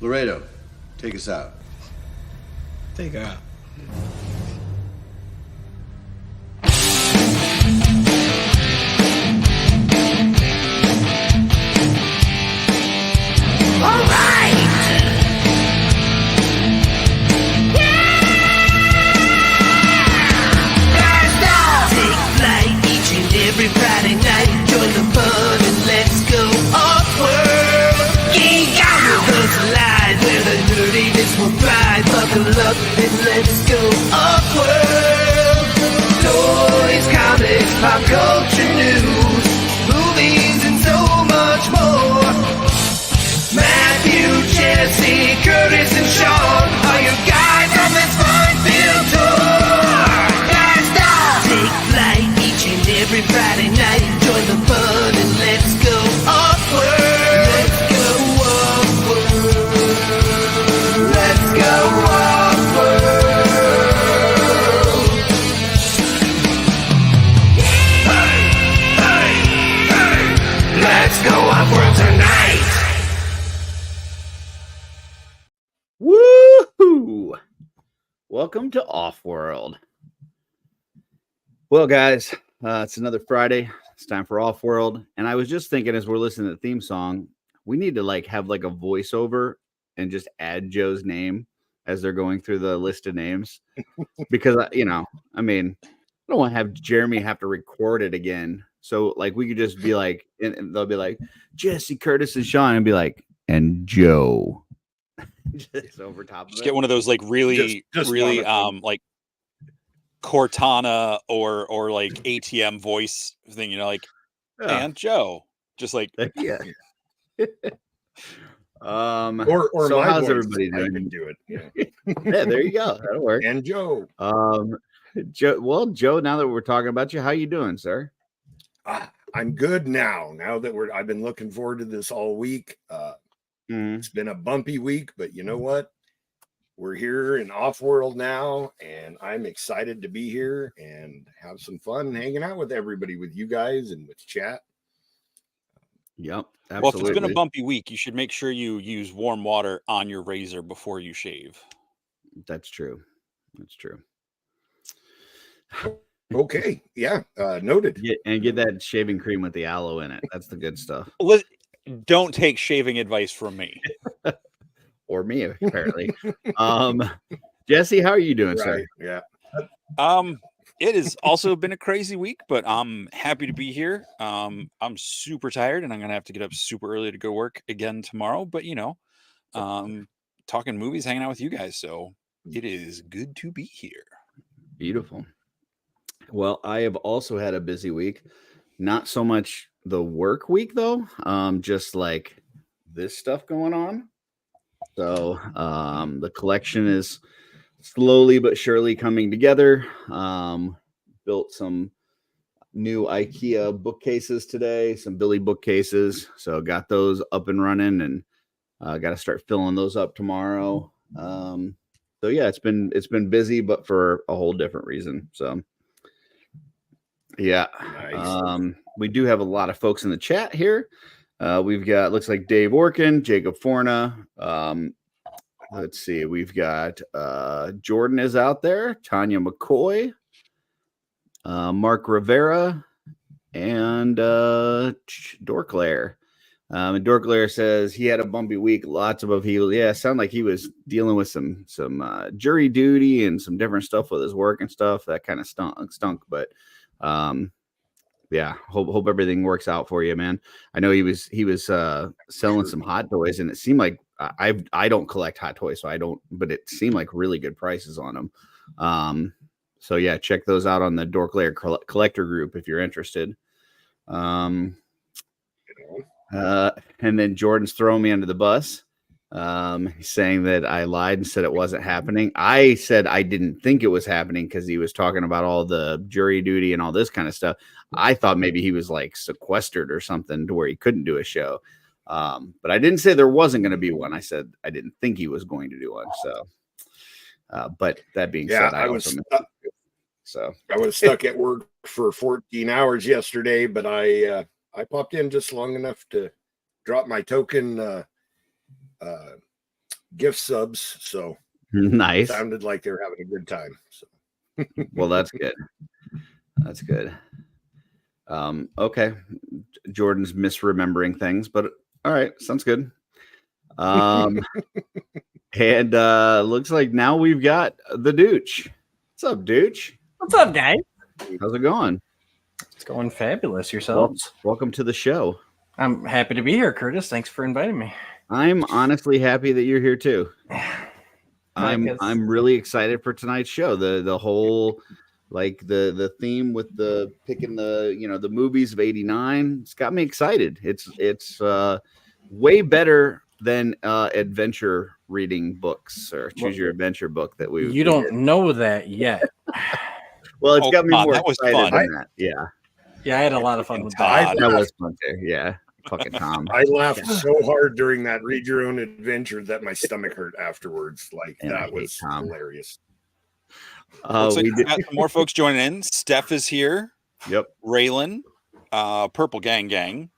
Laredo, take us out. Take out. All right. Take flight each and every Friday night. Join the fun and let's go off-world. Geek out with us live where the nerdiness will thrive. Buckle up and let's go off-world. Toys, comics, pop culture news, movies and so much more. Matthew, Jesse, Curtis, and Sean are your guides on this fun-filled tour. Blast off! Take flight each and every Friday night. Join the fun and let's go off-world. Let's go off-world. Let's go off-world. Hey, hey, hey! Let's go off-world tonight. Woohoo! Welcome to OffWorld. Well, guys, it's another Friday. It's time for OffWorld. And I was just thinking as we're listening to the theme song, we need to have a voiceover and just add Joe's name as they're going through the list of names. Because, I don't want to have Jeremy have to record it again. So, we could just be and they'll be like, Jesse, Curtis, and Sean, and be like, and Joe. Just over top of Just it. get one of those really Cortana or ATM voice thing, Yeah. and Joe. Just Yeah. Or so my how's voice, everybody I doing? can do it. Yeah. Yeah, there you go. That'll work. And Joe. Joe, now that we're talking about you, how you doing, sir? I'm good now. Now that I've been looking forward to this all week. It's been a bumpy week, but you know what? We're here in OffWorld now, and I'm excited to be here and have some fun hanging out with everybody, with you guys and with chat. Yep, absolutely. Well, if it's been a bumpy week, you should make sure you use warm water on your razor before you shave. That's true. That's true. Okay, yeah, noted. Get that shaving cream with the aloe in it. That's the good stuff. Don't take shaving advice from me. Or me, apparently. Jesse, how are you doing, sir? Yeah. It has also been a crazy week, but I'm happy to be here. I'm super tired, and I'm gonna have to get up super early to go work again tomorrow. But talking movies, hanging out with you guys, so it is good to be here. Beautiful. Well, I have also had a busy week. Not so much the work week though. Just this stuff going on. So the collection is slowly but surely coming together. Built some new IKEA bookcases today, some Billy bookcases. So got those up and running, and got to start filling those up tomorrow. So yeah, it's been busy, but for a whole different reason. So yeah, nice. We do have a lot of folks in the chat here. We've got, looks like Dave Orkin, Jacob Forna. Let's see, we've got Jordan is out there, Tanya McCoy, Mark Rivera, and Dorclair. And Dorclair says he had a bumpy week, lots of upheaval. Yeah, it sounded like he was dealing with some jury duty and some different stuff with his work and stuff. That kind of stunk, but yeah, hope everything works out for you, man. I know he was selling some hot toys, and it seemed like I don't collect hot toys, so I don't, but it seemed like really good prices on them. So yeah, check those out on the Dorclair collector group if you're interested. And then Jordan's throwing me under the bus. He's saying that I lied and said it wasn't happening. I said I didn't think it was happening because he was talking about all the jury duty and all this kind of stuff. I thought maybe he was sequestered or something to where he couldn't do a show. But I didn't say there wasn't going to be one. I said I didn't think he was going to do one. So, but that being said, I was stuck at work for 14 hours yesterday, but I popped in just long enough to drop my token gift subs, so Nice. sounded like they were having a good time. So. Well, that's good. That's good. Okay. Jordan's misremembering things, but all right, sounds good. And looks like now we've got the Dooch. What's up, Dooch? What's up, guys? How's it going? It's going fabulous. Yourselves? Welcome to the show. I'm happy to be here, Curtis. Thanks for inviting me. I'm honestly happy that you're here too. guess- I'm really excited for tonight's show. The whole like the theme with the picking the movies of '89. It's got me excited. It's way better than adventure reading books or choose your adventure book that we. You don't know that yet. Well, it's Oh, got me come on, more that was excited fun. than that. Yeah, Yeah, I had a lot of fun with Todd. that. that was fun too. Yeah, fucking Tom. I laughed so hard during that read your own adventure that my stomach hurt afterwards. Like And I that hate was Tom. hilarious. Looks like We we did. got some more folks joining in. Steph is here. Yep. Raylan, Purple Gang Gang,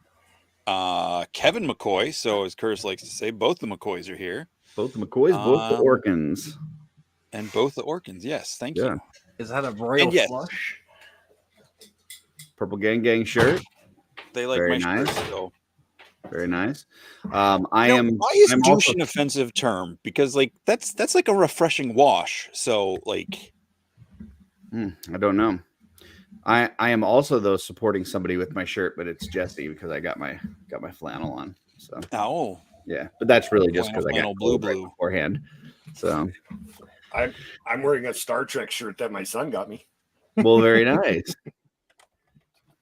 Kevin McCoy. So as Curtis likes to say, both the McCoys are here, Both the McCoys, both the Orkins. and both the Orkins. Yes, thank Yeah. you. Is that a royal And yes. flush? Purple Gang shirt. They like Very my nice. shirt. So. Very nice. Why is I'm douche also- an offensive term? Because like that's like a refreshing wash. So like I don't know. I am also though supporting somebody with my shirt, but it's Jesse because I got my flannel on. So oh yeah, but that's really just because I Flannel got blue blue right beforehand. So I'm wearing a Star Trek shirt that my son got me. well, very nice,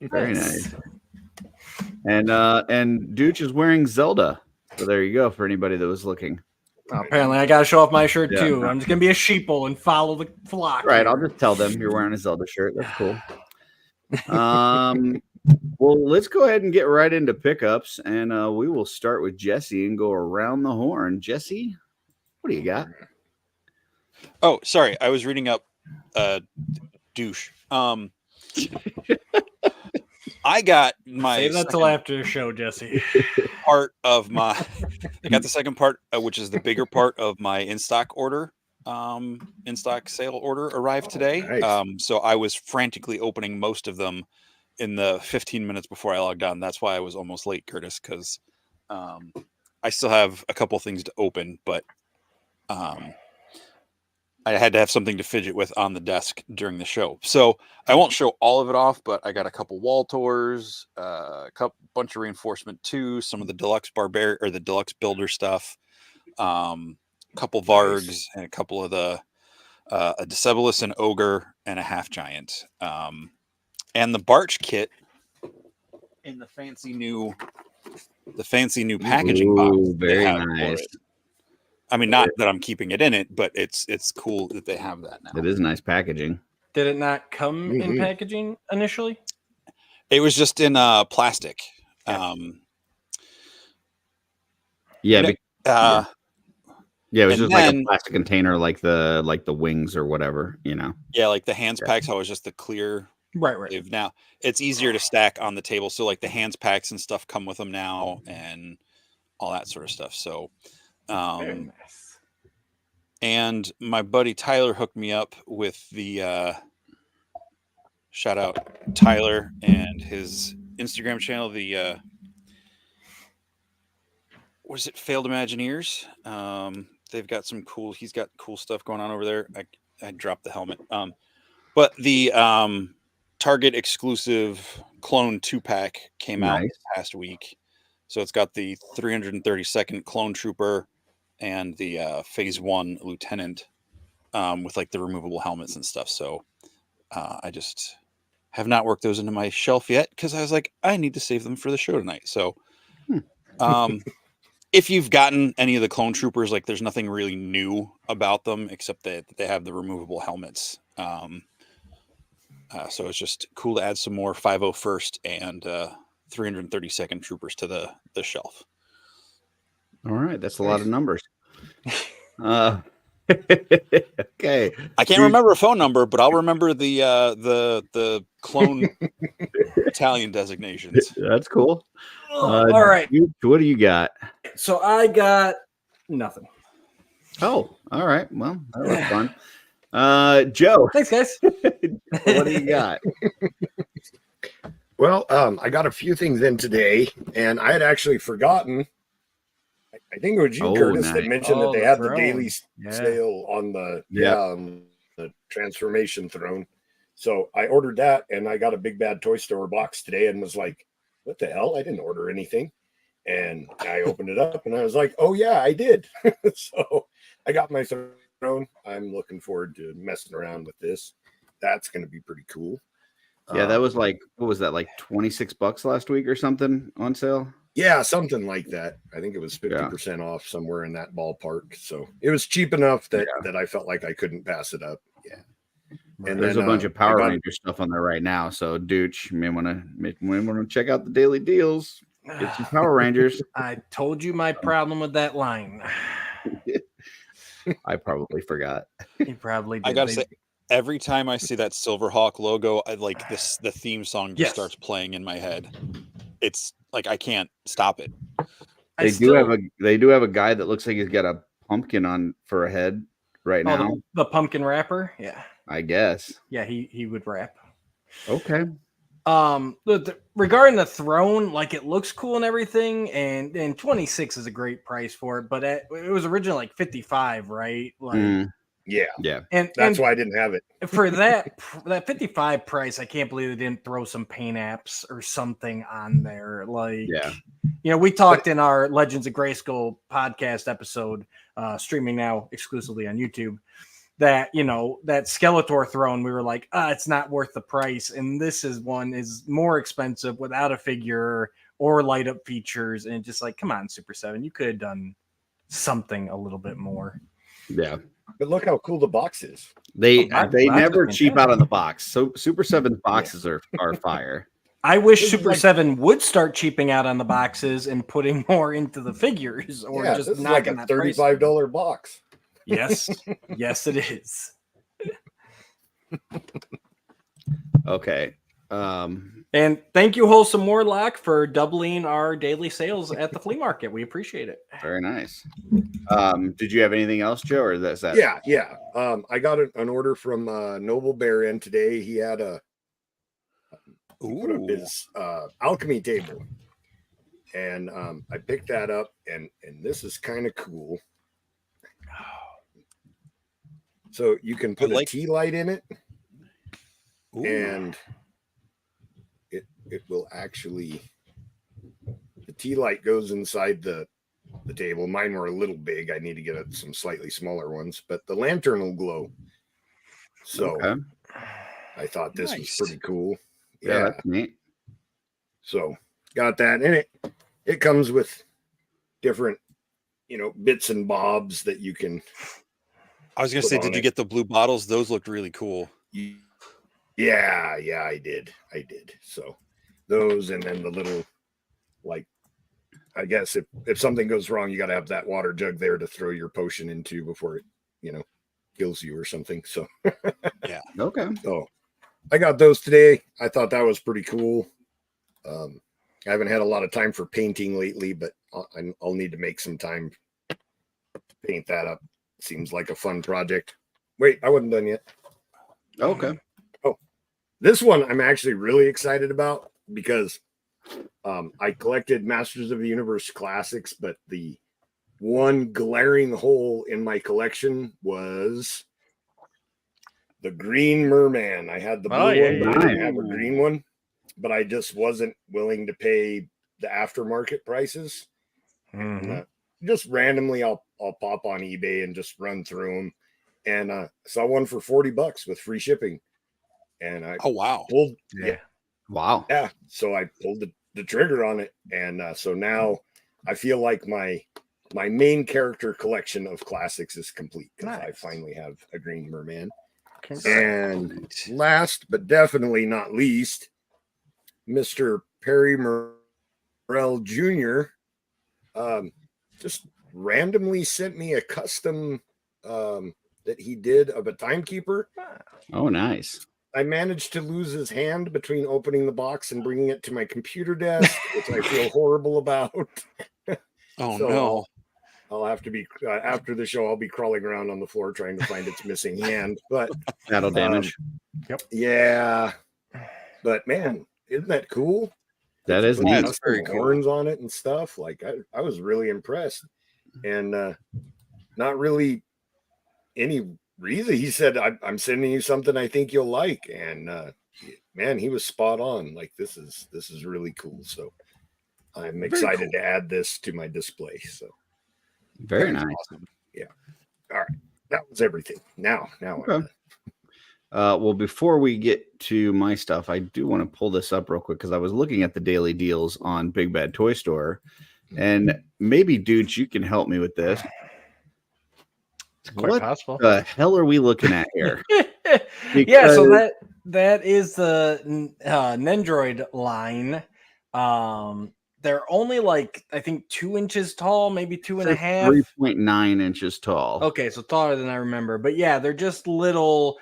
very nice. And Dooch is wearing Zelda. So there you go for anybody that was looking. Apparently, I got to show off my shirt Yeah. too. I'm just gonna be a sheeple and follow the flock. Right, here. I'll just tell them you're wearing a Zelda shirt. That's cool. Well, let's go ahead and get right into pickups, and we will start with Jesse and go around the horn. Jesse, what do you got? oh sorry, I was reading up douche. I got my Save that till after the show, Jesse. part of my I got the second part, which is the bigger part of my in-stock order. In-stock sale order arrived today. Nice. So I was frantically opening most of them in the 15 minutes before I logged on. That's why I was almost late, Curtis, because I still have a couple things to open, but I had to have something to fidget with on the desk during the show. So I won't show all of it off, but I got a couple wall tours, a bunch of reinforcement too, some of the deluxe or the deluxe builder stuff, couple Vargs, and a couple of the a Decebalus, an Ogre, and a Half Giant. And the Barch kit in the fancy new packaging box. Ooh, they very have for nice. it. I mean, not that I'm keeping it in it, but it's cool that they have that now. It is nice packaging. Did it not come in Mhm. packaging initially? It was just in plastic. Yeah. Yeah, know, be- Uh, yeah, it was and just like a then- plastic container, like the wings or whatever, you know. Yeah, like the hands Yeah. packs, how it was just the clear. Right. Now it's easier to stack on the table. So like the hands packs and stuff come with them now, and all that sort of stuff. So, Very nice. and my buddy Tyler hooked me up with the shout out Tyler and his Instagram channel. The what is it? Failed Imagineers. They've got some cool. He's got cool stuff going on over there. I dropped the helmet. But the Target exclusive Clone 2-pack came out Nice. this past week. So it's got the 332nd Clone Trooper and the Phase 1 Lieutenant with like the removable helmets and stuff. So I just have not worked those into my shelf yet because I was like, I need to save them for the show tonight. So if you've gotten any of the Clone Troopers, like there's nothing really new about them except that they have the removable helmets. So it's just cool to add some more 501st and 332nd Troopers to the shelf. All right, that's a lot of numbers. Okay. I can't remember a phone number, but I'll remember the clone Italian designations. That's cool. All right. What do you got? So I got nothing. Oh, all right. Well, that was fun. Joe, Thanks, guys. what do you got? Well, I got a few things in today, and I had actually forgotten. I think it was you, Oh, Curtis, that nice. mentioned that Oh, they the had the throne. daily Yeah. sale on the Yep. on the transformation throne. So I ordered that, and I got a big bad toy store box today, and was like, "What the hell? I didn't order anything." And I opened it up, and I was like, "Oh yeah, I did." So I got my throne. I'm looking forward to messing around with this. That's going to be pretty cool. Yeah, that was like, what was that, like $26 last week or something on sale? Yeah, something like that. I think it was 50% off, somewhere in that ballpark. So it was cheap enough that I felt like I couldn't pass it up. Yeah. And There's then, a bunch of Power Ranger stuff on there right now. So, Dooch, you may want to check out the daily deals. Get some Power Rangers. I told you my problem with that line. I probably forgot. You probably did. I gotta say, every time I see that Silverhawk logo, I like this. The theme song just starts playing in my head. It's like I can't stop it. They do have a guy that looks like he's got a pumpkin on for a head right now. The pumpkin rapper. Yeah, I guess. Yeah, he would rap. Okay. Regarding the throne, like it looks cool and everything, and 26 is a great price for it, but it was originally like 55, right? Like yeah, and that's why I didn't have it for that 55 price. I can't believe they didn't throw some paint apps or something on there. Like, we talked in our Legends of Grayskull podcast episode, streaming now exclusively on YouTube, that that Skeletor throne, we were like, it's not worth the price, and this is more expensive without a figure or light up features, and just like, come on, Super 7, you could have done something a little bit more. Yeah, but look how cool the box is. They never cheap out on the box. So Super 7's boxes are fire. I wish Super 7 would start cheaping out on the boxes and putting more into the figures, or just this is knocking like a that price. $35 box. Yes, yes, it is. Okay. And thank you, Wholesome Warlock, for doubling our daily sales at the flea market. We appreciate it. Very nice. Did you have anything else, Joe, or that's that? Yeah. I got an order from Noble Bear in today. He had put up his alchemy table, and I picked that up, and this is kind of cool. So you can put a tea light in it, and it will actually, the tea light goes inside the table. Mine were a little big. I need to get some slightly smaller ones, but the lantern will glow. So I thought this was pretty cool. Yeah, that's neat. So got that in it. It comes with different, bits and bobs that you can. I was gonna say, did you get the blue bottles? Those looked really cool. Yeah, I did. So those, and then the little, like, I guess if something goes wrong, you got to have that water jug there to throw your potion into before it, kills you or something. So yeah, okay. So I got those today. I thought that was pretty cool. I haven't had a lot of time for painting lately, but I'll need to make some time to paint that up. Seems like a fun project. Wait, I wasn't done yet. Okay. Oh, this one I'm actually really excited about because I collected Masters of the Universe classics, but the one glaring hole in my collection was the Green Merman. I had the blue one, but I didn't have a green one, but I just wasn't willing to pay the aftermarket prices. Just randomly, I'll pop on eBay and just run through them, and saw one for $40 with free shipping, and I pulled so I pulled the trigger on it, and so now I feel like my main character collection of classics is complete because I finally have a Green Merman. And last but definitely not least, Mr. Perry Morrell Jr. Just randomly sent me a custom that he did of a timekeeper. Oh, nice. I managed to lose his hand between opening the box and bringing it to my computer desk, which I feel horrible about. No. I'll have to be after the show. I'll be crawling around on the floor trying to find its missing hand. But That'll damage. yeah. But man, isn't that cool? That is Put neat. That's very custom cool. horns on it and stuff. Like I was really impressed, and not really any reason. He said, "I'm sending you something I think you'll like," and man, he was spot on. Like this is really cool. So I'm excited to add this to my display. So Very nice. Awesome. all right, that was everything. Now Okay. Well, before we get to my stuff, I do want to pull this up real quick because I was looking at the daily deals on Big Bad Toy Store, and maybe, dudes, you can help me with this. It's quite What possible. the hell are we looking at here? Yeah, so that is the Nendroid line. They're only like I think 2 inches tall, maybe 2.5. 3.9 inches tall. Okay, so taller than I remember. But yeah, they're just little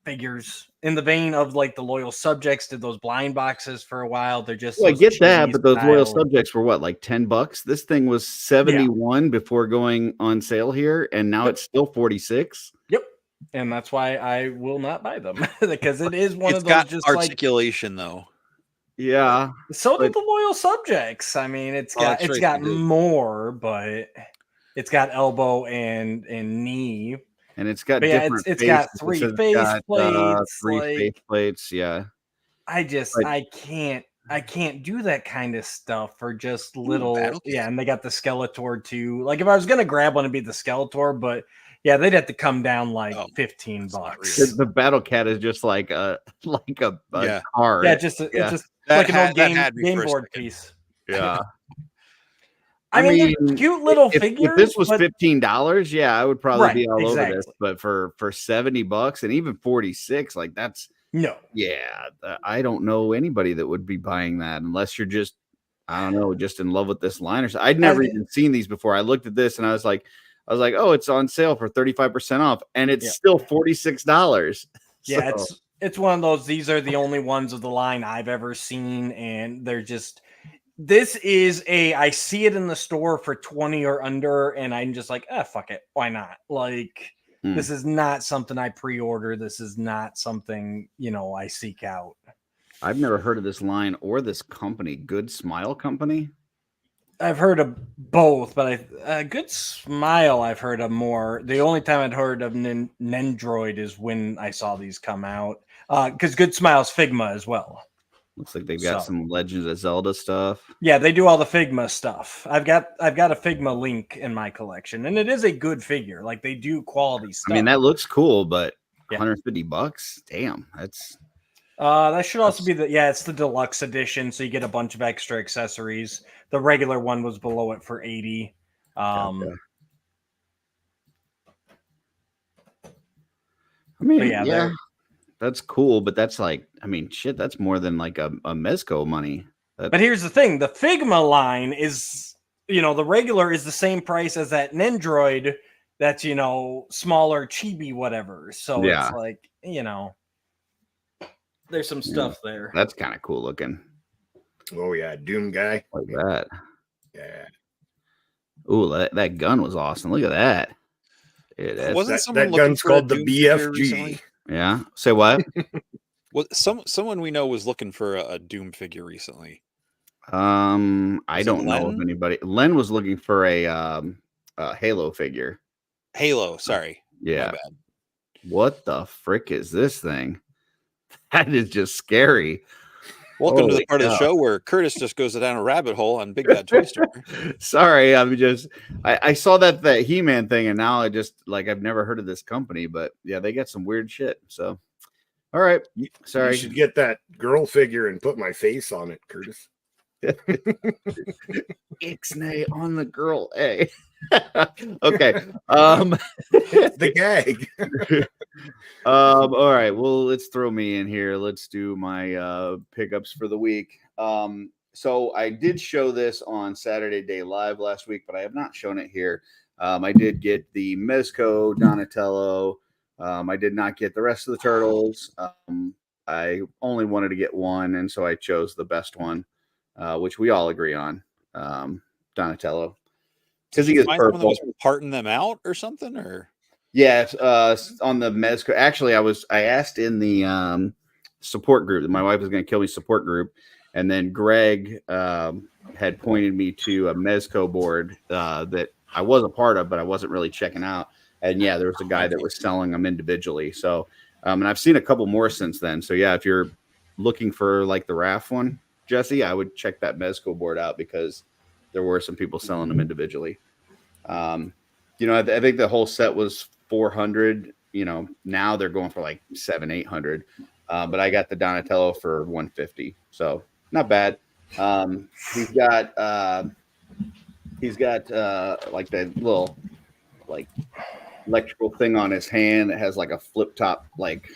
figures in the vein of like the Loyal Subjects did those blind boxes for a while. They're just Well, I those get that, chibi but those Loyal style- Subjects were what, like $10? This thing was 71 before going on sale here, and now it's still 46. Yep. And that's why I will not buy them because it is one It's of those got just like articulation though. Yeah. so did but- the Loyal Subjects. I mean, it's Oh, got that's right, got they did. more, but it's got elbow and knee. And it's got But yeah, different it's got faces. 3 It's face got, plates. 3 like, face plates. Yeah. But- I can't do that kind of stuff for just little. Battle Kit. Yeah, and they got the Skeletor too. Like if I was gonna grab one, it'd be the Skeletor, but yeah, they'd have to come down like Oh, $15. that's not The Battle Cat is just like a Yeah. card. Yeah, it's Yeah. just That like an had- old that game had me for a board second. piece. Yeah. I mean, they're cute little if figures. this was but $15, yeah, I would probably be Right, all over this. exactly. But for $70 and even 46, like that's no. I don't know anybody that would be buying that unless you're just, I don't know, just in love with this line or something. I'd never And- even seen these before. I looked at this and I was like, oh, it's on sale for 35% off, and it's Yeah. still $46. Yeah, So, it's one of those. These are the only ones of the line I've ever seen, and they're just. This is I see it in the store for 20 or under, and I'm just like, fuck it, why not? Like, this is not something I pre-order. This is not something I seek out. I've never heard of this line or this company, Good Smile Company. I've heard of both, but Good Smile I've heard of more. The only time I'd heard of Nendroid is when I saw these come out. Because Good Smile's Figma as well. Looks like they've got So- some Legends of Zelda stuff. Yeah, they do all the Figma stuff. I've got a Figma Link in my collection, and it is a good figure. Like they do quality stuff. I mean, that looks cool, but Yeah. $150? Damn, that's that should also be it's the deluxe edition, so you get a bunch of extra accessories. The regular one was below it for 80. gotcha. I mean, But yeah, yeah, they're- that's cool, but that's like, I mean, shit, that's more than like a Mezco money. But here's the thing: the Figma line is, the regular is the same price as that Nendroid. That's smaller, chibi, whatever. So Yeah. it's like there's some stuff there. That's kind of cool looking, Oh yeah, Doom guy. like that. Yeah. Ooh, that gun was awesome. Look at that. Yeah, that's- Wasn't That, someone that looking gun's for a called the Doom figure BFG. recently? yeah. Say what? Well, someone we know was looking for a Doom figure recently. I Was it don't know of Len? anybody. Len was looking for a Halo figure. Halo, sorry. My Yeah. bad. What the frick is this thing? That is just scary. Welcome to Holy the part of the cow. show where Curtis just goes down a rabbit hole on Big Bad Toy Store. Sorry, I saw that He-Man thing, and now I've never heard of this company, but yeah, they got some weird shit. So, all right, sorry. You should get that girl figure and put my face on it, Curtis. Ixnay on the girl. Hey. Okay. The gag. All right. Well, let's throw me in here. Let's do my pickups for the week. So I did show this on Saturday Day Live last week, but I have not shown it here. I did get the Mezco Donatello. I did not get the rest of the turtles. I only wanted to get one, and so I chose the best one, which we all agree on, Donatello. because Did he you gets find someone that purple. was parting them out or something? Or Yeah, it's, on the Mezco. Actually, I asked in the support group that my wife was going to kill me support group, and then Greg had pointed me to a Mezco board that I was a part of, but I wasn't really checking out. And yeah, there was a guy that was selling them individually. So, and I've seen a couple more since then. So yeah, if you're looking for like the RAF one, Jesse, I would check that Mezco board out because there were some people selling them individually. You know, I think the whole set was 400. You know, now they're going for like 700-800. But I got the Donatello for 150, so not bad. He's got like that little like electrical thing on his hand that has like a flip top like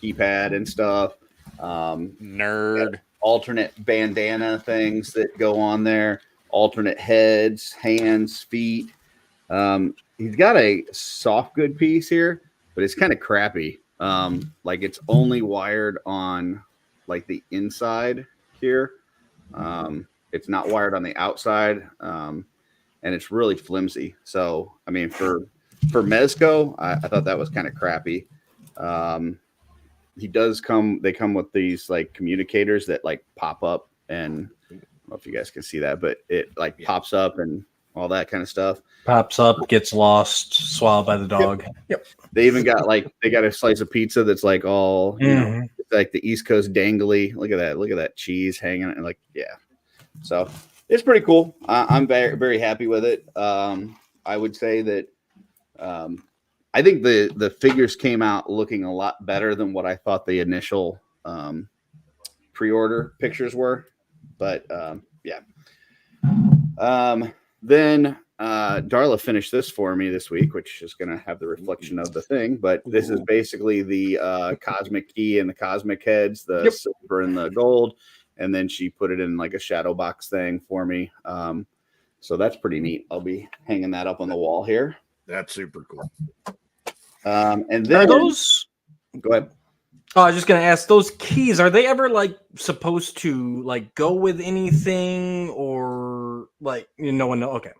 keypad and stuff. nerd. Alternate bandana things that go on there, alternate heads, hands, feet. He's got a soft good piece here, but it's kind of crappy. Like it's only wired on like the inside here. It's not wired on the outside. And it's really flimsy. So, I mean, for Mezco, I thought that was kind of crappy. They come with these like communicators that like pop up, and I don't know if you guys can see that, but it like pops up and all that kind of stuff. Pops up, gets lost, swallowed by the dog. Yep. They even got they got a slice of pizza that's like all, you know, like the East Coast dangly. Look at that. Look at that cheese hanging. And like, yeah. So it's pretty cool. I'm very, very happy with it. I would say that I think the figures came out looking a lot better than what I thought the initial pre-order pictures were. But yeah. Then Darla finished this for me this week, which is going to have the reflection of the thing. But this is basically the cosmic key and the cosmic heads, the silver and the gold. And then she put it in like a shadow box thing for me. So that's pretty neat. I'll be hanging that up on the wall here. That's super cool. And then Are those? Go ahead. Oh, I was just gonna ask, those keys, are they ever like supposed to like go with anything, or like no one know? Okay.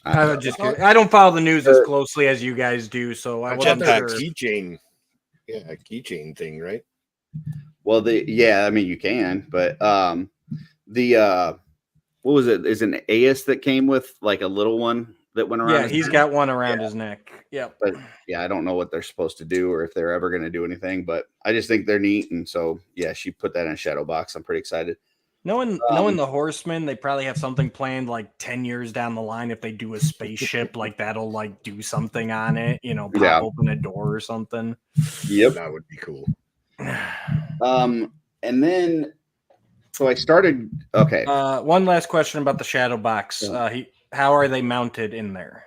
I just I don't follow the news as closely as you guys do, so I wasn't sure. Keychain. Yeah, a keychain thing, right? Well, I mean you can, but what was it? Is an AS that came with like a little one that went around? Yeah, he's got one around his neck. Yeah. But yeah, I don't know what they're supposed to do or if they're ever going to do anything, but I just think they're neat. And so, yeah, she put that in a shadow box. I'm pretty excited. Knowing the Horsemen, they probably have something planned like 10 years down the line. If they do a spaceship, like that'll like do something on it, you know, pop open a door or something. Yep. That would be cool. And then, so I started, okay. One last question about the shadow box. How are they mounted in there?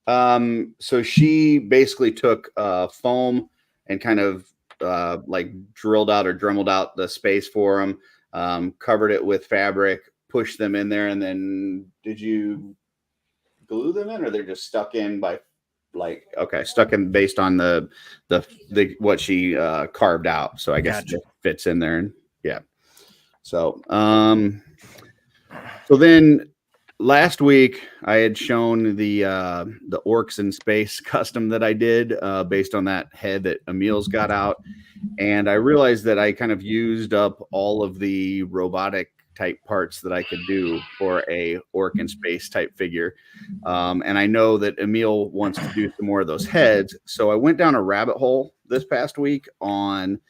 So she basically took foam and kind of like drilled out or dremeled out the space for them, covered it with fabric, pushed them in there, and then did you glue them in, or they're just stuck in by stuck in based on the what she carved out. So I guess it fits in there, and yeah. So so then last week I had shown the Orcs in Space custom that I did based on that head that Emil's got out, and I realized that I kind of used up all of the robotic type parts that I could do for a Orc in Space type figure, and I know that Emil wants to do some more of those heads, so I went down a rabbit hole this past week on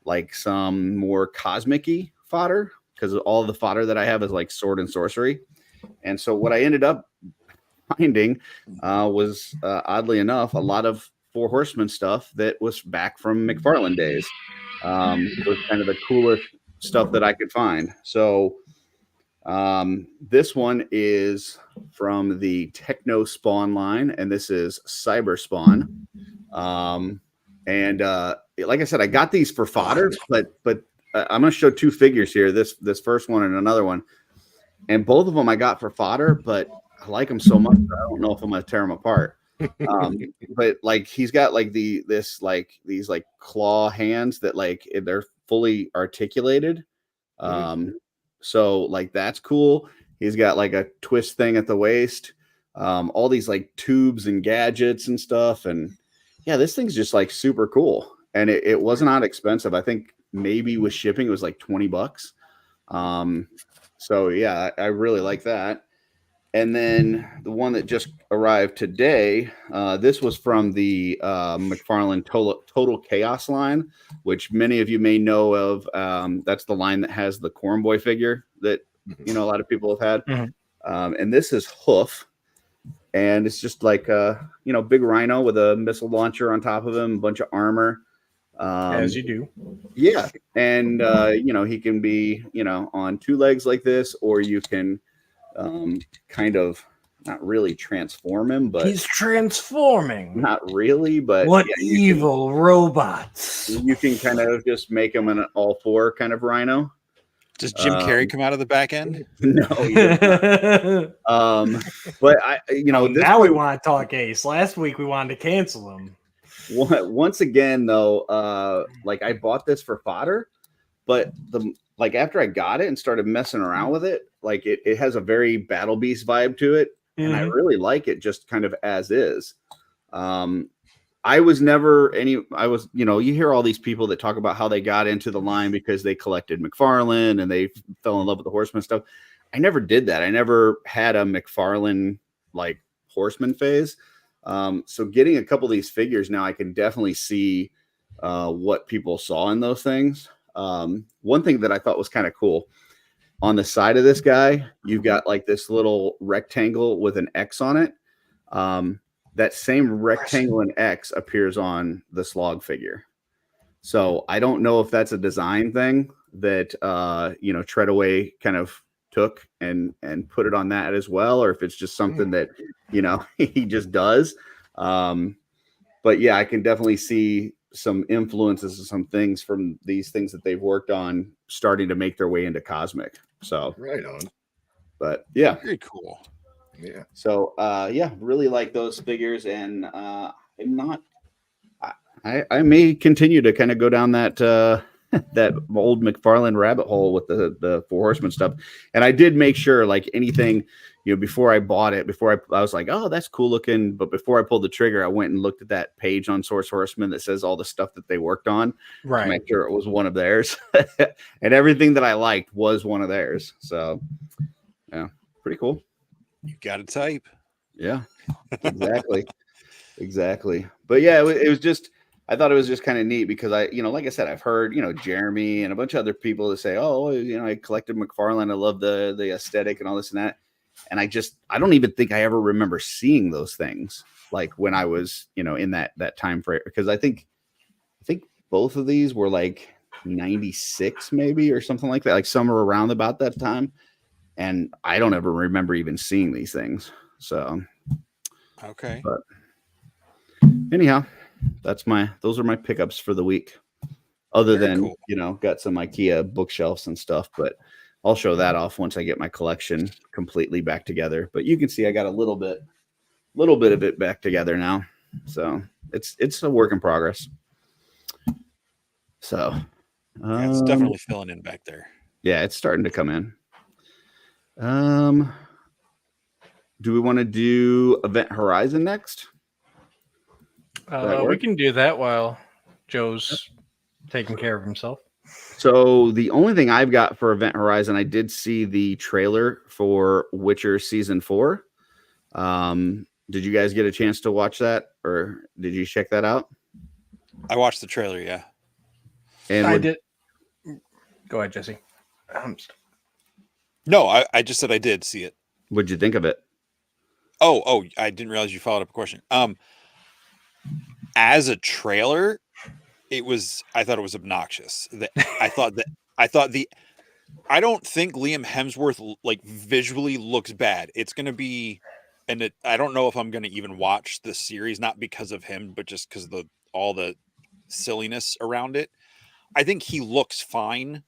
like some more cosmic-y fodder, because all the fodder that I have is like sword and sorcery. And so what I ended up finding was oddly enough a lot of Four Horsemen stuff that was back from McFarlane days. It was kind of the coolest stuff that I could find. So this one is from the Techno Spawn line, and this is Cyber Spawn. And like I said, I got these for fodder, but I'm going to show two figures here. This first one and another one, and both of them I got for fodder. But I like them so much, I don't know if I'm going to tear them apart. But like he's got like these claw hands that like they're fully articulated. So like that's cool. He's got like a twist thing at the waist. all these like tubes and gadgets and stuff. And yeah, this thing's just like super cool. And it wasn't that expensive. I think maybe with shipping, it was like $20. So yeah, I really like that. And then the one that just arrived today, this was from the McFarlane Total Chaos line, which many of you may know of. That's the line that has the Corn Boy figure that, you know, a lot of people have had. And this is Hoof. And it's just like a, you know, big rhino with a missile launcher on top of him, a bunch of armor. As you do. Yeah. And, you know, he can be, you know, on two legs like this, or you can kind of not really transform him, but he's transforming. Not really, but what yeah, evil robots. You can kind of just make him an all four kind of rhino. Does Jim Carrey come out of the back end? No. But I, you know, now we want to talk Ace. Last week we wanted to cancel him. Once again, though, like I bought this for fodder, but like after I got it and started messing around with it, like it has a very Battle Beast vibe to it, and I really like it just kind of as is. I was, you know, you hear all these people that talk about how they got into the line because they collected McFarlane and they fell in love with the Horseman stuff. I never did that. I never had a McFarlane like Horseman phase. So getting a couple of these figures now, I can definitely see what people saw in those things. One thing that I thought was kind of cool, on the side of this guy, you've got like this little rectangle with an X on it. That same rectangle and X appears on the Slog figure. So I don't know if that's a design thing that, you know, Treadaway kind of took and put it on that as well, or if it's just something that, you know, he just does. But yeah, I can definitely see some influences and some things from these things that they've worked on starting to make their way into Cosmic. So right on. But yeah, very cool. Yeah. So yeah, really like those figures, and I'm not. I may continue to kind of go down that that old McFarlane rabbit hole with the Four Horsemen stuff. And I did make sure, like anything, you know, before I bought it, before I was like, oh, that's cool looking. But before I pulled the trigger, I went and looked at that page on Source Horseman that says all the stuff that they worked on, right, to make sure it was one of theirs. And everything that I liked was one of theirs. So yeah, pretty cool. You got to type. Yeah, exactly. Exactly. But yeah, it was just, I thought it was just kind of neat because I, you know, like I said, I've heard, you know, Jeremy and a bunch of other people that say, oh, you know, I collected McFarlane. I love the aesthetic and all this and that. And I don't even think I ever remember seeing those things like when I was, you know, in that time frame, because I think both of these were like 96 maybe or something like that, like somewhere around about that time. And I don't ever remember even seeing these things. So, okay. But anyhow, those are my pickups for the week. Other Very than, cool. You know, got some IKEA bookshelves and stuff, but I'll show that off once I get my collection completely back together. But you can see I got a little bit of it back together now. So it's a work in progress. So yeah, it's definitely filling in back there. Yeah, it's starting to come in. Do we want to do Event Horizon next? We can do that while Joe's taking care of himself. So the only thing I've got for Event Horizon, I did see the trailer for Witcher Season 4. Did you guys get a chance to watch that, or did you check that out? I watched the trailer, yeah. And I did. Go ahead, Jesse. No, I just said I did see it. What'd you think of it? Oh, I didn't realize you followed up a question. As a trailer, I thought it was obnoxious. I don't think Liam Hemsworth like visually looks bad. It's going to be, and I don't know if I'm going to even watch the series, not because of him, but just because of all the silliness around it. I think he looks fine.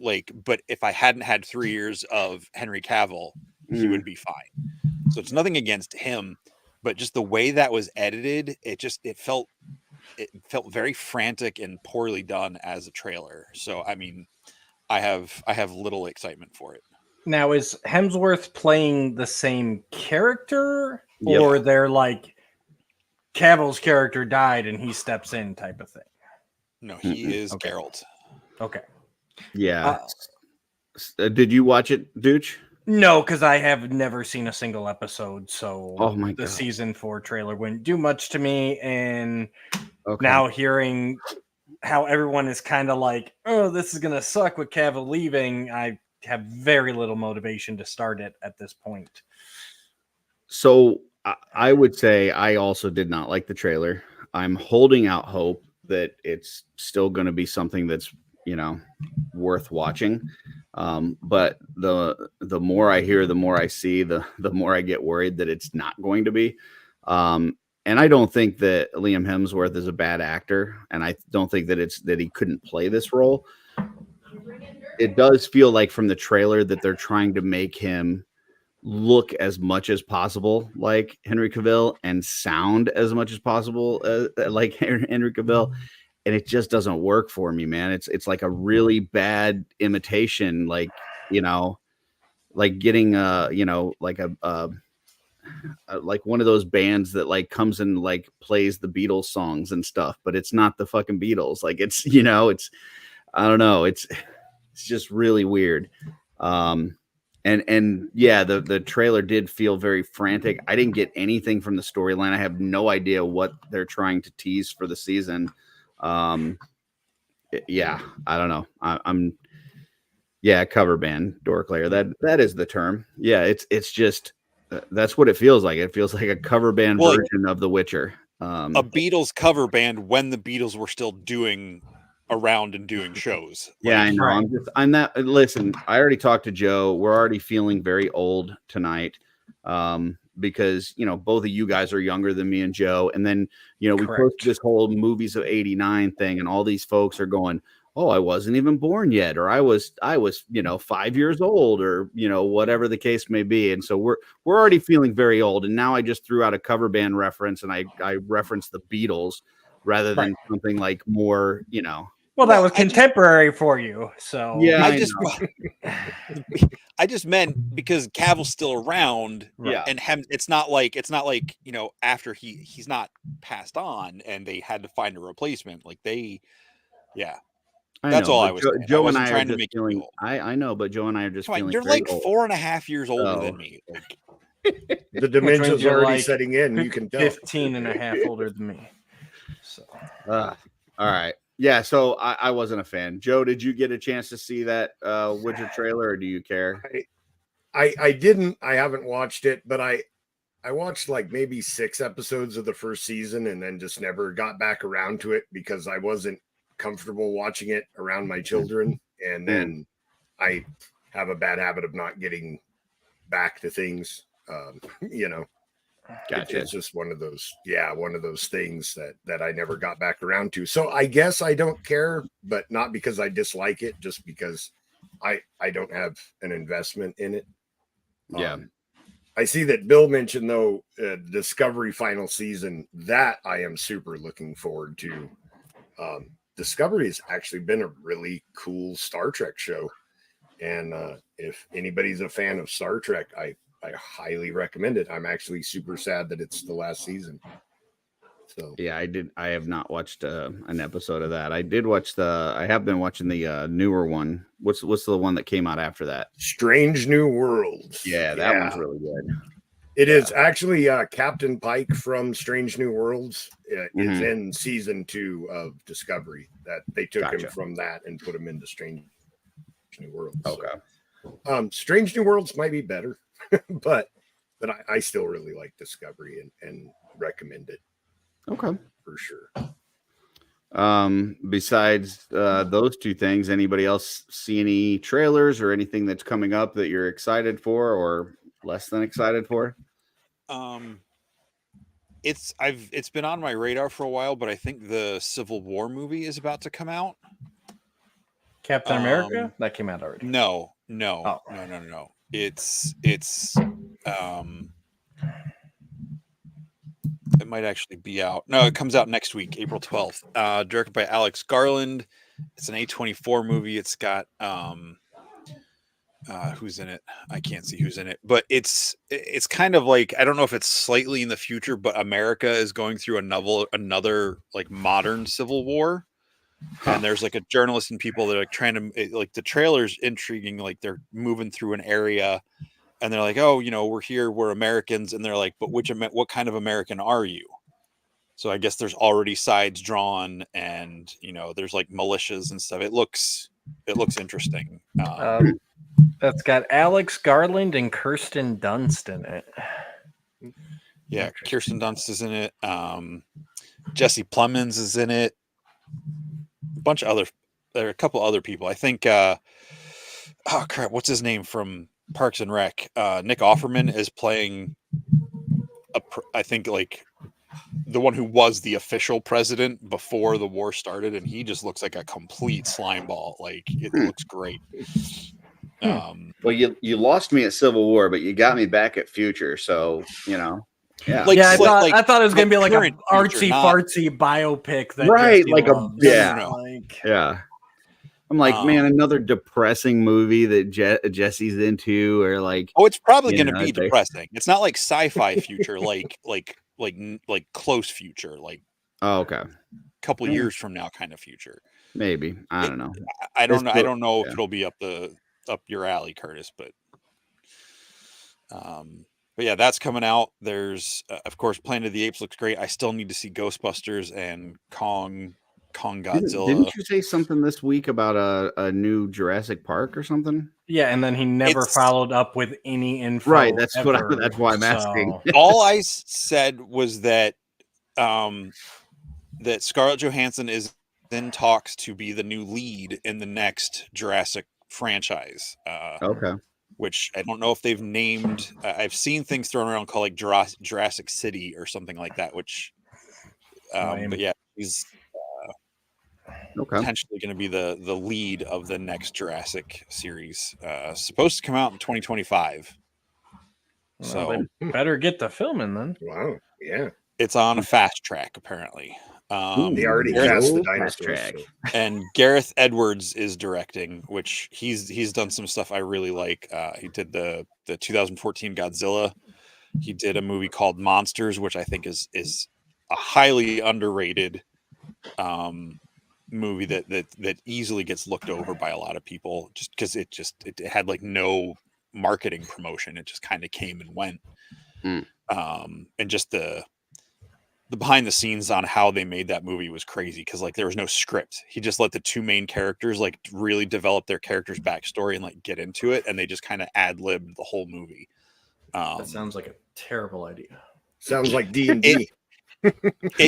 Like, but if I hadn't had 3 years of Henry Cavill, he would be fine. So it's nothing against him, but just the way that was edited, it felt very frantic and poorly done as a trailer. So I mean, I have little excitement for it. Now, is Hemsworth playing the same character, Yep. or they're like Cavill's character died and he steps in type of thing? No, he is Okay. Geralt. Okay. Yeah. Did you watch it, Dooch? No, because I have never seen a single episode. So Oh my the God. season 4 trailer wouldn't do much to me. And Okay. now hearing how everyone is kind of like, oh, this is going to suck with Cavill leaving, I have very little motivation to start it at this point. So I would say I also did not like the trailer. I'm holding out hope that it's still going to be something that's, worth watching. But the more I hear, the more I see, the more I get worried that it's not going to be. And I don't think that Liam Hemsworth is a bad actor, and I don't think that he couldn't play this role. It does feel like from the trailer that they're trying to make him look as much as possible like Henry Cavill and sound as much as possible like Henry Cavill, and it just doesn't work for me, man. It's like a really bad imitation, like getting like like one of those bands that like comes and like plays the Beatles songs and stuff, but it's not the fucking Beatles. Like it's I don't know, it's just really weird. And yeah, the trailer did feel very frantic. I didn't get anything from the storyline. I have no idea what they're trying to tease for the season. Yeah, I don't know. I'm cover band Dorklayer. That is the term. Yeah, it's just that's what it feels like. It feels like a cover band version of The Witcher. A Beatles cover band when the Beatles were still doing around and doing shows. Yeah, I know. I'm that. Listen, I already talked to Joe. We're already feeling very old tonight, because both of you guys are younger than me and Joe, and then we posted this whole movies of '89 thing, and all these folks are going, "Oh, I wasn't even born yet," or I was 5 years old, or whatever the case may be, and so we're already feeling very old. And now I just threw out a cover band reference, and I referenced the Beatles rather than something like more, Well, that was contemporary for you, so yeah. I just meant because Cavill's still around, yeah. And it's not like after he's not passed on, and they had to find a replacement. Like that's all I was saying. Joe I and I trying are to just make you feeling. feel. I know, but Joe and I are just feeling. You're very like old. 4.5 years older than me. Like, The dementia's you're already like setting in. You can tell. 15 and a half older than me. So all right. Yeah, so I wasn't a fan. Joe, did you get a chance to see that Witcher trailer, or do you care? I didn't. I haven't watched it, but I watched like maybe 6 episodes of the first season and then just never got back around to it because I wasn't comfortable watching it around my children. And then I have a bad habit of not getting back to things. Gotcha. It's just one of those things that I never got back around to. So I guess I don't care, but not because I dislike it, just because I don't have an investment in it. Yeah. I see that Bill mentioned though Discovery final season. That I am super looking forward to. Discovery has actually been a really cool Star Trek show, and if anybody's a fan of Star Trek, I highly recommend it. I'm actually super sad that it's the last season. So yeah, I have not watched an episode of that. I have been watching the newer one. What's the one that came out after that? Strange New Worlds. Yeah, that one's really good. It is actually Captain Pike from Strange New Worlds is in season 2 of Discovery. That they took him from that and put him into Strange New Worlds. Okay. So, Strange New Worlds might be better, but I still really like Discovery and recommend it. Okay. For sure. Besides those two things, anybody else see any trailers or anything that's coming up that you're excited for or less than excited for? It's been on my radar for a while, but I think the Civil War movie is about to come out. Captain America? That came out already. No. Oh. No. It's it might actually be out. No, it comes out next week, April 12th. Directed by Alex Garland. It's an A24 movie. It's got who's in it. I can't see who's in it, but it's kind of like, I don't know if it's slightly in the future, but America is going through another like modern civil war. And there's like a journalist and people that are like trying to, like, the trailer's intriguing. Like they're moving through an area and they're like, oh, we're here, we're Americans. And they're like, but what kind of American are you? So I guess there's already sides drawn, and there's like militias and stuff. It looks interesting. That's got Alex Garland and Kirsten Dunst in it. Yeah, Kirsten Dunst is in it. Jesse Plemons is in it. There are a couple other people. I think. Oh crap! What's his name from Parks and Rec? Nick Offerman is playing. I think like the one who was the official president before the war started, and he just looks like a complete slime ball. Like it looks great. Well, you lost me at Civil War, but you got me back at Future. So yeah. I thought it was gonna be like an artsy fartsy biopic, that right? Jesse Like loves. Yeah. I'm like, man, another depressing movie that Jesse's into, or like, oh, it's probably going to be depressing. It's not like sci-fi future, like close future, like okay, a couple years from now kind of future. Maybe. I don't know. I don't know if it'll be up your alley, Curtis, but yeah, that's coming out. There's of course Planet of the Apes looks great. I still need to see Ghostbusters and Kong Godzilla. Didn't you say something this week about a new Jurassic Park or something? Yeah, and then he never followed up with any info. Right, that's why I'm asking. All I said was that that Scarlett Johansson is in talks to be the new lead in the next Jurassic franchise. Okay. Which I don't know if they've named. I've seen things thrown around called like Jurassic City or something like that. Which, but yeah, he's potentially going to be the lead of the next Jurassic series. Supposed to come out in 2025. Well, so they better get the filming then. Wow, yeah, it's on a fast track apparently. They already cast the dinosaurs. And Gareth Edwards is directing, which he's done some stuff I really like. He did the 2014 Godzilla. He did a movie called Monsters, which I think is a highly underrated movie that easily gets looked over by a lot of people, just because it had like no marketing promotion. It just kind of came and went. And just the behind the scenes on how they made that movie was crazy, because like there was no script. He just let the two main characters like really develop their characters' backstory and like get into it, and they just kind of ad-libbed the whole movie. That sounds like a terrible idea. Sounds like D&D.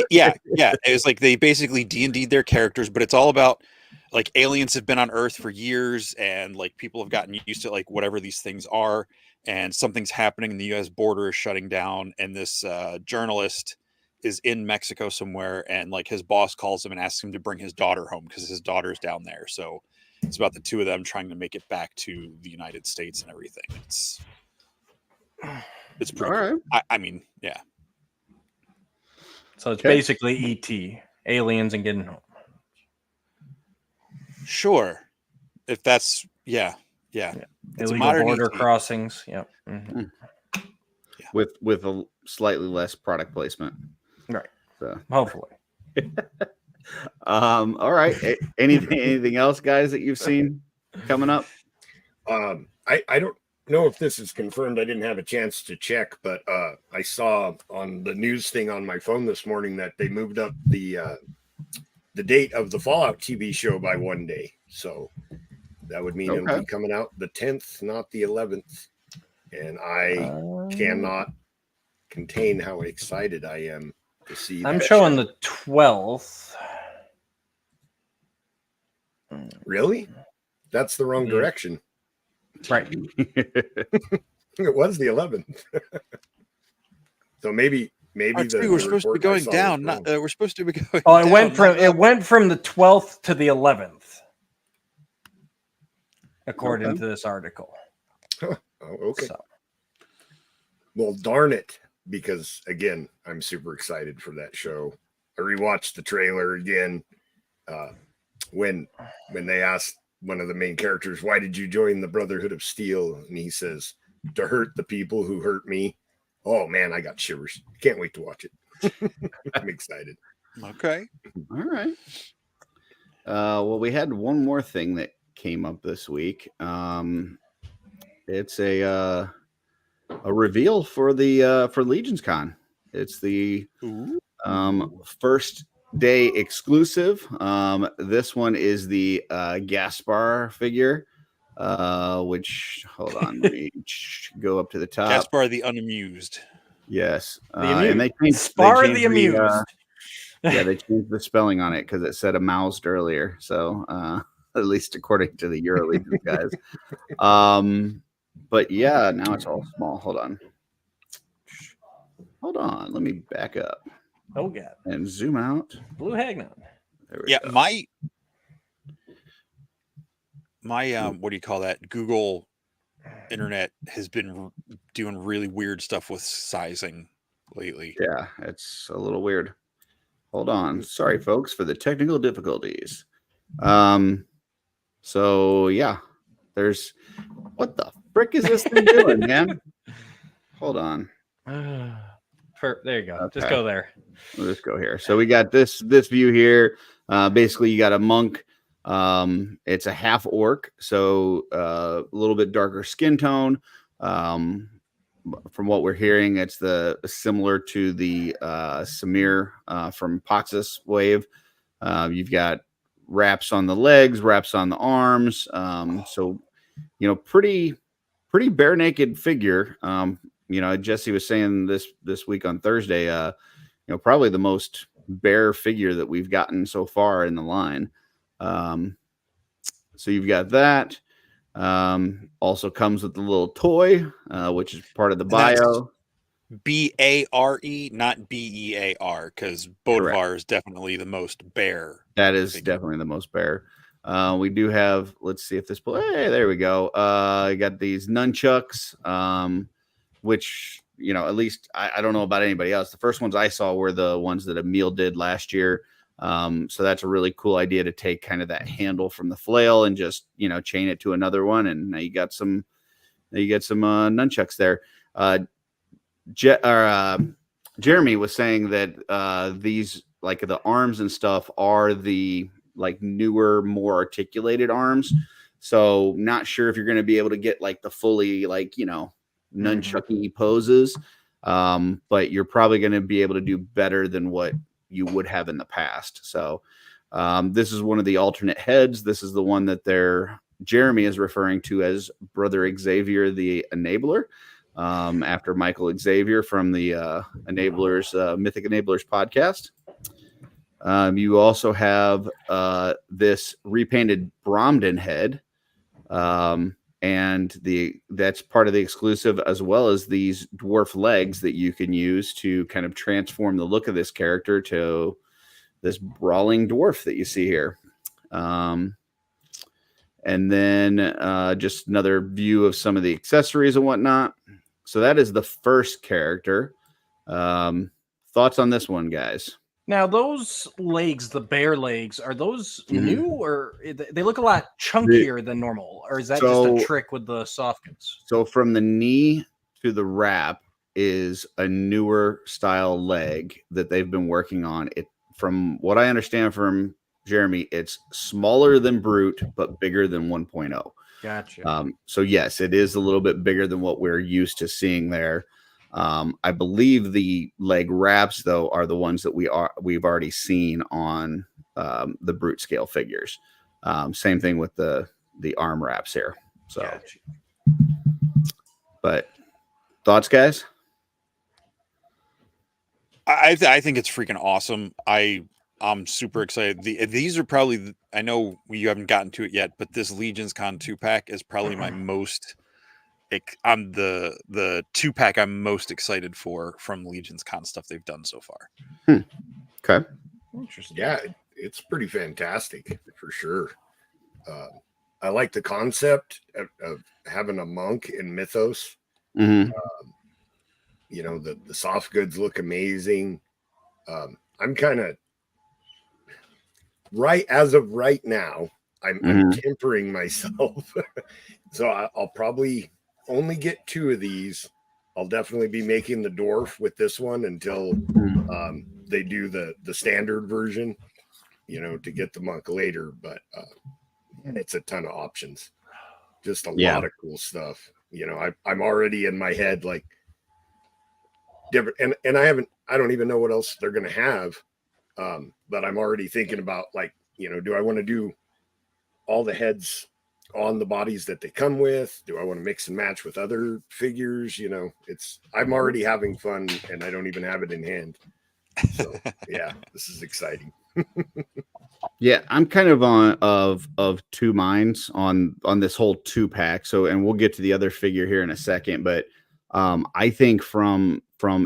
Yeah. It was like they basically D&D'd their characters, but it's all about like aliens have been on Earth for years, and like people have gotten used to like whatever these things are, and something's happening, and the U.S. border is shutting down, and this journalist is in Mexico somewhere, and like his boss calls him and asks him to bring his daughter home because his daughter's down there. So it's about the two of them trying to make it back to the United States and everything. It's pretty cool. I mean, yeah. So it's basically E.T. aliens and getting home. Sure. If that's yeah. It's illegal border crossings. Yep. Mm-hmm. Yeah. With a slightly less product placement. Right. So hopefully. All right. Anything else, guys, that you've seen coming up? I don't know if this is confirmed. I didn't have a chance to check, but I saw on the news thing on my phone this morning that they moved up the date of the Fallout TV show by one day. So that would mean it'll be coming out the 10th, not the 11th. And I cannot contain how excited I am to see. I'm showing the 12th. Really? That's the wrong direction. Right. It was the 11th. So maybe we're supposed to be going down. Not we're supposed to be going. Oh, it went from the 12th to the 11th, according to this article. Oh, okay. So. Well, darn it, because again, I'm super excited for that show. I rewatched the trailer again when they asked one of the main characters, why did you join the Brotherhood of Steel? And he says, to hurt the people who hurt me. Oh man, I got shivers. Can't wait to watch it. I'm excited. Okay. All right. Well, we had one more thing that came up this week. It's a reveal for the for Legions Con. It's the first day exclusive. This one is the Gaspar figure, which hold on, let me go up to the top. Gaspar the Unamused. Yes, amused. and they changed the amused. Yeah, they changed the spelling on it because it said amoused earlier. So at least according to the Euro Legion guys. But yeah, now it's all small. Hold on. Let me back up. Oh god. And zoom out. Blue Hagnon. Yeah, go. my what do you call that? Google internet has been doing really weird stuff with sizing lately. Yeah, it's a little weird. Hold on. Sorry, folks, for the technical difficulties. So yeah, there's what the frick is this thing doing, man? Hold on. There you go. Okay. Just go there. We'll just go here. So we got this view here. Basically, you got a monk. It's a half orc, so a little bit darker skin tone. From what we're hearing, it's similar to the Samir from Poxus Wave. You've got wraps on the legs, wraps on the arms. So pretty bare naked figure. Jesse was saying this week on Thursday, probably the most bare figure that we've gotten so far in the line. So you've got that. Also comes with the little toy, which is part of the bio. BARE, not BEAR, because Bodvar is definitely the most bare. That is definitely the most bare. We do have, let's see if this, hey, there we go. I got these nunchucks, which, at least I don't know about anybody else. The first ones I saw were the ones that Emil did last year. So that's a really cool idea to take kind of that handle from the flail and just, chain it to another one. And now you get some nunchucks there. Jeremy was saying that these, like the arms and stuff, are the like newer, more articulated arms. So not sure if you're going to be able to get like the fully nunchucky poses. But you're probably going to be able to do better than what you would have in the past. So this is one of the alternate heads. This is the one that Jeremy is referring to as Brother Xavier the Enabler, after Michael Xavier from the Mythic Enablers podcast. You also have this repainted Bromden head, and that's part of the exclusive, as well as these dwarf legs that you can use to kind of transform the look of this character to this brawling dwarf that you see here. And then just another view of some of the accessories and whatnot. So that is the first character. Thoughts on this one, guys? Now, those legs, the bare legs, are those new, or they look a lot chunkier than normal? Or is that just a trick with the soft goods? So from the knee to the wrap is a newer style leg that they've been working on. It, from what I understand from Jeremy, it's smaller than Brute, but bigger than 1.0. Gotcha. So yes, it is a little bit bigger than what we're used to seeing there. I believe the leg wraps, though, are the ones that we've already seen on the Brute scale figures. Same thing with the arm wraps here. So, gotcha. But thoughts, guys? I think it's freaking awesome. I'm super excited. These are probably, I know you haven't gotten to it yet, but this Legions Con 2-pack is probably my most. I'm the 2-pack I'm most excited for from Legions Con stuff they've done so far. Okay. Interesting. Yeah, it's pretty fantastic for sure. I like the concept of having a monk in Mythos. Mm-hmm. The soft goods look amazing. I'm kind of as of right now, I'm tempering myself. So I'll probably only get 2 of these. I'll definitely be making the dwarf with this one until they do the standard version, to get the monk later. But it's a ton of options. Just a lot of cool stuff. I'm already in my head like different, and I don't even know what else they're gonna have. But I'm already thinking about like, do I want to do all the heads on the bodies that they come with? Do I want to mix and match with other figures? I'm already having fun and I don't even have it in hand. So yeah, this is exciting. Yeah, I'm kind of of 2 minds on this whole 2-pack. So, and we'll get to the other figure here in a second, but I think from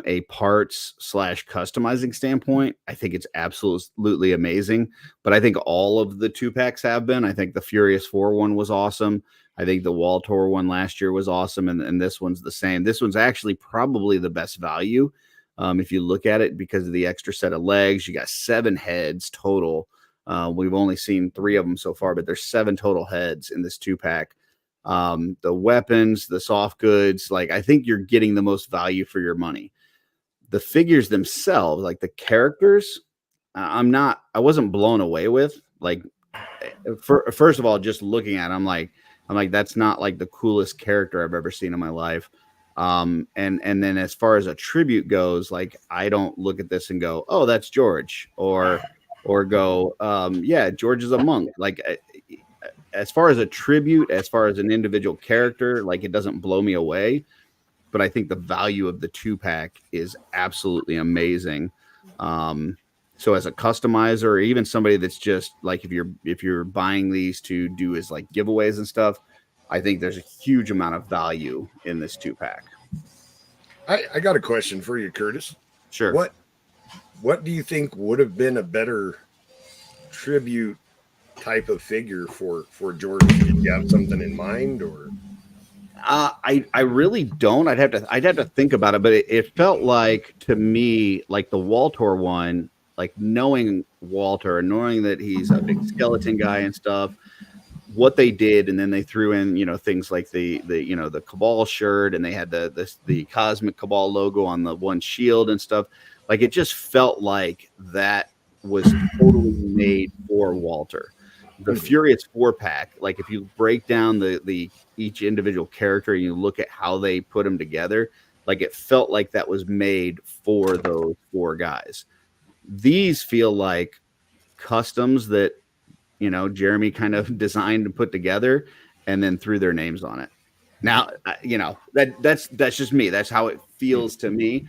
a parts / customizing standpoint, I think it's absolutely amazing. But I think all of the 2-packs have been. I think the Furious 4 one was awesome. I think the Waltor one last year was awesome, and this one's the same. This one's actually probably the best value if you look at it, because of the extra set of legs. You got 7 heads total. We've only seen 3 of them so far, but there's 7 total heads in this 2-pack. The weapons, the soft goods, like I think you're getting the most value for your money. The figures themselves, like the characters, I wasn't blown away with. Like, first of all, just looking at it, I'm like, that's not like the coolest character I've ever seen in my life. And then as far as a tribute goes, like I don't look at this and go, oh, that's George, or go, yeah, George is a monk. Like, as far as a tribute, as far as an individual character, like it doesn't blow me away, but I think the value of the 2-pack is absolutely amazing. So as a customizer, or even somebody that's just like, if you're buying these to do as like giveaways and stuff, I think there's a huge amount of value in this 2-pack. I got a question for you, Curtis. Sure. What do you think would have been a better tribute type of figure for George? Did you have something in mind, or? I really don't. I'd have to think about it, but it felt like to me, like the Waltor one, like knowing Walter and knowing that he's a big skeleton guy and stuff, what they did, and then they threw in, things like the Cabal shirt, and they had the Cosmic Cabal logo on the one shield and stuff. Like it just felt like that was totally made for Walter. The Furious 4-pack, like if you break down the each individual character and you look at how they put them together, like it felt like that was made for those 4 guys. These feel like customs that Jeremy kind of designed and put together and then threw their names on it. Now, that's just me. That's how it feels to me.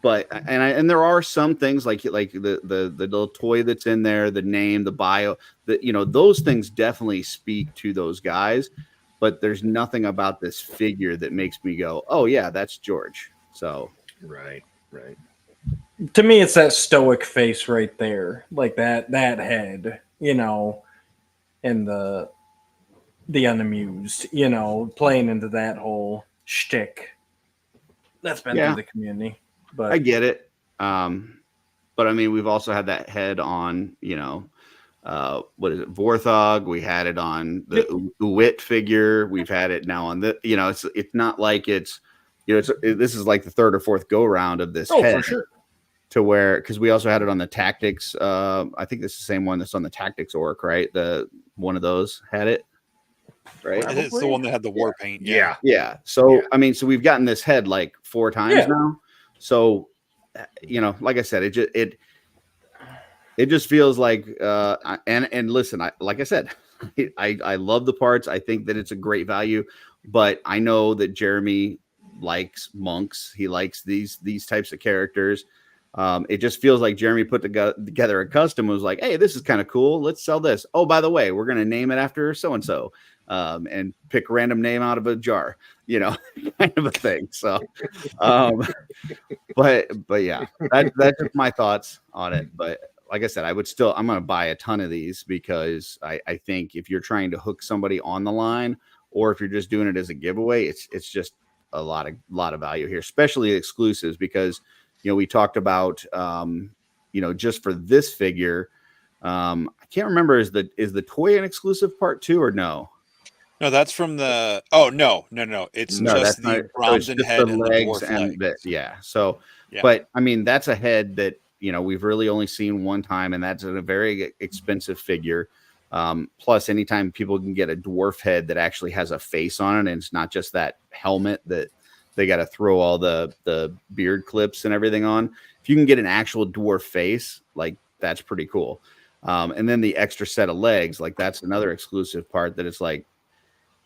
But there are some things like the little toy that's in there, the name, the bio, those things definitely speak to those guys. But there's nothing about this figure that makes me go, oh yeah, that's George. So right. To me, it's that stoic face right there, like that head, and the unamused, playing into that whole shtick that's been through the community. But I get it. But I mean, we've also had that head on, what is it, Vorthog? We had it on the Uwit figure. We've had it now on the, it's not like it's, this is like the 3rd or 4th go round of this head. For sure. To where, because we also had it on the Tactics. I think this is the same one that's on the Tactics Orc, right? One of those had it, right? It's the one that had the war paint. Yeah. So I mean, so we've gotten this head like 4 times now. So, like I said, it just feels like, and listen, like I said, I love the parts. I think that it's a great value, but I know that Jeremy likes monks. He likes these types of characters. It just feels like Jeremy put together a custom and was like, hey, this is kind of cool. Let's sell this. Oh, by the way, we're going to name it after so-and-so, and pick a random name out of a jar, kind of a thing. So, but yeah, that's just my thoughts on it. But like I said, I'm going to buy a ton of these because I think if you're trying to hook somebody on the line, or if you're just doing it as a giveaway, it's just a lot of value here, especially exclusives, because we talked about, just for this figure, I can't remember, is the toy an exclusive part 2 or no? No, that's from the. Oh no. It's No, just that's not. the So it's Bronson just head the and the legs dwarf and legs. yeah. So, Yeah. but I mean, that's a head that we've really only seen one time, and that's a very expensive figure. Plus, anytime people can get a dwarf head that actually has a face on it, and it's not just that helmet that they got to throw all the beard clips and everything on. If you can get an actual dwarf face, like that's pretty cool. And then the extra set of legs, like that's another exclusive part that it's like,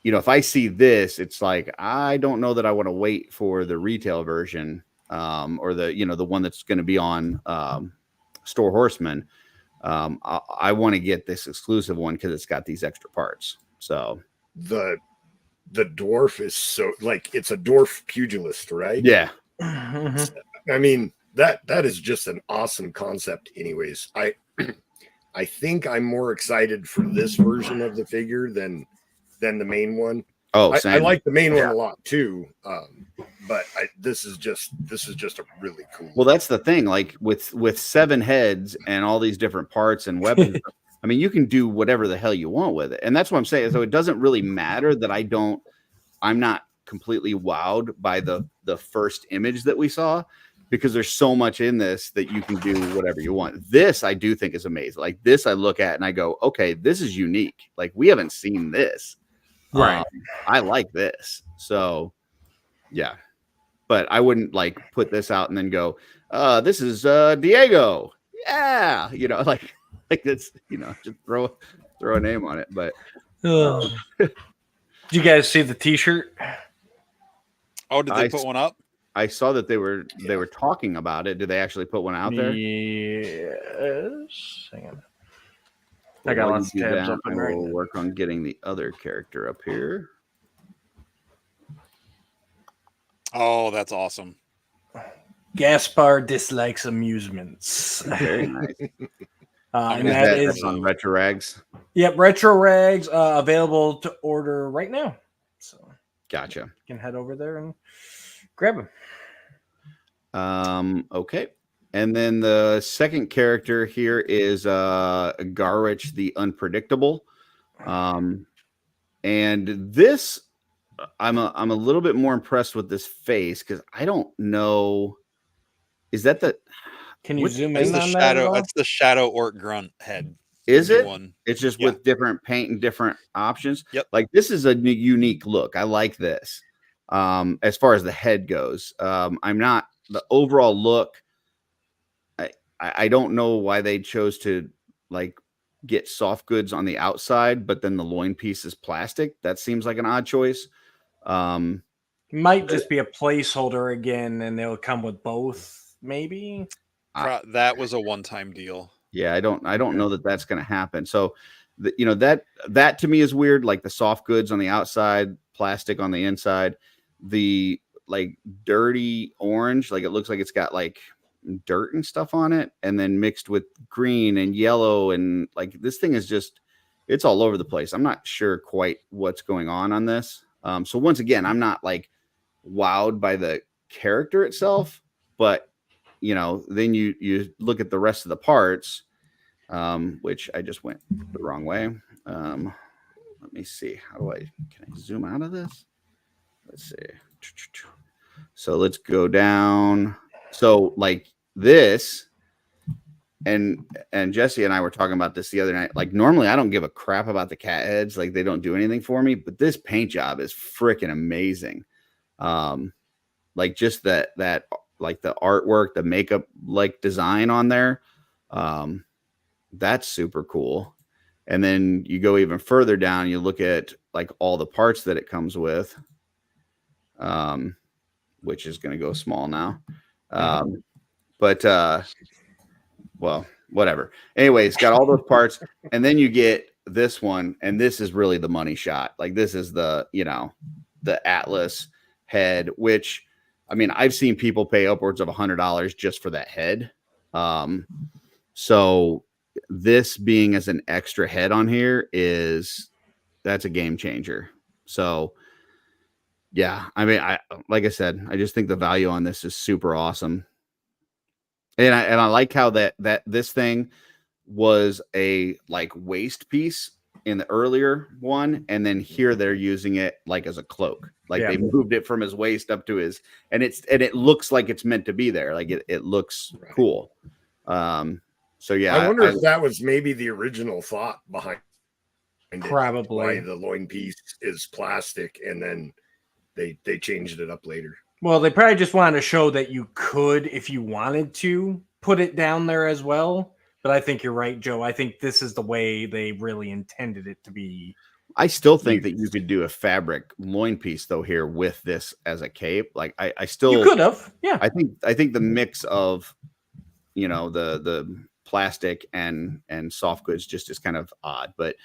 if I see this, it's like, I don't know that I want to wait for the retail version, or the one that's going to be on Store Horseman. I want to get this exclusive one because it's got these extra parts. So the dwarf is so, like, it's a dwarf pugilist, right? Yeah. I mean, that is just an awesome concept anyways. I think I'm more excited for this version of the figure than the main one. Oh, I same. like the main one a lot too. But this is just a really cool. Well, that's the thing. Like with 7 heads and all these different parts and weapons, I mean, you can do whatever the hell you want with it. And that's what I'm saying. So it doesn't really matter that I'm not completely wowed by the first image that we saw, because there's so much in this that you can do whatever you want. This I do think is amazing. Like this, I look at and I go, okay, this is unique. Like we haven't seen this. Right. I like this. So yeah. But I wouldn't like put this out and then go, this is Diego. Yeah. Like it's, just throw a name on it. But did you guys see the t-shirt? Oh, did they put one up? I saw that they were talking about it. Did they actually put one out there? Yes. Hang on. I got lots of tabs open right now. We'll work on getting the other character up here. Oh, that's awesome. Gaspar dislikes amusements. Very nice. And that's on Retro Rags. Yep, Retro Rags, available to order right now. So gotcha. You can head over there and grab them. Okay. And then the second character here is Garwich the Unpredictable. And this, I'm a little bit more impressed with this face, because I don't know. Is that the? Can you zoom in on shadow? That's the Shadow Orc Grunt head. Is it? One. It's just with different paint and different options. Yep. Like this is a unique look. I like this. As far as the head goes, I'm not the overall look. I don't know why they chose to like get soft goods on the outside, but then the loin piece is plastic. That seems like an odd choice. Might just be a placeholder again, and they'll come with both. Maybe that was a one-time deal. Yeah, I don't know that that's going to happen. So, that to me is weird. Like the soft goods on the outside, plastic on the inside, the like dirty orange, like it looks like it's got like dirt and stuff on it, and then mixed with green and yellow, and like this thing is just, it's all over the place. I'm not sure quite what's going on this. So once again, I'm not like wowed by the character itself, but then you look at the rest of the parts, which I just went the wrong way. Let me see. Can I zoom out of this? Let's see. So let's go down. So like this, and Jesse and I were talking about this the other night. Like normally I don't give a crap about the cat heads. Like they don't do anything for me, but this paint job is freaking amazing. Like just that like the artwork, the makeup like design on there. That's super cool. And then you go even further down, you look at like all the parts that it comes with, which is going to go small now. Well, whatever. Anyways, got all those parts, and then you get this one, and this is really the money shot. Like this is the Atlas head, which I mean, I've seen people pay upwards of $100 just for that head. So this being as an extra head on here that's a game changer. So yeah, I mean, like I said, I just think the value on this is super awesome. And I like how that this thing was a like waist piece in the earlier one, and then here they're using it like as a cloak. Like they moved it from his waist up to his, and it looks like it's meant to be there. Like it looks cool. So yeah, I wonder if that was maybe the original thought behind it, probably why the loin piece is plastic, and then they changed it up later. Well, they probably just wanted to show that you could, if you wanted to, put it down there as well. But I think you're right, Joe. I think this is the way they really intended it to be. I still think that you could do a fabric loin piece though here with this as a cape. Like I still you could have, yeah. I think the mix of the plastic and soft goods just is kind of odd. But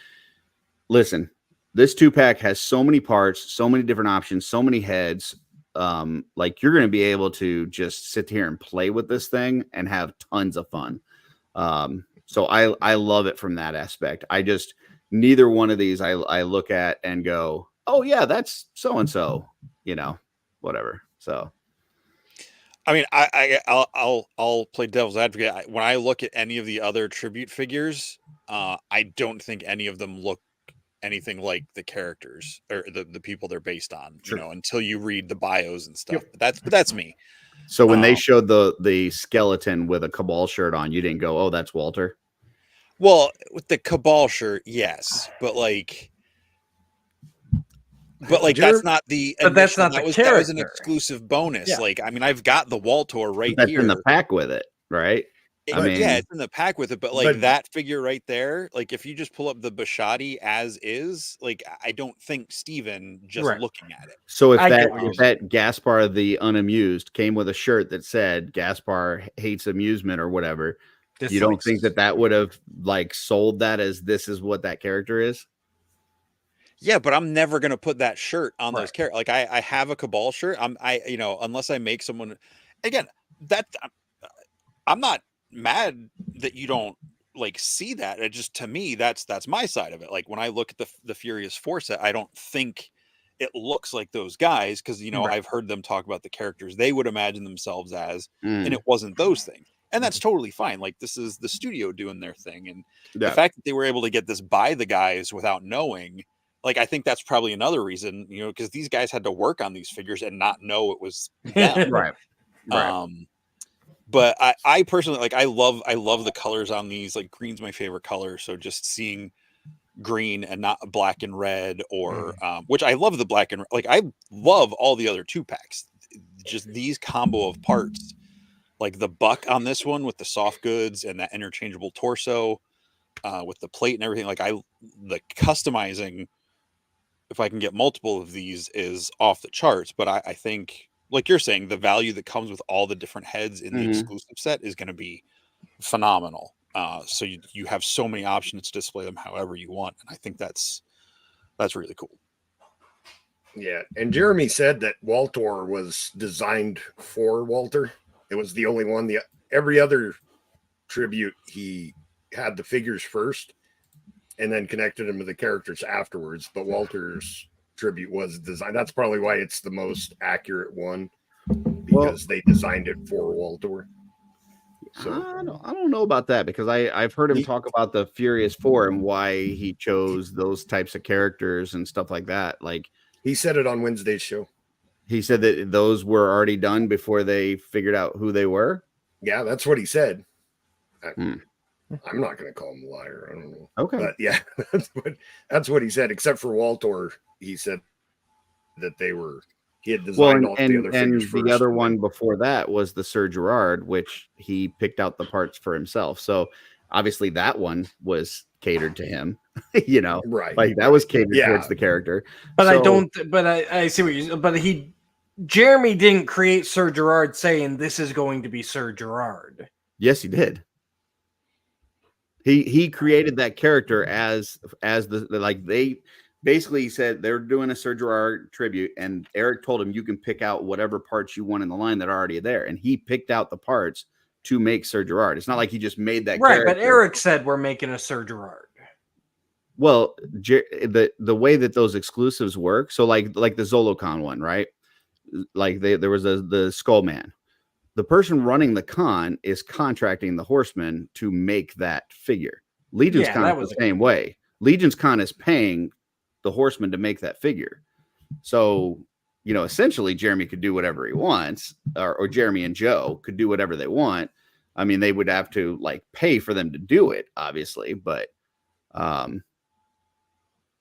listen, this 2-pack has so many parts, so many different options, so many heads. Like you're going to be able to just sit here and play with this thing and have tons of fun. So I love it from that aspect. Neither one of these I look at and go, oh yeah, that's so-and-so, whatever. So, I mean, I'll play devil's advocate. When I look at any of the other tribute figures, I don't think any of them look anything like the characters or the people they're based on, until you read the bios and stuff. But that's me. So when they showed the skeleton with a Cabal shirt on, you didn't go, oh, that's Walter? Well, with the Cabal shirt, yes. But that's not the. But that's not the character. That was an exclusive bonus. Yeah. Like, I mean, I've got the Walter right that's here. in the pack with it, right? It's in the pack with it, but that figure right there, like if you just pull up the Bashadi as is, like I don't think Steven just looking at it. So if that Gaspar the Unamused came with a shirt that said Gaspar hates amusement or whatever, you don't think that would have like sold that as this is what that character is? Yeah, but I'm never gonna put that shirt on those characters. Like I have a Cabal shirt. Unless I make someone again I'm not mad that you don't like see that. It just, to me, that's my side of it. Like when I look at the Furious Four set, I don't think it looks like those guys because I've heard them talk about the characters they would imagine themselves as, and it wasn't those things, and that's totally fine. Like this is the studio doing their thing, and the fact that they were able to get this by the guys without knowing, like I think that's probably another reason, because these guys had to work on these figures and not know it was them. Right. But I personally I love the colors on these. Like green's my favorite color, so just seeing green and not black and red, or which I love the black and like I love all the other 2-packs. Just these combo of parts, like the buck on this one with the soft goods and that interchangeable torso, with the plate and everything. Like the customizing, if I can get multiple of these, is off the charts. But I think, like you're saying, the value that comes with all the different heads in the exclusive set is going to be phenomenal. So you have so many options to display them however you want, and I think that's really cool. Yeah, and Jeremy said that Walter was designed for Walter. It was the only one. Every other tribute, he had the figures first, and then connected them to the characters afterwards. But Walter's tribute was designed. That's probably why it's the most accurate one, because they designed it for Walter. So I don't know about that, because I've heard him talk about the Furious Four and why he chose those types of characters and stuff like that. Like he said it on Wednesday's show. He said that those were already done before they figured out who they were. Yeah, that's what he said. I'm not going to call him a liar. I don't know. Okay, but yeah, that's what he said. Except for Walter, he said that he had designed all the other figures first. The other one before that was the Sir Gerard, which he picked out the parts for himself. So obviously that one was catered to him, right? Like that was catered towards the character. But I see what you. But Jeremy didn't create Sir Gerard saying this is going to be Sir Gerard. Yes, he did. He created that character as they basically said they're doing a Sir Gerard tribute, and Eric told him you can pick out whatever parts you want in the line that are already there, and he picked out the parts to make Sir Gerard. It's not like he just made that character. But Eric said we're making a Sir Gerard. Well, the way that those exclusives work, so like the Zolocon one, right? Like there was the Skull Man. the person running the con is contracting the horseman to make that figure. Legion's con is the same way. Legion's con is paying the horseman to make that figure. So, essentially Jeremy could do whatever he wants, or Jeremy and Joe could do whatever they want. I mean, they would have to pay for them to do it, obviously, but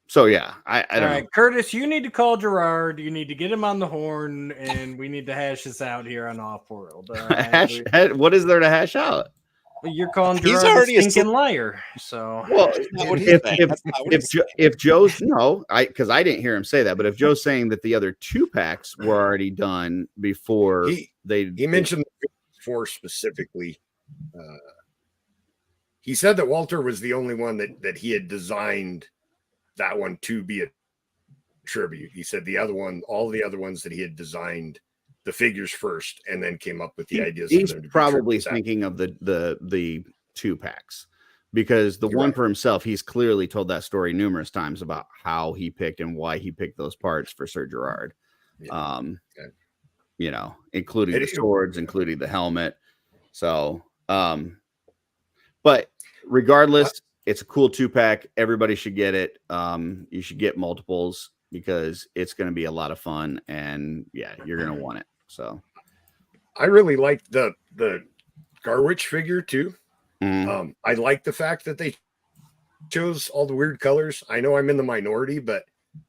so yeah, I don't know. Curtis, you need to call Gerard. You need to get him on the horn, and we need to hash this out here on OffWorld. What is there to hash out? You're calling Gerard already a stinking liar. So, well, if Joe's because I didn't hear him say that, but if Joe's saying that the other 2 packs were already done before he mentioned 4 specifically. He said that Walter was the only one that he had designed that one to be a tribute. He said all the other ones that he had designed the figures first and then came up with the ideas. He's probably thinking of the 2 packs, because the one for himself, he's clearly told that story numerous times about how he picked and why he picked those parts for Sir Gerard. Including the swords, including the helmet. So, but regardless, it's a cool 2-pack. Everybody should get it. You should get multiples because it's going to be a lot of fun, and you're going to want it. So, I really like the Garwich figure too. I like the fact that they chose all the weird colors. I know I'm in the minority, but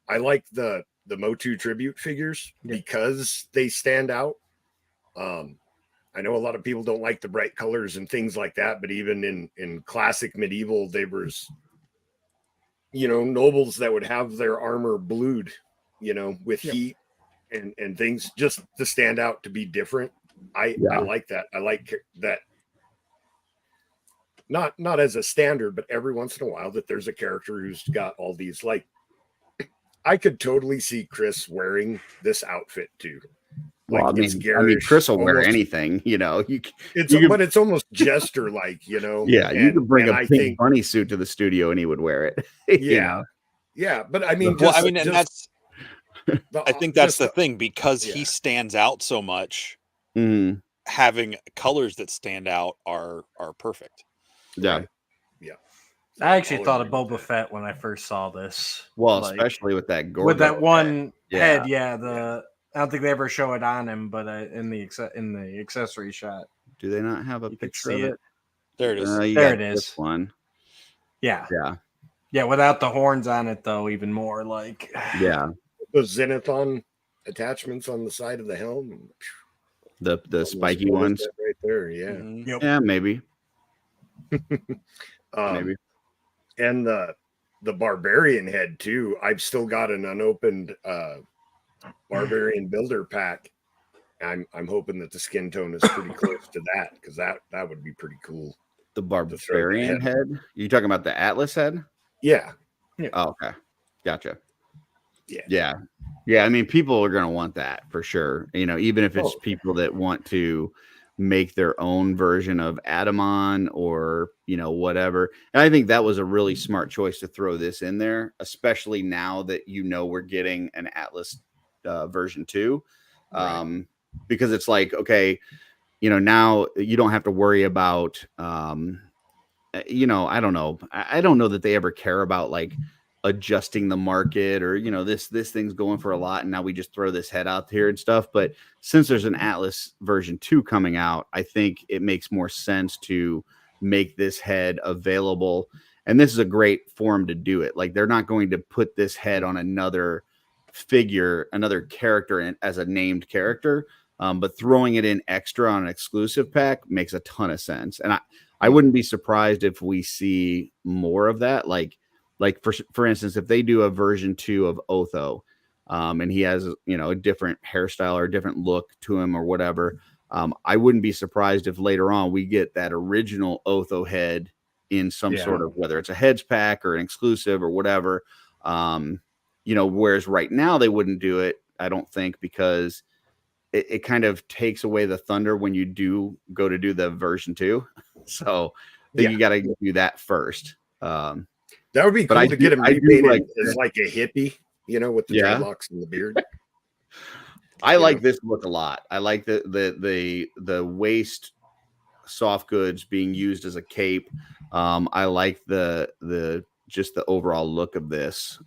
I like the Motu tribute figures because they stand out. I know a lot of people don't like the bright colors and things like that, but even in classic medieval, there was, nobles that would have their armor blued, with heat and things just to stand out, to be different. I like that. I like that. Not as a standard, but every once in a while that there's a character who's got all these, I could totally see Chris wearing this outfit too. Well, Chris will wear anything, but it's almost jester like, Yeah, you could bring a pink bunny suit to the studio and he would wear it. Yeah, but I mean, that's I think that's the thing, because he stands out so much. Having colors that stand out are perfect. Yeah. I actually thought of Boba Fett when I first saw this. Well, especially with that Gorgo, with that one head. I don't think they ever show it on him, but in the accessory shot. Do they not have a picture of it? There it is. There it is. This one. Yeah. Without the horns on it, though, even more the Zenithon attachments on the side of the helm. The spiky ones right there. Yeah. Yep. Yeah, maybe. Maybe. And the barbarian head too. I've still got an unopened barbarian builder pack. I'm hoping that the skin tone is pretty close to that, because that would be pretty cool. The barbarian head? You talking about the Atlas head? Yeah. Oh, okay. Gotcha. Yeah. I mean, people are going to want that for sure. Even if it's people that want to make their own version of Adamon or, whatever. And I think that was a really smart choice to throw this in there, especially now that we're getting an Atlas version 2. Because it's okay, now you don't have to worry about, I don't know. I don't know that they ever care about adjusting the market or, this thing's going for a lot, and now we just throw this head out here and stuff. But since there's an Atlas version 2 coming out, I think it makes more sense to make this head available. And this is a great forum to do it. They're not going to put this head on another figure, another character as a named character. But throwing it in extra on an exclusive pack makes a ton of sense. And I wouldn't be surprised if we see more of that. For instance, if they do a version 2 of Otho, and he has, a different hairstyle or a different look to him or whatever, I wouldn't be surprised if later on we get that original Otho head in some sort of, whether it's a heads pack or an exclusive or whatever. Whereas right now they wouldn't do it, I don't think, because it kind of takes away the thunder when you do go to do the version 2. So then you got to do that first. That would be cool to get him repainted as a hippie, with the dreadlocks and the beard. I like this look a lot. I like the waist soft goods being used as a cape. I like the just the overall look of this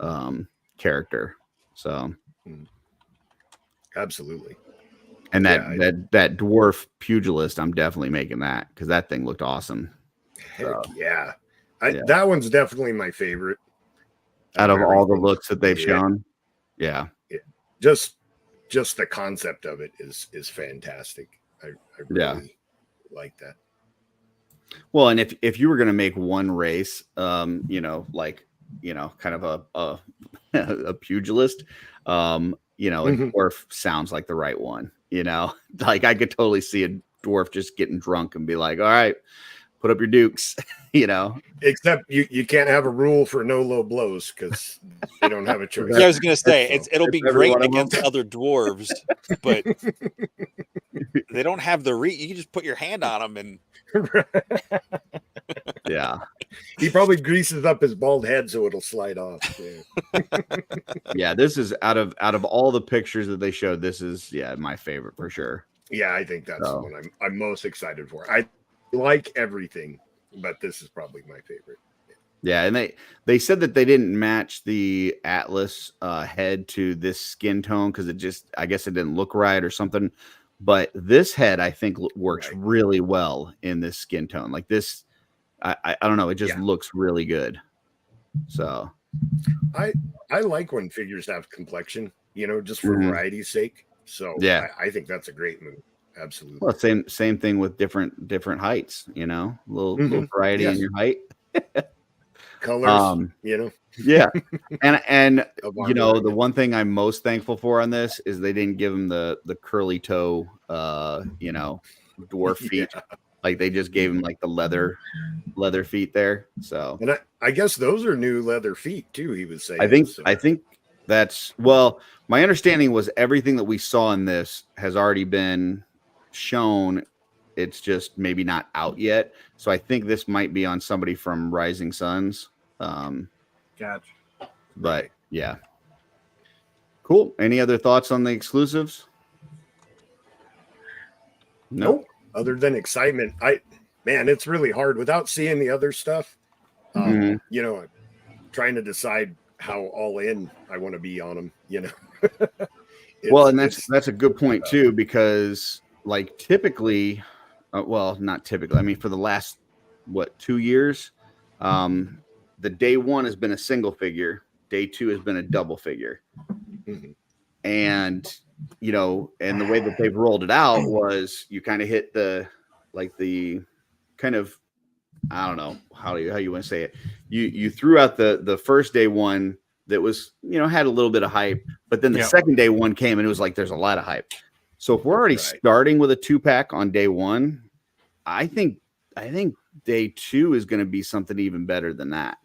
character. So absolutely. And that dwarf pugilist, I'm definitely making that because that thing looked awesome. Heck yeah. That one's definitely my favorite out of all the looks that they've shown. Yeah. Just the concept of it is fantastic. I really like that. Well, and if you were going to make one race, kind of a pugilist, a dwarf sounds like the right one. Like I could totally see a dwarf just getting drunk and be like, all right, put up your dukes, Except you can't have a rule for no low blows because they don't have a choice. Yeah, I was going to say it'll be great against other dwarves, but they don't have the you can just put your hand on them and yeah. He probably greases up his bald head so it'll slide off. Yeah, this is out of all the pictures that they showed, this is my favorite for sure. Yeah, I think that's the one I'm most excited for. I like everything, but this is probably my favorite. Yeah, and they said that they didn't match the Atlas head to this skin tone because I guess it didn't look right or something. But this head, I think, works really well in this skin tone. Like this, I don't know, it just looks really good. So, I like when figures have complexion, just for variety's sake. So I think that's a great move. Absolutely. Well, same thing with different heights. Little variety in your height. Colors, Yeah. And the one thing I'm most thankful for on this is they didn't give him the curly toe dwarf feet. Like they just gave him like the leather feet there. So and I guess those are new leather feet too, he was saying. I think that's my understanding was everything that we saw in this has already been shown. It's just maybe not out yet. So I think this might be on somebody from Rising Suns. Gotcha. But yeah. Cool. Any other thoughts on the exclusives? Nope. Other than excitement. It's really hard without seeing the other stuff. I'm trying to decide how all in I want to be on them, Well, and that's a good point too, because like typically, not typically. I mean, for the last 2 years, the day one has been a single figure. Day two has been a double figure, and and the way that they've rolled it out was you kind of hit the kind of, I don't know how you want to say it. You threw out the first day one that was had a little bit of hype, but then the second day one came and it was like there's a lot of hype. So if we're already starting with a 2-pack on day one, I think day two is going to be something even better than that.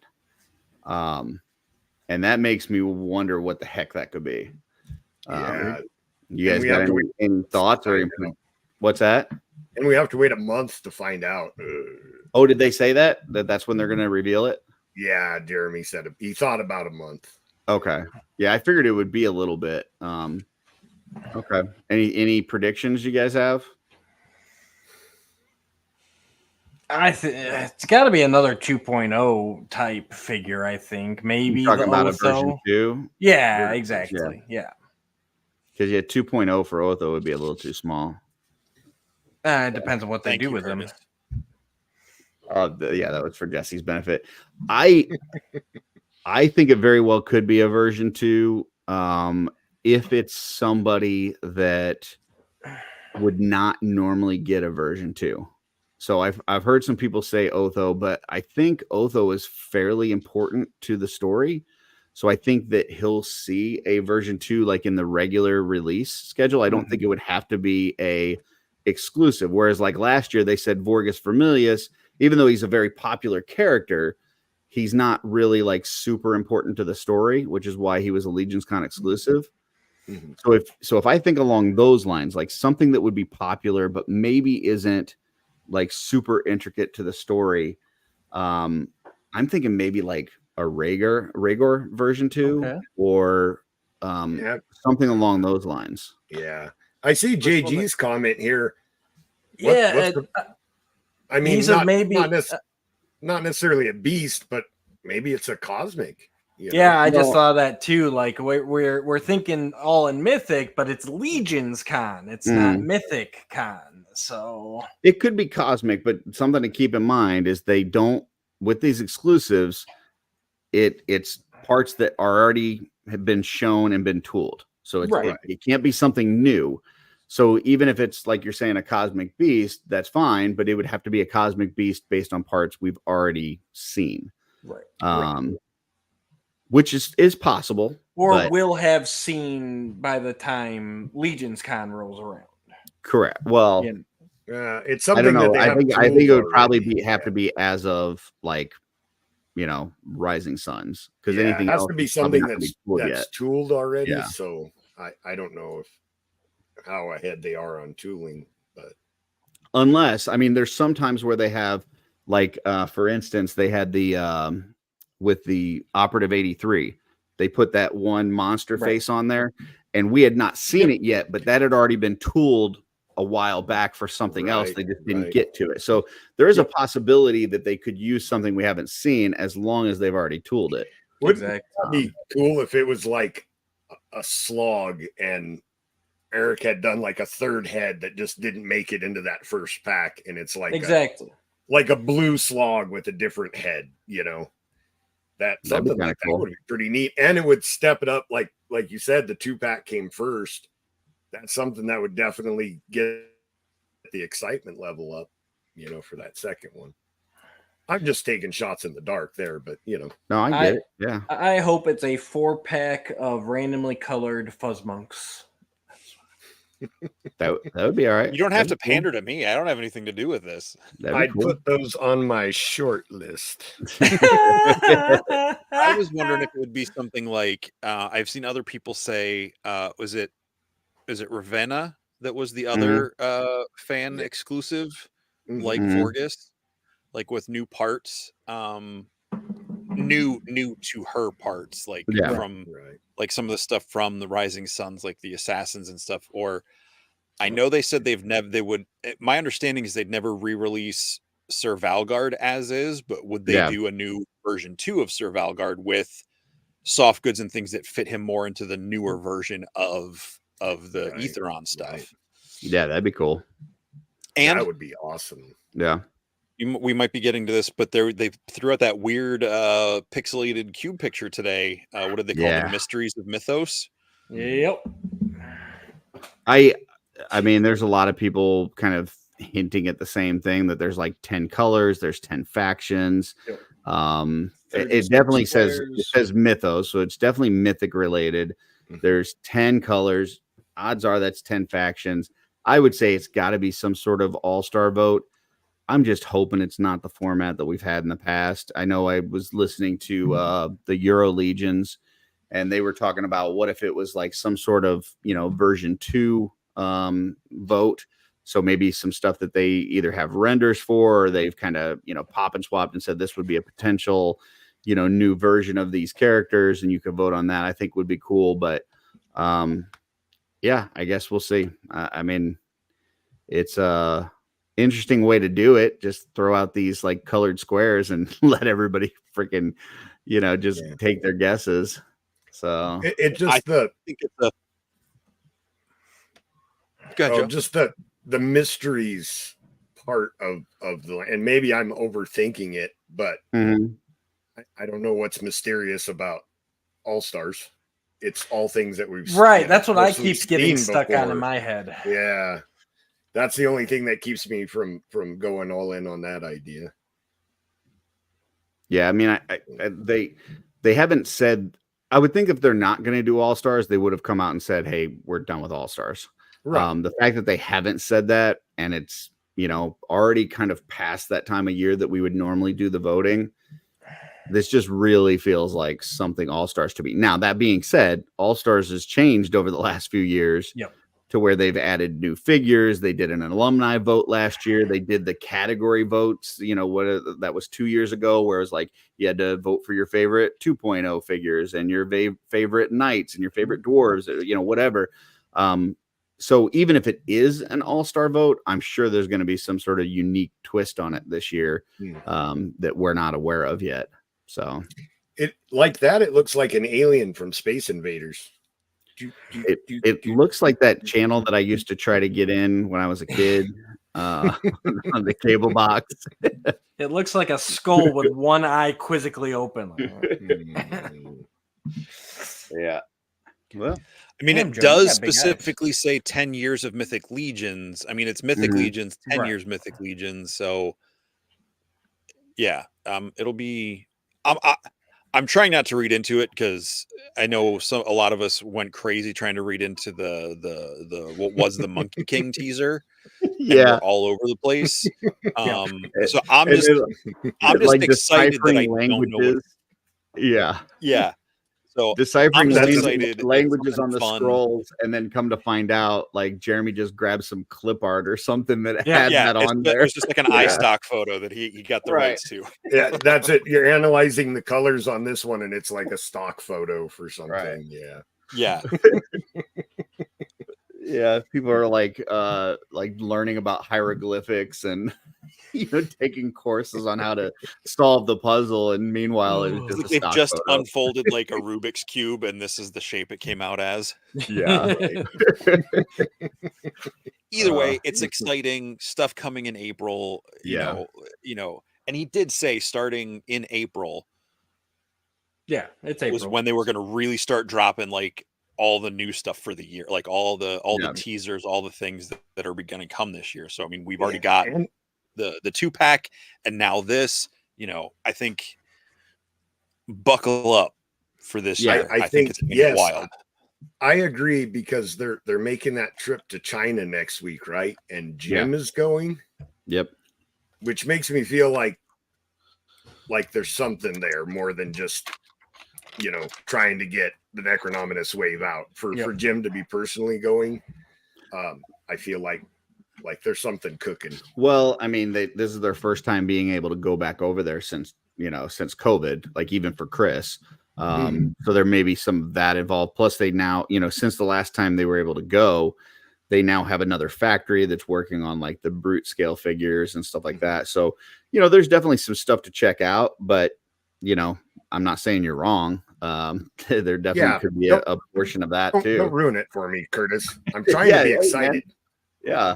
And that makes me wonder what the heck that could be. You guys got any thoughts or what's that? And we have to wait a month to find out. Oh, did they say that's when they're going to reveal it? Yeah, Jeremy said he thought about a month. Okay. Yeah, I figured it would be a little bit. Okay. Any predictions you guys have? It's got to be another 2.0 type figure. I think maybe talking about a version 2. Yeah, exactly. Yeah. Because 2.0 for Otho would be a little too small. It depends on what they do with them. That was for Jesse's benefit. I think it very well could be a version 2. If it's somebody that would not normally get a version 2. So I've heard some people say Otho, but I think Otho is fairly important to the story. So I think that he'll see a version 2 like in the regular release schedule. I don't think it would have to be a exclusive. Whereas like last year they said Vorgus Vermilius, even though he's a very popular character, he's not really like super important to the story, which is why he was a Legions Con exclusive. So if I think along those lines, like something that would be popular but maybe isn't like super intricate to the story, I'm thinking maybe like a Rhaegar version 2 or something along those lines. Yeah. I see JG's comment here. I mean, he's not necessarily a beast, but maybe it's a cosmic. I just thought of that too. Like we're thinking all in Mythic, but it's Legion's Con. It's not Mythic Con. So it could be cosmic, but something to keep in mind is they don't, with these exclusives, it's parts that are already have been shown and been tooled. So it can't be something new. So even if it's like you're saying a cosmic beast, that's fine, but it would have to be a cosmic beast based on parts we've already seen. Right. Which is possible. Or will have seen by the time Legion's Con rolls around. Correct. Well, it's something I don't know. that I think it would probably have to be as of like, Rising Suns, because anything it has else to be something that's yet. tooled already. Yeah. So I don't know how ahead they are on tooling, but unless, there's sometimes where they have, like, for instance, they had the with the Operative 83, they put that one monster face on there, and we had not seen it yet, but that had already been tooled a while back for something else. They just didn't get to it. So there is a possibility that they could use something we haven't seen as long as they've already tooled it. Wouldn't that be cool if it was like a slog and Eric had done like a third head that just didn't make it into that first pack, and it's like like a blue slog with a different head, That something like that would be pretty neat, and it would step it up. Like you said, the 2-pack came first. That's something that would definitely get the excitement level up, for that second one. I'm just taking shots in the dark there, but No, I get it. Yeah. I hope it's a 4-pack of randomly colored fuzz monks. That would be all right. You don't have to pander to me. I don't have anything to do with this. I'd put those on my short list. I was wondering if it would be something like I've seen other people say, is it Ravenna that was the other fan exclusive, like Vorgus, like with new parts, new to her parts, like from like some of the stuff from the Rising Suns, like the assassins and stuff. Or I know they said my understanding is they'd never re-release Sir Valgard as is, but would they do a new version 2 of Sir Valgard with soft goods and things that fit him more into the newer version of the Aetheron stuff? Yeah, that'd be cool. And that would be awesome. Yeah. We might be getting to this, but they threw out that weird pixelated cube picture today. What did they call it? The Mysteries of Mythos? Yep. I mean, there's a lot of people kind of hinting at the same thing, that there's like 10 colors, there's 10 factions. Yep. It definitely says Mythos, so it's definitely Mythic related. There's 10 colors. Odds are that's 10 factions. I would say it's got to be some sort of all-star vote. I'm just hoping it's not the format that we've had in the past. I know I was listening to the Euro Legions, and they were talking about what if it was like some sort of, version 2 vote. So maybe some stuff that they either have renders for, or they've kind of, pop and swapped and said this would be a potential, new version of these characters, and you could vote on that. I think would be cool. But yeah, I guess we'll see. I mean, it's interesting way to do it. Just throw out these like colored squares and let everybody freaking, just take their guesses. So it just I think it's just the mysteries part of the, and maybe I'm overthinking it, but I don't know what's mysterious about All Stars. It's all things that we've that's what I keep getting stuck on in my head. Yeah. That's the only thing that keeps me from going all in on that idea. Yeah, I mean, they haven't said. I would think if they're not going to do All Stars, they would have come out and said, "Hey, we're done with All Stars." Right. The fact that they haven't said that, and it's already kind of past that time of year that we would normally do the voting, this just really feels like something All Stars to be. Now, that being said, All Stars has changed over the last few years. Yep. to where they've added new figures. They did an alumni vote last year. They did the category votes, that was 2 years ago, where it was like you had to vote for your favorite 2.0 figures and your favorite knights and your favorite dwarves, whatever. So even if it is an all-star vote, I'm sure there's going to be some sort of unique twist on it this year that we're not aware of yet. So it looks like an alien from Space Invaders. It looks like that channel that I used to try to get in when I was a kid on the cable box. It looks like a skull with one eye quizzically open. Yeah. Well, I mean, Damn, it Joe, you does got big eyes. specifically say 10 years of Mythic Legions. I mean, it's Mythic Legions, 10 Right. years Mythic Legions. So, yeah, it'll be. I'm trying not to read into it because I know a lot of us went crazy trying to read into the what was the Monkey King teaser. yeah. We're all over the place. So I'm And just like excited that I deciphering don't know what. languages. Yeah. Yeah. So Deciphering I'm just excited. languages It's on the fun. scrolls, and then come to find out, like Jeremy just grabbed some clip art or something that Yeah. had that on there. It was just like an iStock photo that he got the Right. rights to. Yeah, that's it. You're analyzing the colors on this one, and it's like a stock photo for something. Right. Yeah. Yeah. Yeah, people are like learning about hieroglyphics and taking courses on how to solve the puzzle, and meanwhile it was It's just like a they've stock just photo. unfolded like a Rubik's cube, and this is the shape it came out as. Yeah. Either way, it's exciting stuff coming in April. Yeah. And he did say starting in April Yeah, it's was April. when they were going to really start dropping like all the new stuff for the year, like all the teasers, all the things that are going to come this year. So I mean, we've already got And the 2-pack, and now this. I think buckle up for this Yeah, year. I think think it's going to be wild. I agree, because they're making that trip to China next week, right? And Jim is going, Yep. which makes me feel like there's something there more than just trying to get the Necronominus wave out for Jim to be personally going. I feel like there's something cooking. Well, I mean, this is their first time being able to go back over there since COVID, like even for Chris. So there may be some of that involved. Plus, they now, since the last time they were able to go, they now have another factory that's working on like the brute scale figures and stuff like that. So, there's definitely some stuff to check out, but I'm not saying you're wrong. There definitely could be a portion of that too. Don't ruin it for me, Curtis. I'm trying to be excited. Yeah.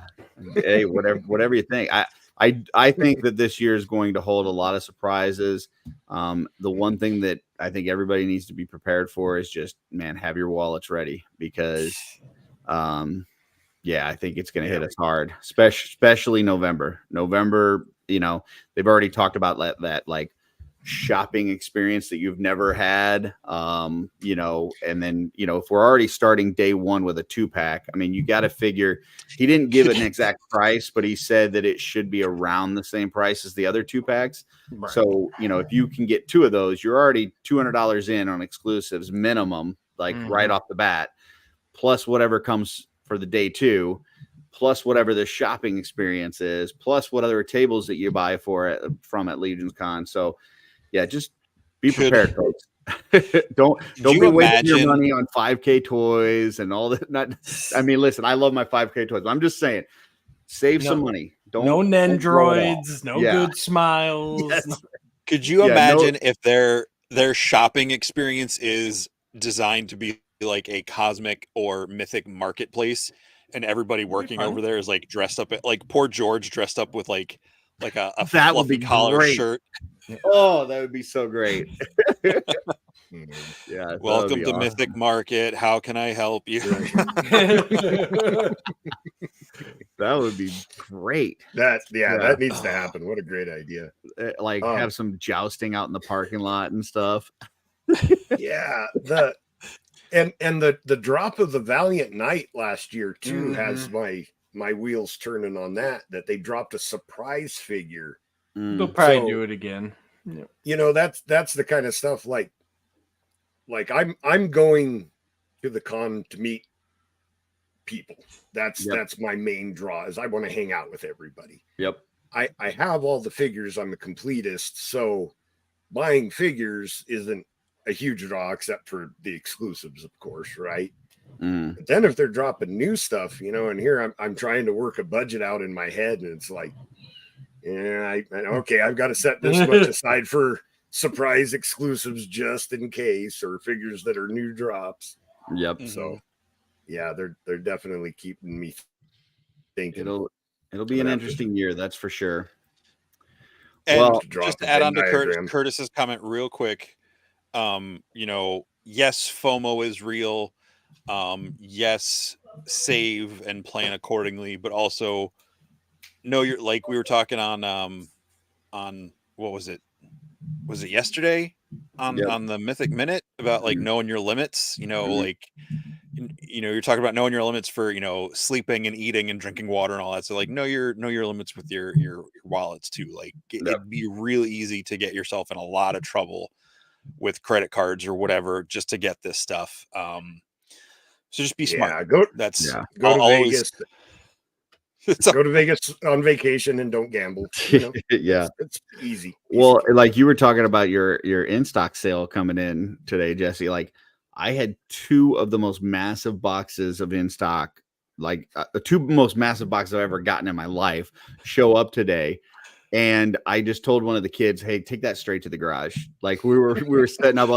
Hey, whatever you think. I think that this year is going to hold a lot of surprises. The one thing that I think everybody needs to be prepared for is just, man, have your wallets ready, because I think it's going to hit us hard, especially November. They've already talked about that like shopping experience that you've never had. And then, if we're already starting day one with a 2-pack, I mean, you got to figure, he didn't give an exact price, but he said that it should be around the same price as the other 2-packs. Right. So, if you can get 2 of those, you're already $200 in on exclusives minimum, like right off the bat, plus whatever comes for the day 2, plus whatever the shopping experience is, plus what other tables that you buy from at Legion's Con. So, yeah, just be prepared, folks. don't be wasting your money on 5K toys and all that. I mean, listen, I love my 5K toys. I'm just saying, save some money. No Nendroids, no good smiles. Yes. Could you imagine if their shopping experience is designed to be like a cosmic or mythic marketplace, and everybody working over there is like dressed up, like poor George dressed up with like a that would fluffy be collar great. shirt. Oh, that would be so great. Yeah. Welcome to Mythic Market. How can I help you? That would be great. That needs to happen. What a great idea. Like have some jousting out in the parking lot and stuff. Yeah. The drop of the Valiant Knight last year too has my wheels turning on that they dropped a surprise figure. They'll probably do it again. That's the kind of stuff like I'm going to the con to meet people. That's my main draw, is I want to hang out with everybody. Yep. I have all the figures. I'm a completist, so buying figures isn't a huge draw, except for the exclusives, of course, right? But then if they're dropping new stuff, and here I'm trying to work a budget out in my head, and it's like, I've got to set this much aside for surprise exclusives just in case, or figures that are new drops. Yep. So yeah, they're definitely keeping me thinking. It'll be an interesting year, that's for sure. And just to add on to Curtis's comment real quick, yes, FOMO is real. Yes, save and plan accordingly, but also know you're, like we were talking on what was it? Was it yesterday on the Mythic Minute about like knowing your limits? Like you're talking about knowing your limits for sleeping and eating and drinking water and all that. So like know your limits with your wallets too. Like it'd be real easy to get yourself in a lot of trouble with credit cards or whatever just to get this stuff. So just be smart. Go to Vegas. Go to Vegas on vacation and don't gamble. It's easy. Well, like you were talking about your in-stock sale coming in today, Jesse. Like I had two of the most massive boxes of in-stock, like the two most massive boxes I've ever gotten in my life, show up today. And I just told one of the kids, "Hey, take that straight to the garage." Like we were setting up.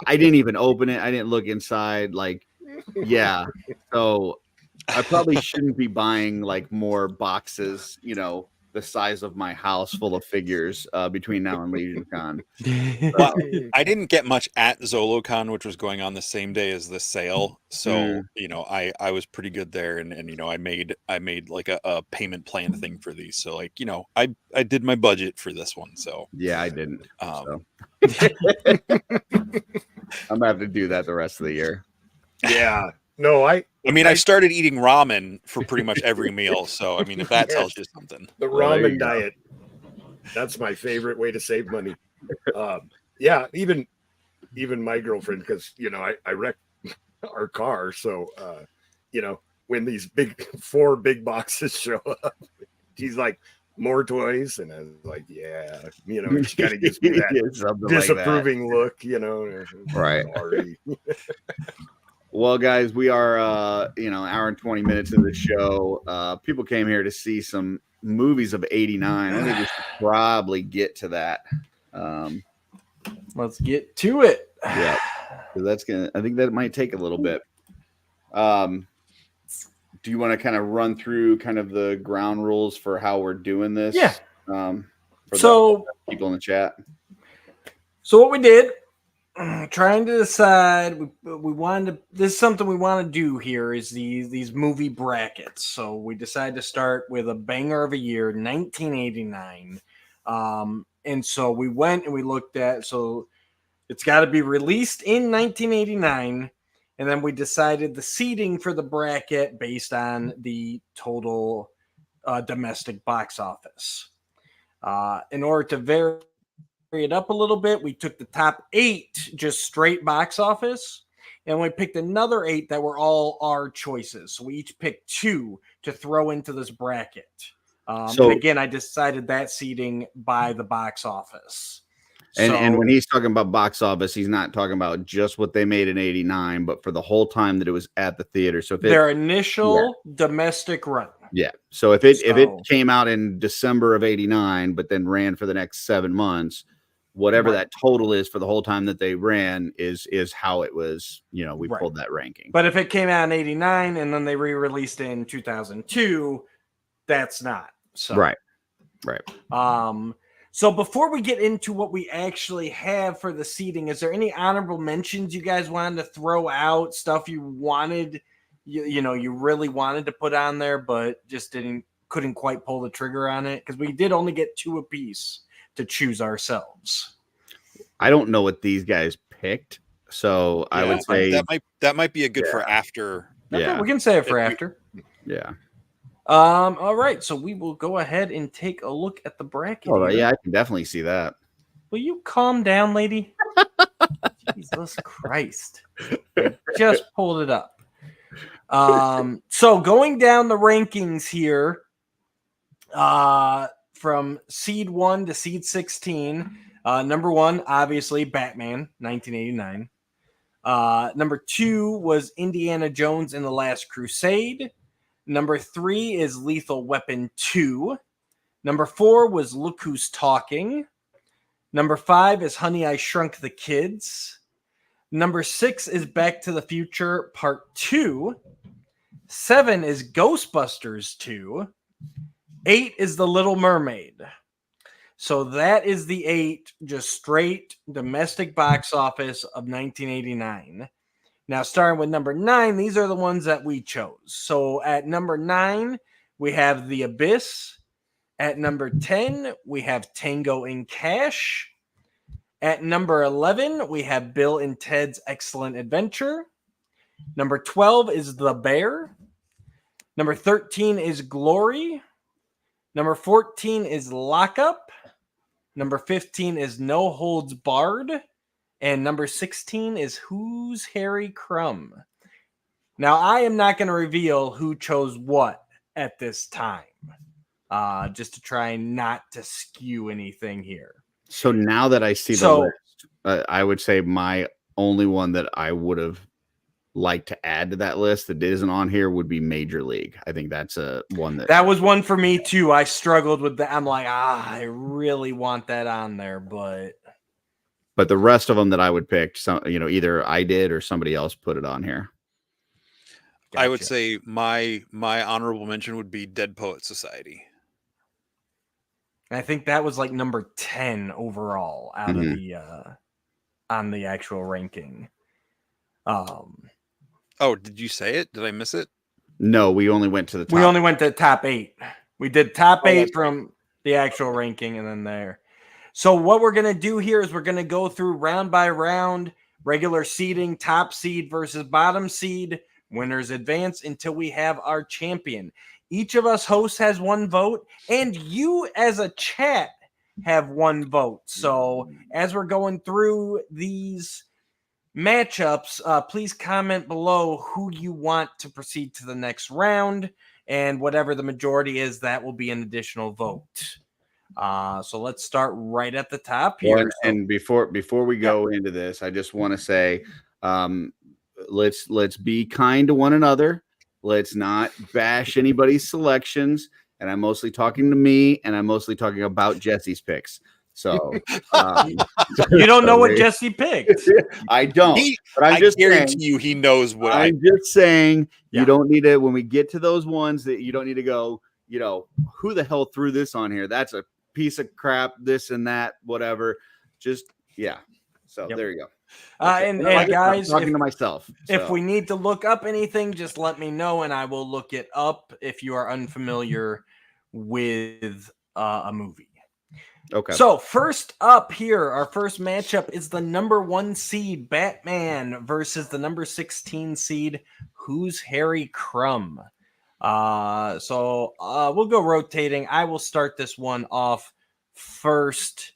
I didn't even open it. I didn't look inside. Like, yeah. So I probably shouldn't be buying like more boxes, the size of my house full of figures between now and LegionCon. Well, I didn't get much at ZoloCon, which was going on the same day as the sale. So, I was pretty good there. And I made like a payment plan thing for these. So like, I did my budget for this one. So yeah, I didn't. So. I'm gonna have to do that the rest of the year. Yeah. No, I started eating ramen for pretty much every meal. So, if that tells you something. The ramen diet. That's my favorite way to save money. Even my girlfriend, because, I wrecked our car. So, when these four big boxes show up, she's like, more toys. And I was like, yeah, she kind of gives me that disapproving look, Right. Sorry. Well, guys, we are, hour and 20 minutes into the show. People came here to see some movies of '89. I think we should probably get to that. Let's get to it. Yeah, I think that might take a little bit. Do you want to kind of run through kind of the ground rules for how we're doing this? Yeah. For the people in the chat. So what we did, trying to decide, we wanted to, this is something we want to do here, is these movie brackets. So we decided to start with a banger of a year, 1989. And so we went and we looked at, so it's got to be released in 1989. And then we decided the seating for the bracket based on the total domestic box office. In order to vary it up a little bit, we took the top 8 just straight box office, and we picked another 8 that were all our choices. So we each picked 2 to throw into this bracket. And again, I decided that seating by the box office. And when he's talking about box office, he's not talking about just what they made in '89, but for the whole time that it was at the theater. So if their initial domestic run. Yeah. So if it came out in December of '89, but then ran for the next 7 months, whatever that total is for the whole time that they ran is how it was, we pulled that ranking. But if it came out in '89 and then they re-released in 2002, that's not. So Right. So before we get into what we actually have for the seating, is there any honorable mentions you guys wanted to throw out, stuff you wanted, you really wanted to put on there, but just couldn't quite pull the trigger on it? Because we did only get 2 apiece to choose ourselves. I don't know what these guys picked, so I would say that might be a good for after. Okay, we can say it for after. Yeah. All right, so we will go ahead and take a look at the bracket. Oh, yeah, I can definitely see that. Will you calm down, lady? Jesus Christ. I just pulled it up. So going down the rankings here, from seed 1 to seed 16, number 1, obviously Batman, 1989. Number 2 was Indiana Jones and the Last Crusade. Number 3 is Lethal Weapon 2. Number 4 was Look Who's Talking. Number 5 is Honey, I Shrunk the Kids. Number 6 is Back to the Future Part 2. 7 is Ghostbusters 2. 8 is The Little Mermaid. So that is the 8 just straight domestic box office of 1989. Now, starting with number 9, these are the ones that we chose. So at number 9, we have The Abyss. At number 10, we have Tango and Cash. At number 11, we have Bill and Ted's Excellent Adventure. Number 12 is The Bear. Number 13 is Glory. Number 14 is Lockup. Number 15 is No Holds Barred. And number 16 is Who's Harry Crumb? Now, I am not going to reveal who chose what at this time, just to try not to skew anything here. So now that I see the list, I would say my only one that I would have liked to add to that list that isn't on here would be Major League. I think that's a one that was one for me too. I struggled with that. I'm like, I really want that on there, but the rest of them that I would pick, either I did or somebody else put it on here. Gotcha. I would say my honorable mention would be Dead Poet Society. I think that was like number 10 overall out of the on the actual ranking. Oh, did you say it? Did I miss it? No, we only went to the top. We only went to top 8. We did top 8 from the actual ranking and then there. So what we're going to do here is we're going to go through round by round, regular seeding, top seed versus bottom seed, winners advance until we have our champion. Each of us hosts has 1 vote, and you as a chat have 1 vote. So as we're going through these matchups, please comment below who you want to proceed to the next round, and whatever the majority is, that will be an additional vote. So let's start right at the top here. And before we go into this, I just want to say, let's be kind to one another. Let's not bash anybody's selections. And I'm mostly talking to me, and I'm mostly talking about Jesse's picks. So you don't know what Jesse picked. I don't. But I guarantee you he knows what I'm just saying. You don't need to, when we get to those ones, that you don't need to go, who the hell threw this on here? That's a piece of crap, this and that, whatever. Just, So there you go. And guys, I'm talking to myself. If we need to look up anything, just let me know and I will look it up if you are unfamiliar with a movie. Okay. So first up here, our first matchup is the number 1 seed Batman versus the number 16 seed Who's Harry Crumb. So we'll go rotating. I will start this one off first,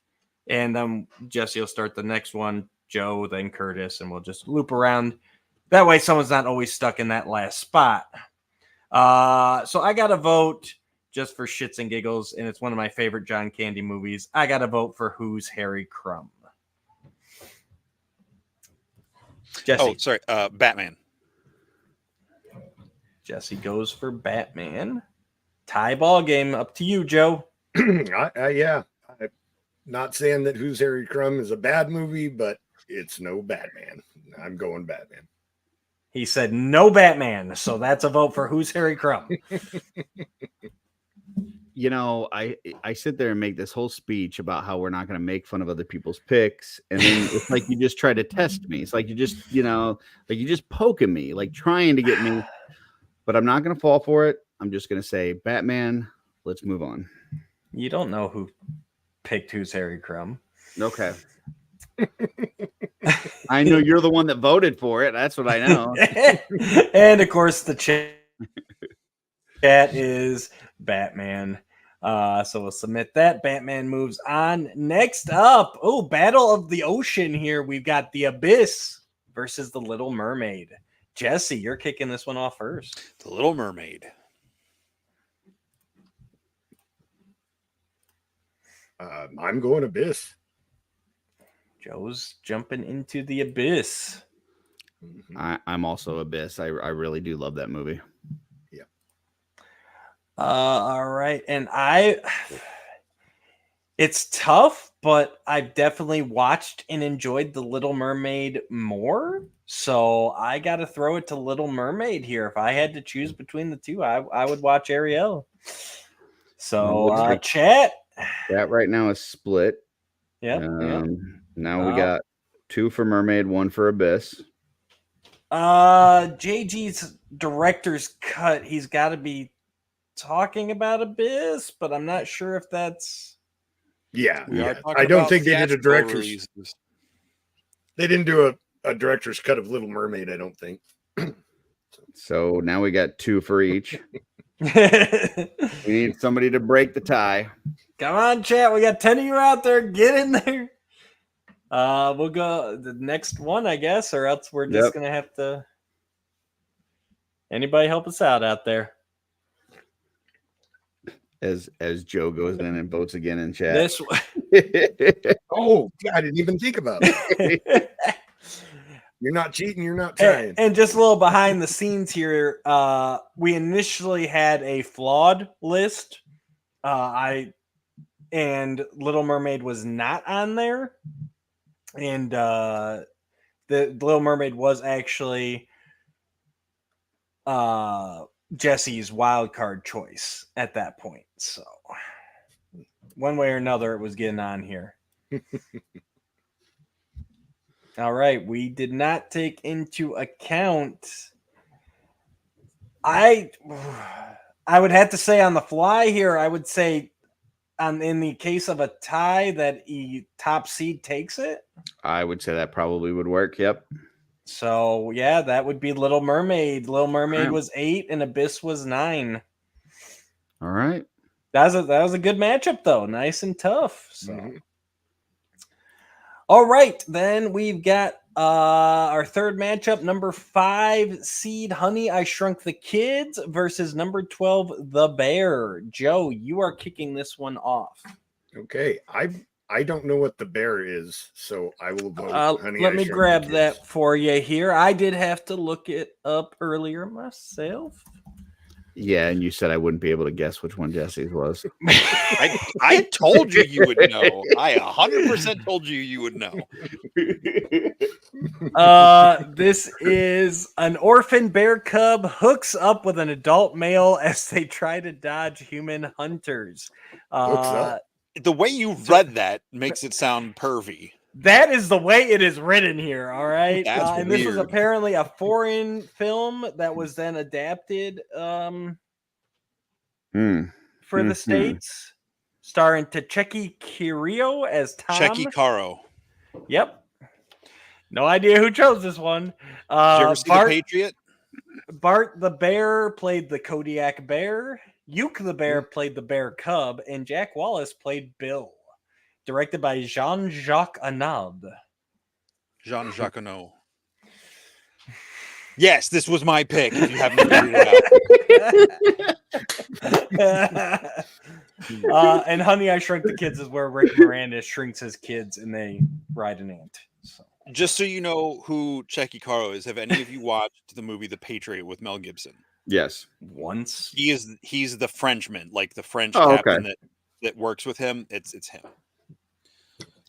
and then Jesse will start the next one, Joe, then Curtis, and we'll just loop around. That way someone's not always stuck in that last spot. So I got to vote just for shits and giggles, and it's one of my favorite John Candy movies. I got to vote for Who's Harry Crumb. Jesse. Oh, sorry. Batman. Jesse goes for Batman. Tie ball game. Up to you, Joe. I'm not saying that Who's Harry Crumb is a bad movie, but it's no Batman. I'm going Batman. He said no Batman, so that's a vote for Who's Harry Crumb. I sit there and make this whole speech about how we're not going to make fun of other people's picks, and then it's like you just try to test me. It's like you just, like you just poking me, like trying to get me. But I'm not going to fall for it. I'm just going to say Batman. Let's move on. You don't know who picked Who's Harry Crumb. Okay. I know you're the one that voted for it. That's what I know. And of course, the chat is Batman. So we'll submit that. Batman moves on. Next up, Battle of the Ocean here. We've got The Abyss versus The Little Mermaid. Jesse, you're kicking this one off first. The Little Mermaid. I'm going Abyss. Joe's jumping into the abyss. I'm also Abyss. I really do love that movie. All right. And it's tough, but I've definitely watched and enjoyed The Little Mermaid more. So I got to throw it to Little Mermaid here. If I had to choose between the two, I would watch Ariel. So chat. That right now is split. Yep. Now we got 2 for Mermaid, 1 for Abyss. JG's director's cut, he's got to be talking about Abyss, but I'm not sure if that's I don't think they did a director's they didn't do a director's cut of Little Mermaid, I don't think. So now we got 2 for each. We need somebody to break the tie. Come on, chat, we got 10 of you out there, get in there. We'll go the next one, I guess, or else we're just gonna have to. Anybody help us out there? As Joe goes in and votes again in chat. This one. Oh, I didn't even think about it. You're not cheating, you're not trying. And just a little behind the scenes here. We initially had a flawed list. And Little Mermaid was not on there. And the Little Mermaid was actually Jesse's wild card choice at that point. So one way or another, it was getting on here. All right. We did not take into account. I would have to say on the fly here, I would say in the case of a tie that top seed takes it. I would say that probably would work. Yep. So yeah, that would be Little Mermaid. Little Mermaid was 8 and Abyss was 9. All right. That was a good matchup though. Nice and tough. So all right, then we've got our third matchup, number 5 seed Honey, I Shrunk the Kids versus number 12 The Bear. Joe, you are kicking this one off. Okay, I don't know what The Bear is, so I will go. Honey, let me grab that for you here. I did have to look it up earlier myself. Yeah, and you said I wouldn't be able to guess which one Jesse's was. I told you would know. I 100% told you would know. This is an orphan bear cub hooks up with an adult male as they try to dodge human hunters. The way you read that makes it sound pervy. That is the way it is written here, all right? And this was weird. apparently a foreign film that was then adapted for the States, starring Tchechi Kirio as Tom. Tchechi Caro. Yep. No idea who chose this one. Did you ever see The Patriot? Bart the Bear played the Kodiak Bear. Uke the Bear played the Bear Cub. And Jack Wallace played Bill. Directed by Jean-Jacques Annaud. Jean-Jacques Annaud. Yes, this was my pick. If you haven't figured it out. And Honey, I Shrunk the Kids is where Rick Moranis shrinks his kids and they ride an ant. So. Just so you know who Tchechi Caro is, have any of you watched the movie The Patriot with Mel Gibson? Yes. Once. He's the Frenchman, like the French captain that works with him. It's him.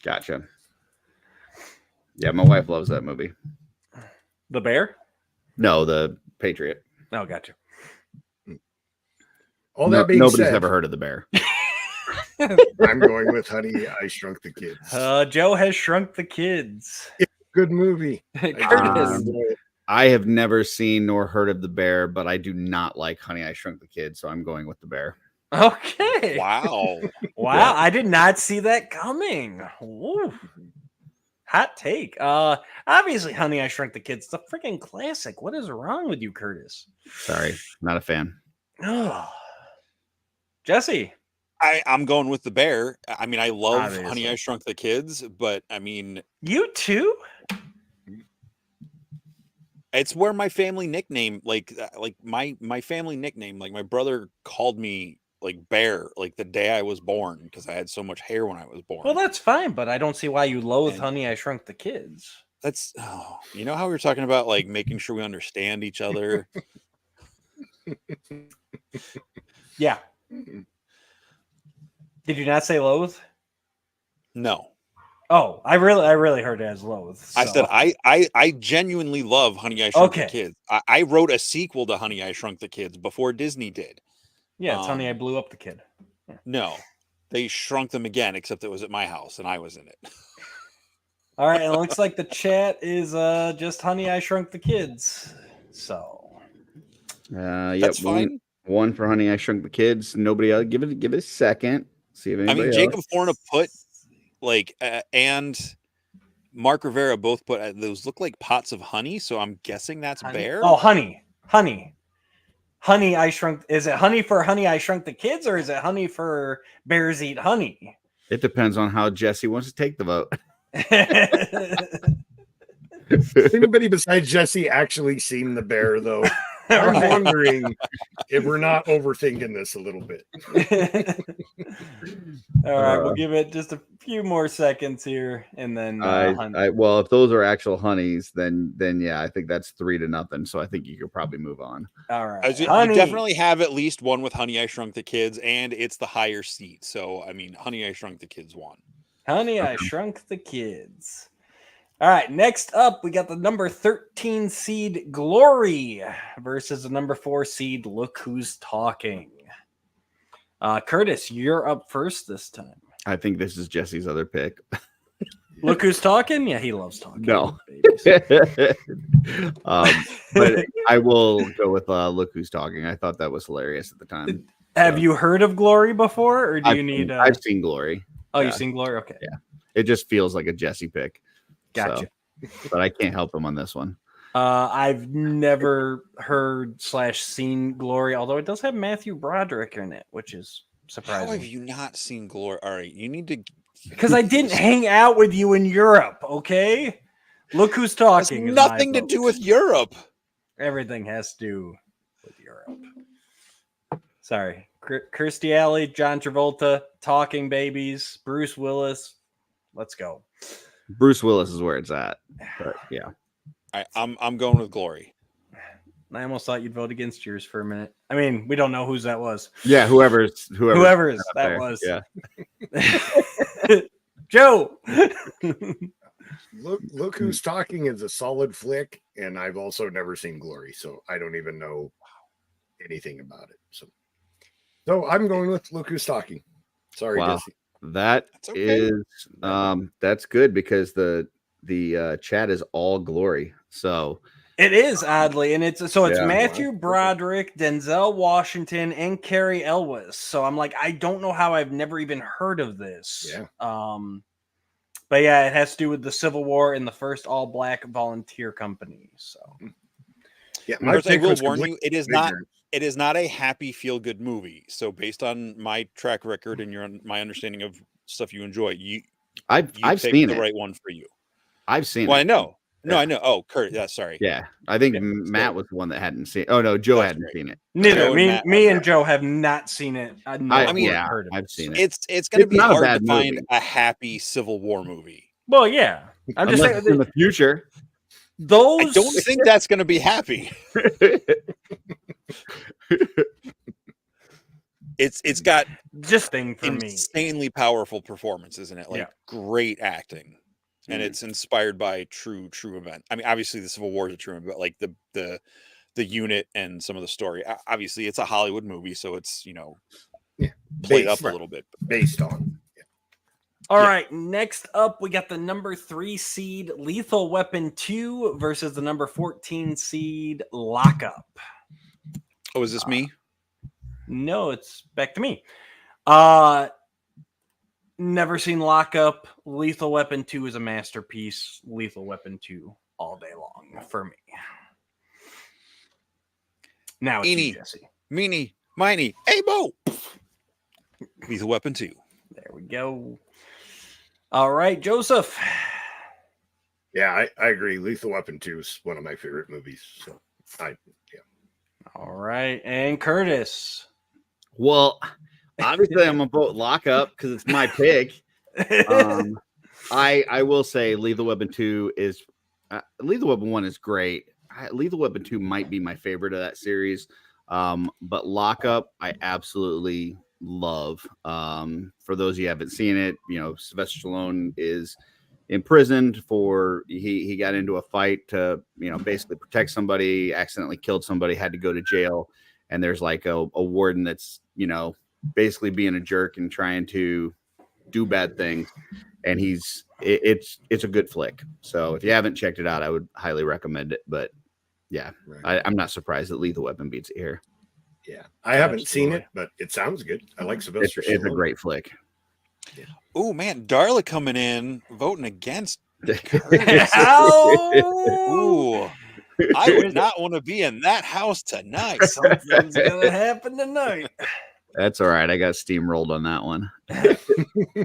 Gotcha. Yeah, my wife loves that movie. The Bear? No, The Patriot. Oh, gotcha. All that being nobody's said, ever heard of The Bear. I'm going with Honey, I Shrunk the Kids. Joe has shrunk the kids. It's a good movie. Curtis. I have never seen nor heard of The Bear, but I do not like Honey, I Shrunk the Kids, so I'm going with The Bear. Okay. Wow. Wow. I did not see that coming. Ooh. Hot take. Obviously, Honey, I Shrunk the Kids. It's a freaking classic. What is wrong with you, Curtis? Sorry, not a fan. Oh. Jesse. I'm going with The Bear. I mean, I love Obviously. Honey, I Shrunk the Kids, but I mean, you too? It's where my family nickname, like my family nickname, like my brother called me like Bear, like the day I was born, because I had so much hair when I was born. Well, that's fine, but I don't see why you loathe And- Honey, I Shrunk the Kids. That's you know how we were talking about like making sure we understand each other. Yeah. Did you not say loathe? No, Oh, I really heard it as loathe. I so. said I genuinely love Honey I Shrunk the Okay. Kids. I wrote a sequel to Honey I Shrunk the Kids before Disney did. Yeah, it's Honey, I Blew Up the Kid. No, they shrunk them again, except it was at my house and I was in it. All right, and it looks like the chat is just Honey, I Shrunk the Kids. So Yep, That's fine. One for Honey, I Shrunk the Kids. Nobody else. Give it a second. See if I anybody mean, else. Jacob Forna put like and Mark Rivera both put those look like pots of honey, so I'm guessing that's honey. Bear. Oh, honey, I Shrunk. Is it Honey for Honey, I Shrunk the Kids, or is it Honey for Bears Eat Honey? It depends on how Jesse wants to take the vote. Has anybody besides Jesse actually seen the bear, though? I'm Right. wondering if we're not overthinking this a little bit. All right, we'll give it just a few more seconds here, and then well, if those are actual honeys, then yeah, I think that's 3-0. So I think you could probably move on. all right, You Honey. definitely have at least one with Honey I Shrunk the Kids, and it's the higher seat. So I mean, Honey I Shrunk the Kids won. Honey, I Shrunk the Kids. All right, next up, we got the number 13 seed Glory versus the number 4 seed Look Who's Talking. Curtis, you're up first this time. I think this is Jesse's other pick. Look Who's Talking? Yeah, he loves talking. No. Babies. But I will go with Look Who's Talking. I thought that was hilarious at the time. Have you heard of Glory before, or do you need? I've seen Glory. Oh, yeah. you've seen Glory? Okay. Yeah. It just feels like a Jesse pick. Gotcha. So, but I can't help him on this one. I've never heard / seen Glory, although it does have Matthew Broderick in it, which is How have surprising. you not seen Glory? All right, you need to. Because I didn't hang out with you in Europe, okay? Look Who's Talking. Has nothing to do with Europe. Everything has to do with Europe. Sorry. Kirstie Alley, John Travolta, Talking Babies, Bruce Willis. Let's go. Bruce Willis is where it's at. But yeah. I'm going with Glory. I almost thought you'd vote against yours for a minute. I mean, we don't know whose that was. Yeah, whoever's Whoever's up that there. was. Yeah. Joe. Look Who's Talking is a solid flick, and I've also never seen Glory, so I don't even know anything about it. So I'm going with Look Who's Talking. Sorry, Wow. Jesse. That That's okay. is that's good because the chat is all Glory. So It is oddly, and it's Yeah. Matthew Broderick, Denzel Washington, and Carrie Elwes. So I'm like, I don't know how I've never even heard of this. Yeah. But yeah, it has to do with the Civil War and the first all-black volunteer company. So Yeah, Of course, I pick will was warn you, completely it is not. ignorant. It is not a happy feel-good movie. So based on my track record and my understanding of stuff you enjoy, you I've picked seen the it. right one for you. I've seen Well, it. I know. No, Yeah. I know. Oh, Kurt. Yeah, sorry. Yeah. I think Yeah, Matt so- was the one that hadn't seen. Oh no, Joe That's hadn't great. seen it. neither Joe and me, Matt me have and not. Joe have not seen it. I mean, I've yeah, heard of it. I've seen it. It's going to It's be not a hard bad to find movie. a happy Civil War movie. Well, yeah, I'm just Unless saying it's in the future. those. I don't think that's going to be happy. It's got just thing for me. insanely powerful performance, isn't it? Like Yeah. great acting, and Mhm. it's inspired by true event. I mean, obviously the Civil War is a true event, but like the unit and some of the story. Obviously, it's a Hollywood movie, so it's Yeah. played Based- up a little bit. based on. All Yeah. right, next up, we got the number 3 seed Lethal Weapon 2 versus the number 14 seed Lockup. Oh, is this me? No, it's back to me. Never seen Lockup. Lethal Weapon 2 is a masterpiece. Lethal Weapon 2 all day long for me. Now it's you, Eenie. Jesse. Meanie, miney, hey, Bo. Lethal Weapon 2. There we go. All right, Joseph. Yeah, I agree. Lethal Weapon 2 is one of my favorite movies. So All right, and Curtis. Well, obviously I'm gonna vote Lock Up because it's my pick. I will say Lethal Weapon 2 is Lethal Weapon 1 is great. Lethal Weapon 2 might be my favorite of that series. But Lock Up I absolutely love. For those of you who haven't seen it, Sylvester Stallone is imprisoned for he got into a fight to basically protect somebody, accidentally killed somebody, had to go to jail, and there's like a warden that's basically being a jerk and trying to do bad things, and it's a good flick. So if you haven't checked it out, I would highly recommend it. But yeah, right. I'm not surprised that Lethal Weapon beats it here. Yeah, I haven't seen it, but it sounds good. I like Sylvester Stallone. It's a great flick. Yeah. Oh man, Darla coming in voting against. Ooh, I would not want to be in that house tonight. Something's gonna happen tonight. That's all right. I got steamrolled on that one.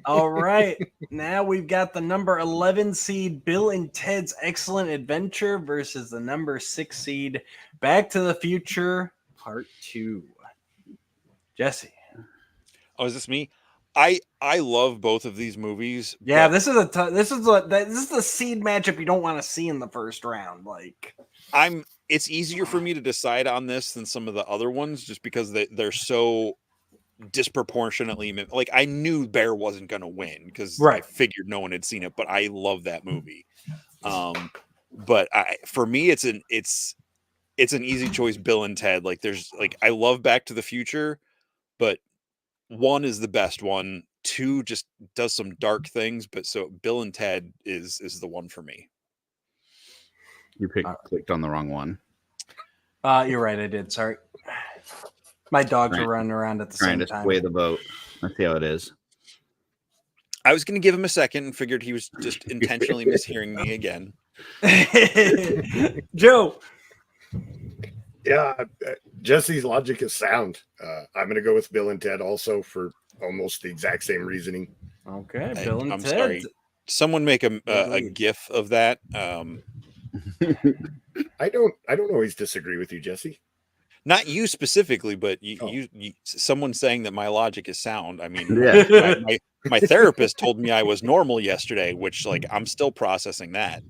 All right. Now we've got the number 11 seed Bill and Ted's Excellent Adventure versus the number 6 seed Back to the Future Part 2. Jesse. Oh, is this me? I love both of these movies. Yeah, this is the seed matchup you don't want to see in the first round. It's easier for me to decide on this than some of the other ones just because they're so disproportionately like I knew Bear wasn't going to win because I figured no one had seen it, but I love that movie. But for me it's an easy choice. Bill and Ted. I love Back to the Future, but 1 is the best one. 2 just does some dark things, but so Bill and Ted is the one for me. You clicked on the wrong one. You're right, I did. Sorry. My dogs are running around at the same time. Trying to sway the vote. Let's see how it is. I was going to give him a second and figured he was just intentionally mishearing me again. Joe. Yeah, Jesse's logic is sound. I'm going to go with Bill and Ted also for almost the exact same reasoning. Okay, Bill and I'm Ted. Sorry. Someone make a GIF of that. I don't always disagree with you, Jesse. Not you specifically, but you someone saying that my logic is sound. I mean, my therapist told me I was normal yesterday, which I'm still processing that.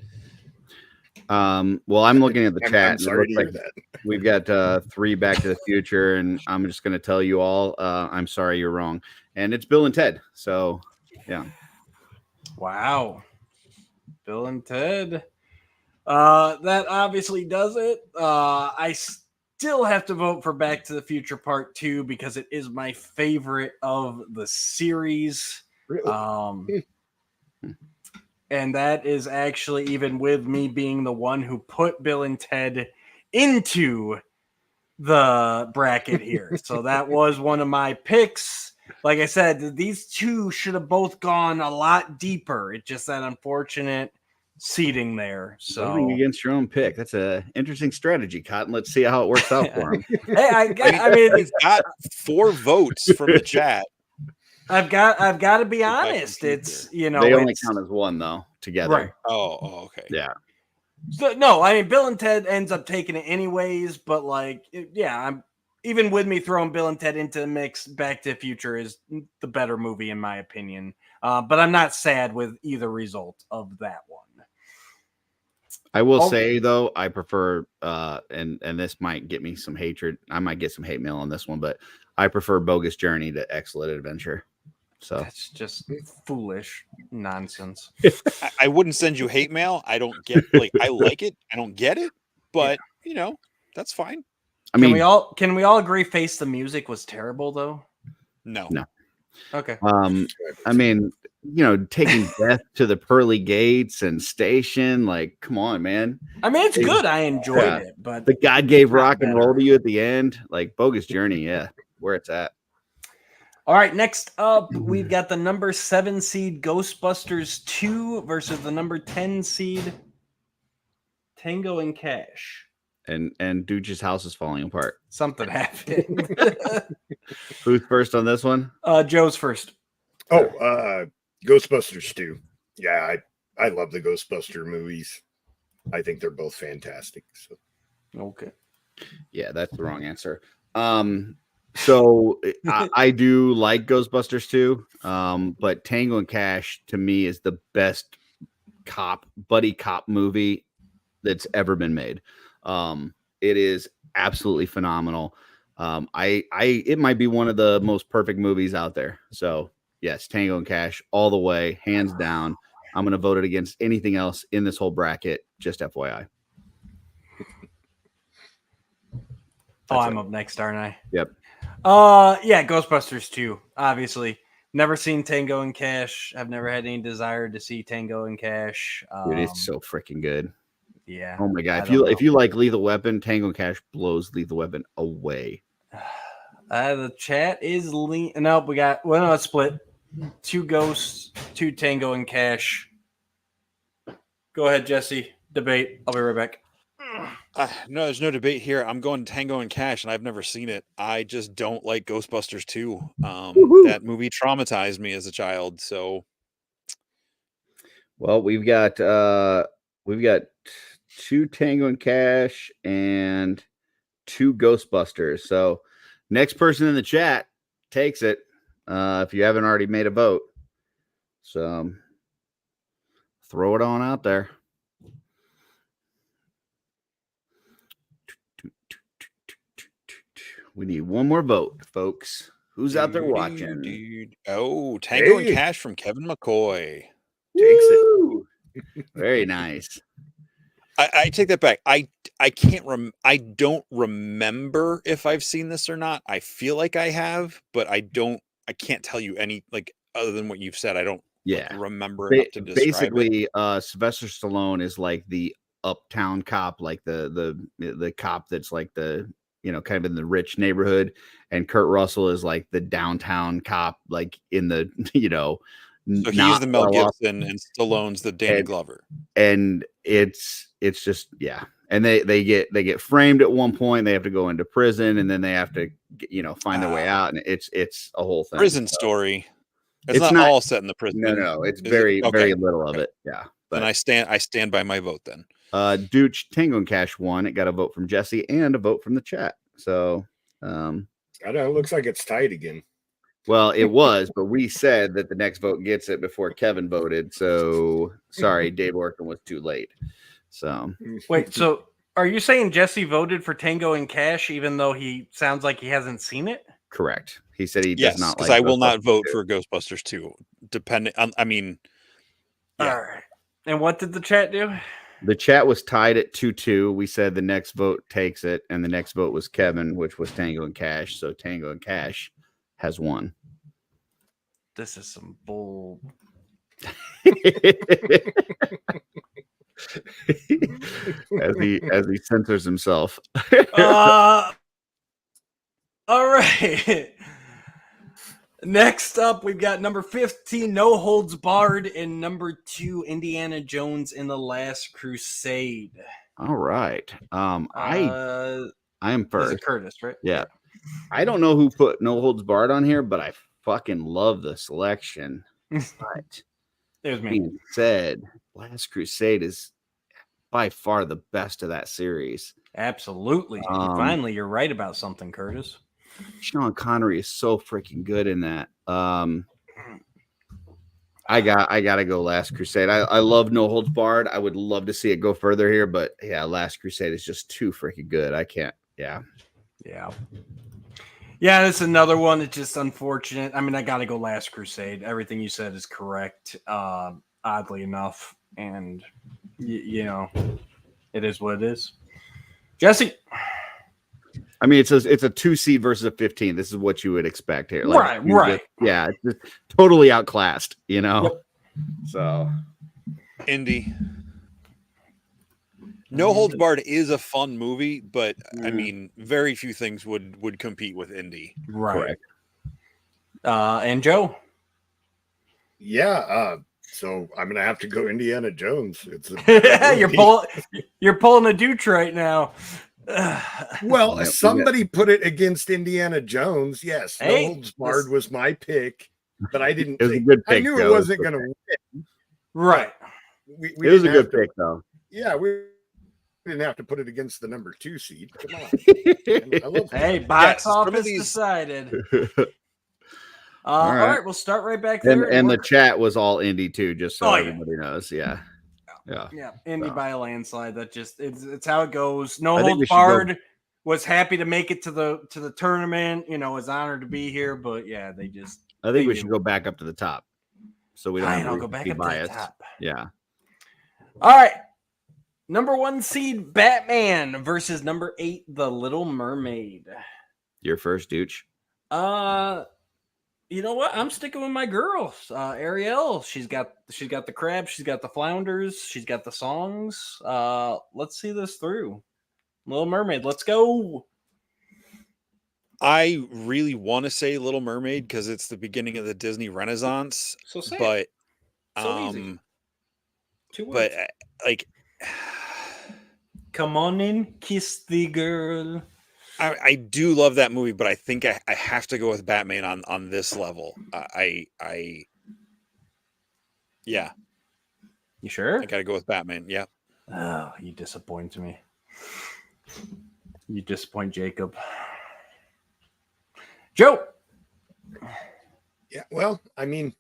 Well, I'm looking at the chat. I'm sorry to hear that. We've got 3 Back to the Future, and I'm just going to tell you all, I'm sorry you're wrong. And it's Bill and Ted. So, yeah. Wow. Bill and Ted. That obviously does it. I still have to vote for Back to the Future Part 2 because it is my favorite of the series. Really? And that is actually even with me being the one who put Bill and Ted into the bracket here. So that was one of my picks. Like I said, these two should have both gone a lot deeper. It's just that unfortunate seating there. So voting against your own pick. That's an interesting strategy, Cotton. Let's see how it works out for him. Hey, I mean, we've got 4 votes from the chat. I've got to be honest. It's they only count as 1 though together. Right. Oh, okay. Yeah. So no, I mean Bill and Ted ends up taking it anyways, but I'm even with me throwing Bill and Ted into the mix. Back to the Future is the better movie in my opinion. But I'm not sad with either result of that one. I will say though, I prefer and this might get me some hatred. I might get some hate mail on this one, but I prefer Bogus Journey to Excellent Adventure. So that's just foolish nonsense. I wouldn't send you hate mail. I don't get I like it. I don't get it, but that's fine. I mean, can we all agree Face the Music was terrible though? No. Okay. I mean, taking Death to the Pearly Gates and Station, come on, man. I mean, it's good. I enjoyed it, but the God gave rock and roll to you at the end, Bogus Journey, yeah, where it's at. All right, next up, we've got the number 7 seed Ghostbusters 2 versus the number 10 seed Tango and Cash. And Dooch's house is falling apart. Something happened. Who's first on this one? Joe's first. Oh, Ghostbusters 2. Yeah, I love the Ghostbuster movies. I think they're both fantastic. So. Okay. Yeah, that's the wrong answer. So I do like Ghostbusters too. But Tango and Cash to me is the best buddy cop movie that's ever been made. It is absolutely phenomenal. It might be one of the most perfect movies out there. So yes, Tango and Cash all the way, hands down. I'm going to vote it against anything else in this whole bracket. Just FYI. I'm up next, aren't I? Yep. Yeah, Ghostbusters 2, obviously. Never seen Tango and Cash. I've never had any desire to see Tango and Cash. Dude, it's so freaking good. Yeah. Oh my god. If you like Lethal Weapon, Tango and Cash blows Lethal Weapon away. The chat is nope, we got it's split. 2 Ghosts, 2 Tango and Cash. Go ahead, Jesse. Debate. I'll be right back. No, there's no debate here. I'm going Tango and Cash, and I've never seen it. I just don't like Ghostbusters 2. That movie traumatized me as a child. So, well, we've got 2 Tango and Cash and 2 Ghostbusters. So, next person in the chat takes it. If you haven't already made a vote, so throw it on out there. We need one more vote, folks. Who's out there watching? Oh, Tango and Cash from Kevin McCoy. Takes it. Very nice. I take that back. I don't remember if I've seen this or not. I feel like I have, but I can't tell you any, like, other than what you've said. I don't remember enough to describe basically it. Sylvester Stallone is like the uptown cop, like the cop that's like the kind of in the rich neighborhood, and Kurt Russell is like the downtown cop, like in the so he's the Mel Gibson and Stallone's the Danny Glover, and it's just and they get framed at one point. They have to go into prison, and then they have to find their way out, and it's a whole thing. Prison story. It's not all set in the prison. No, it's very little of it. Yeah, but I stand by my vote then. Dooch Tango and Cash won. It got a vote from Jesse and a vote from the chat. So I don't know, it looks like it's tied again. Well, it was, but we said that the next vote gets it before Kevin voted. So sorry, Dave Orkin was too late. So wait, so are you saying Jesse voted for Tango and Cash even though he sounds like he hasn't seen it? Correct. He said he does not like. Because I will not vote for Ghostbusters 2. Depending on, All right. And what did the chat do? The chat was tied at 2-2. We said the next vote takes it, and the next vote was Kevin, which was Tango and Cash. So Tango and Cash has won. This is some bull. as he censors himself. All right. Next up, we've got number 15, No Holds Barred, and number 2, Indiana Jones and the Last Crusade. All right. I am first. This is Curtis, right? Yeah. I don't know who put No Holds Barred on here, but I fucking love the selection. But it was me. Being said, Last Crusade is by far the best of that series. Absolutely. Finally, you're right about something, Curtis. Sean Connery is so freaking good in that. I gotta go Last Crusade. I love No Holds Barred. I would love to see it go further here, but yeah, Last Crusade is just too freaking good. I can't. Yeah. That's another one that's just unfortunate. I mean, I gotta go Last Crusade. Everything you said is correct. Oddly enough, and it is what it is. Jesse. I mean, it's a 2 seed versus a 15. This is what you would expect here. Like, right. It's just totally outclassed, Yep. So, Indy. No Holds Barred is a fun movie, but I mean, very few things would compete with Indy. Right. Correct. And Joe. Yeah. So I'm gonna have to go Indiana Jones. It's you're pulling a Dooch right now. Well, somebody put it against Indiana Jones. Yes, No Holds Barred was my pick, but I didn't. It was a good pick. I knew it wasn't going to win. Right. we It was a didn't have good to- pick, though. Yeah, we didn't have to put it against the number 2 seed. Come on. I love Hey, box some of office these- decided. All All right. right, we'll start right back there. And the work- chat was all indie too, just so Oh, yeah. everybody knows. Yeah. Yeah, Indy So. by a landslide. That just it's how it goes. No I think we holds should go- barred. Was happy to make it to the tournament. You know, was honored to be here. But yeah, they just. I think They we do. should go back up to the top, so we don't Fine, have I'll to go back be up to biased. the top. Yeah. All right. Number 1 seed Batman versus number 8 The Little Mermaid. Your first, Dooch. You know what? I'm sticking with my girl, Ariel. She's got the crab, she's got the flounders, she's got the songs. Let's see this through. Little Mermaid, let's go. I really want to say Little Mermaid because it's the beginning of the Disney Renaissance, So say but So easy. 2 words. but like Come on in, kiss the girl. I do love that movie, but I think I have to go with Batman on this level. Yeah, You sure? I gotta go with Batman. Yeah. Oh, you disappoint me. You disappoint Jacob. Joe. Yeah, well, I mean,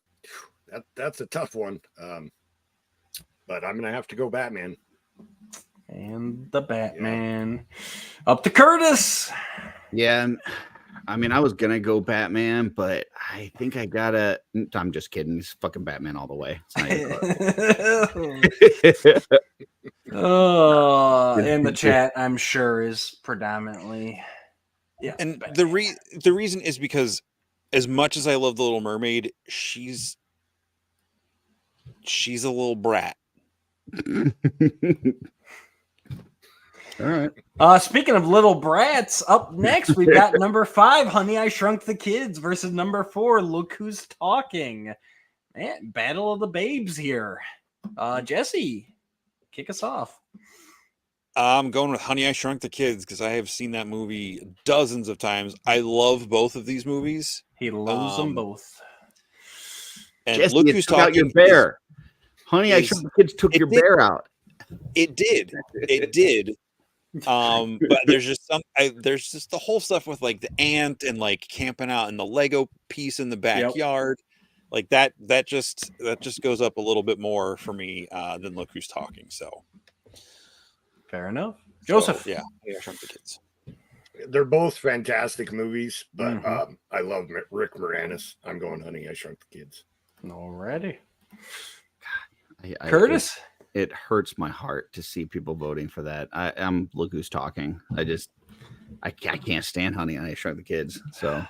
that's a tough one. But I'm gonna have to go Batman. And the Batman. Up to Curtis. Yeah. I mean, I was gonna go Batman, but I think I gotta. I'm just kidding. It's fucking Batman all the way. It's not even close. Oh, in the chat, I'm sure is predominantly. Yeah. And Batman. the reason is because as much as I love the Little Mermaid, she's a little brat. All right. Speaking of little brats, up next we've got number 5, Honey, I Shrunk the Kids, versus number 4, Look Who's Talking. Man, battle of the babes here. Jesse, kick us off. I'm going with Honey, I Shrunk the Kids because I have seen that movie dozens of times. I love both of these movies. He loves them both. And Jesse, Look it Who's took out your Talking. bear. Honey, I is- Shrunk the Kids took it your did. bear out. It did. But there's just the whole stuff with like the ant and like camping out in the Lego piece in the backyard. Like that just goes up a little bit more for me than Look Who's Talking. So Fair enough. Joseph. yeah, I Shrunk the Kids. They're both fantastic movies, but Mhm. I love Rick Moranis. I'm going Honey, I Shrunk the Kids. Alrighty. I- Curtis. It hurts my heart to see people voting for that. I'm Look Who's Talking. I can't stand Honey, I Shrunk the Kids. So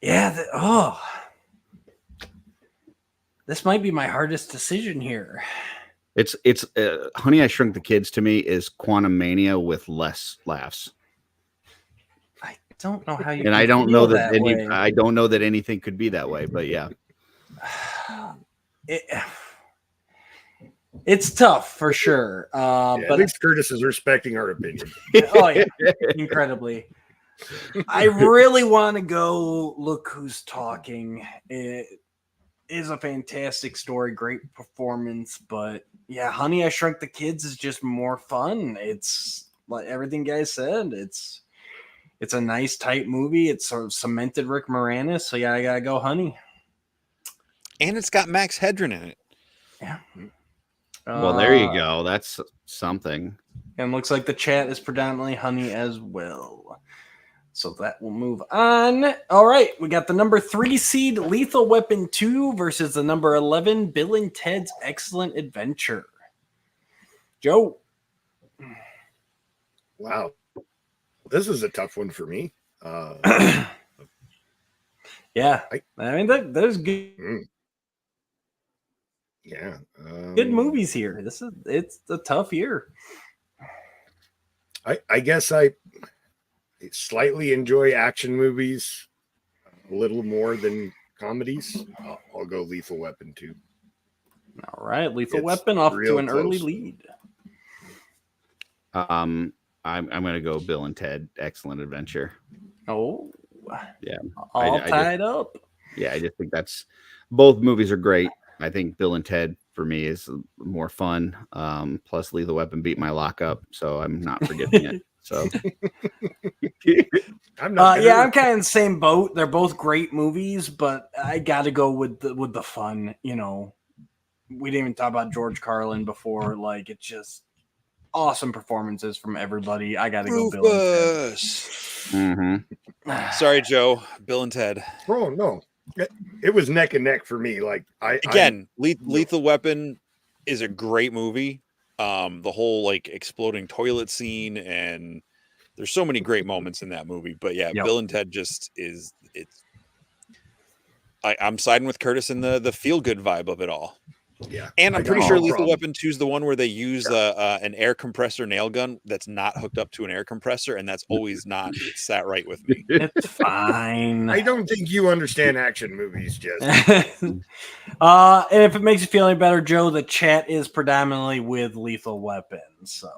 Yeah. This might be my hardest decision here. it's Honey, I Shrunk the Kids to me is Quantum Mania with less laughs. I don't know how you. And I can don't feel know that way. I don't know that anything could be that way, but yeah. It's tough for sure. At But least Curtis is respecting our opinion. oh yeah, incredibly. I really want to go Look Who's Talking. It is a fantastic story, great performance, but yeah, Honey, I Shrunk the Kids is just more fun. It's like everything guys said. It's a nice tight movie. It's sort of cemented Rick Moranis, so yeah, I gotta go Honey. And it's got Max Headroom in it. Yeah. Well, there you go. That's something. And looks like the chat is predominantly Honey as well. So that will move on. All right. We got the number 3 seed Lethal Weapon 2 versus the number 11 Bill and Ted's Excellent Adventure. Joe. Wow. This is a tough one for me. Yeah. I mean, there's good Yeah. movies here. It's a tough year. I guess I slightly enjoy action movies a little more than comedies. I'll go Lethal Weapon 2. All right. Lethal It's Weapon off to real an early close. lead. I'm gonna go Bill and Ted Excellent Adventure. Oh. Yeah. All I tied up. Yeah, I just think both movies are great. I think Bill and Ted for me is more fun. Plus Lethal Weapon beat my lockup, so I'm not forgiving it. So I'm not. I'm kind of in the same boat. They're both great movies, but I got to go with the fun. You know, we didn't even talk about George Carlin before. Like, it's just awesome performances from everybody. I got to go Bill and Ted. Mm-hmm. Sorry, Joe. Bill and Ted. Oh no, it was neck and neck for me. Like Lethal Weapon is a great movie. The whole like exploding toilet scene, and there's so many great moments in that movie. But yeah, Yep. Bill and Ted just is. I'm siding with Curtis in the feel good vibe of it all. Yeah, And I'm pretty got sure no Lethal problem. Weapon 2 is the one where they use an air compressor nail gun that's not hooked up to an air compressor, and that's always not sat right with me. It's fine. I don't think you understand action movies, Jesse. And if it makes you feel any better, Joe, the chat is predominantly with Lethal Weapon, so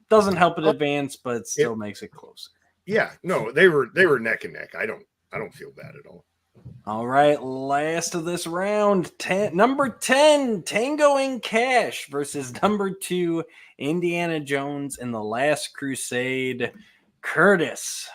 doesn't help it advance, but it still makes it closer. Yeah, no, they were neck and neck. I don't feel bad at all. All right, last of this round, number 10, Tango and Cash versus number 2, Indiana Jones and the Last Crusade. Curtis.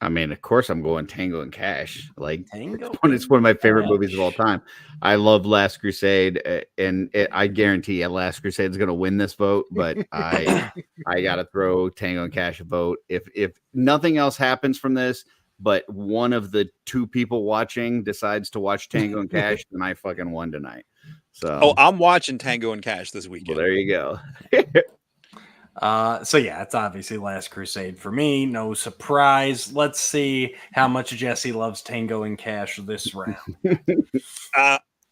I mean, of course, I'm going Tango and Cash. Like, Tango it's one of my favorite Cash. movies of all time. I love Last Crusade, and I guarantee Last Crusade is going to win this vote. But I got to throw Tango and Cash a vote. If nothing else happens from this, but one of the two people watching decides to watch Tango and Cash, then I fucking won tonight. So, I'm watching Tango and Cash this weekend. Well, there you go. So yeah, it's obviously Last Crusade for me. No surprise. Let's see how much Jesse loves Tango and Cash this round.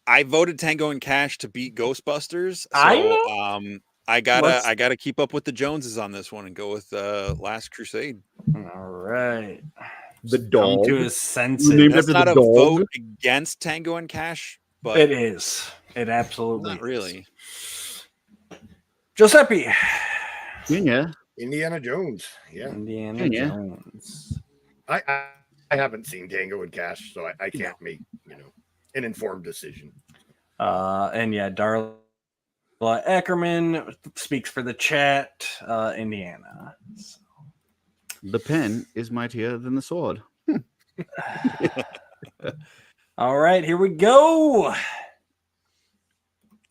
I voted Tango and Cash to beat Ghostbusters. So, I know. I gotta keep up with the Joneses on this one and go with Last Crusade. All right. The dog. Come to his senses. That's not a vote against Tango and Cash, but it is. It absolutely not really. Giuseppe. Yeah. Indiana Jones. Yeah. Indiana Jones. I haven't seen Tango and Cash, so I can't make an informed decision. And yeah, Darla Ackerman speaks for the chat. Indiana. So. The pen is mightier than the sword. All right, here we go.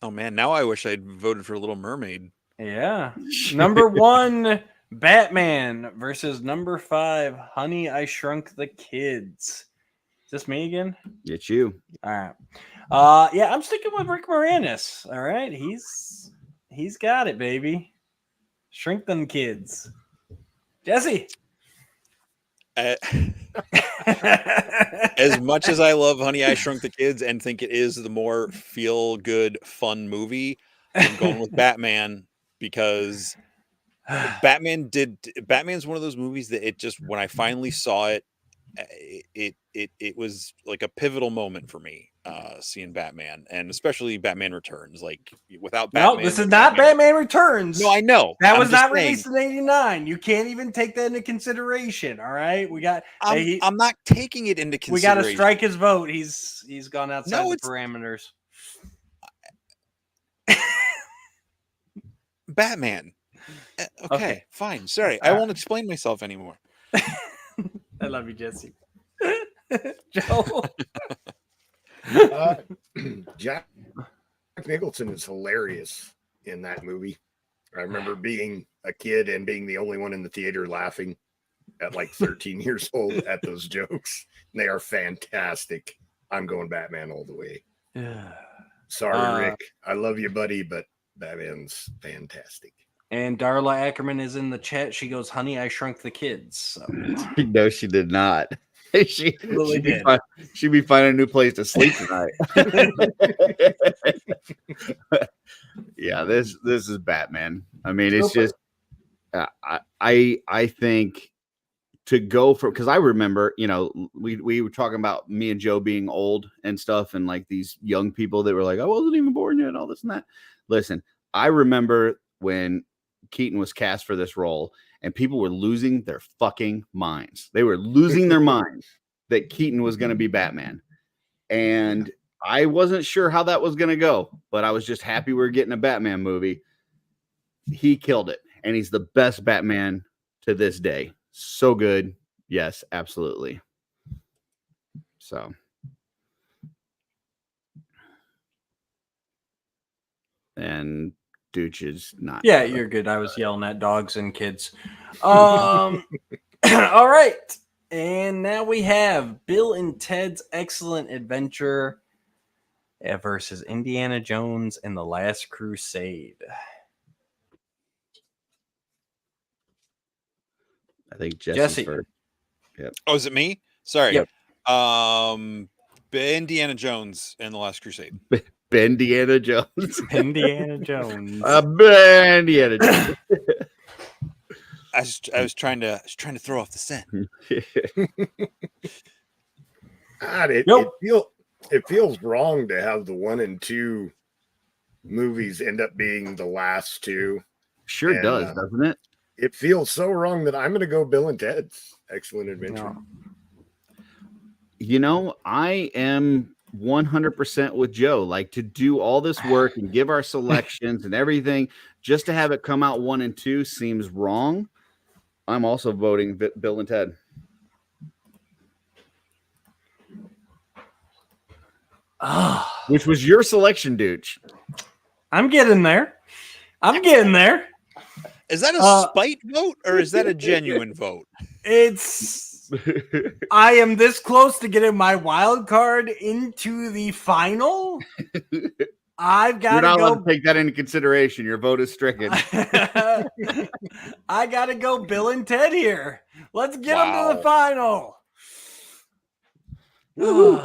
Oh man, now I wish I'd voted for Little Mermaid. Yeah. Number 1, Batman versus number 5, Honey, I Shrunk the Kids. Is this me again? It's you. All right. Yeah, I'm sticking with Rick Moranis. All right. He's got it, baby. Shrink them kids. Jesse. As much as I love Honey, I Shrunk the Kids and think it is the more feel-good, fun movie, I'm going with Batman because Batman's one of those movies that it just, when I finally saw it, it was like a pivotal moment for me, seeing Batman, and especially Batman Returns. Like, without Batman, no, this is not Batman Returns. No, I know that was not released in '89. You can't even take that into consideration. All right, we got. I'm not taking it into consideration. We got to strike his vote. He's gone outside the parameters. Batman. Okay, fine. Sorry, I won't explain myself anymore. I love you, Jesse. Joe. Jack Nicholson is hilarious in that movie. I remember being a kid and being the only one in the theater laughing at like 13 years old at those jokes. They are fantastic. I'm going Batman all the way. Sorry, Rick. I love you, buddy, but Batman's fantastic. And Darla Ackerman is in the chat. She goes, Honey, I Shrunk the Kids. So. No, she did not. She'd be finding a new place to sleep tonight. Yeah, this is Batman. I mean, it's just I think to go for, because I remember, we were talking about me and Joe being old and stuff, and like these young people that were like, I wasn't even born yet, and all this and that. Listen, I remember when Keaton was cast for this role, and people were losing their fucking minds. They were losing their minds that Keaton was going to be Batman. And I wasn't sure how that was going to go, but I was just happy we were getting a Batman movie. He killed it, and he's the best Batman to this day. So good. Yes, absolutely. So. And Dooch is not. Yeah, you're good. I was yelling at dogs and kids. All right. And now we have Bill and Ted's Excellent Adventure versus Indiana Jones and the Last Crusade. I think Jesse. First. Yep. Oh, is it me? Sorry. Yep. Indiana Jones and the Last Crusade. Indiana Jones. Indiana Jones. Indiana Jones. I was trying to throw off the scent. God, it feels wrong to have the 1 and 2 movies end up being the last two. Sure does, doesn't it? It feels so wrong that I'm going to go Bill and Ted's Excellent Adventure. No. You know, I am 100% with Joe. Like, to do all this work and give our selections and everything just to have it come out 1 and 2 seems wrong. I'm also voting Bill and Ted. Which was your selection, Dooch. I'm getting there. Is that a spite vote or is that a genuine vote? It's I am this close to getting my wild card into the final. I've got You're not to allowed to take that into consideration. Your vote is stricken. I got to go Bill and Ted here. Let's get them to the final. Bill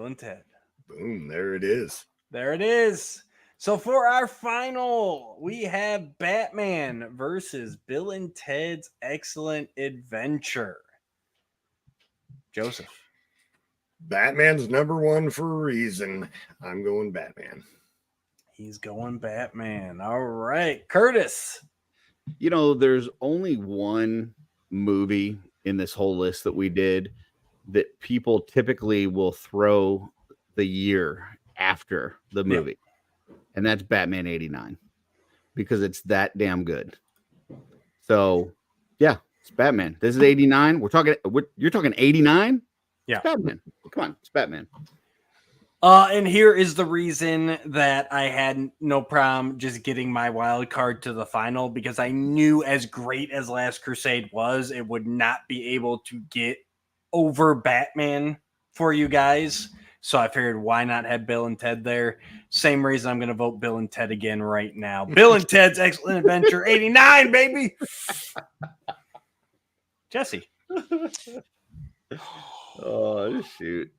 and Ted. Boom, there it is. There it is. So for our final, we have Batman versus Bill and Ted's Excellent Adventure. Joseph. Batman's number one for a reason. I'm going Batman. He's going Batman. All right. Curtis. You know, there's only one movie in this whole list that we did that people typically will throw the year after the movie. Yeah. And that's Batman 89 because it's that damn good. So, yeah, it's Batman. This is 89. You're talking 89? Yeah. It's Batman. Come on, it's Batman. And here is the reason that I had no problem just getting my wild card to the final, because I knew as great as Last Crusade was, it would not be able to get over Batman for you guys. So I figured, why not have Bill and Ted there? Same reason I'm going to vote Bill and Ted again right now. Bill and Ted's Excellent Adventure 89, baby. Jesse. Oh, shoot.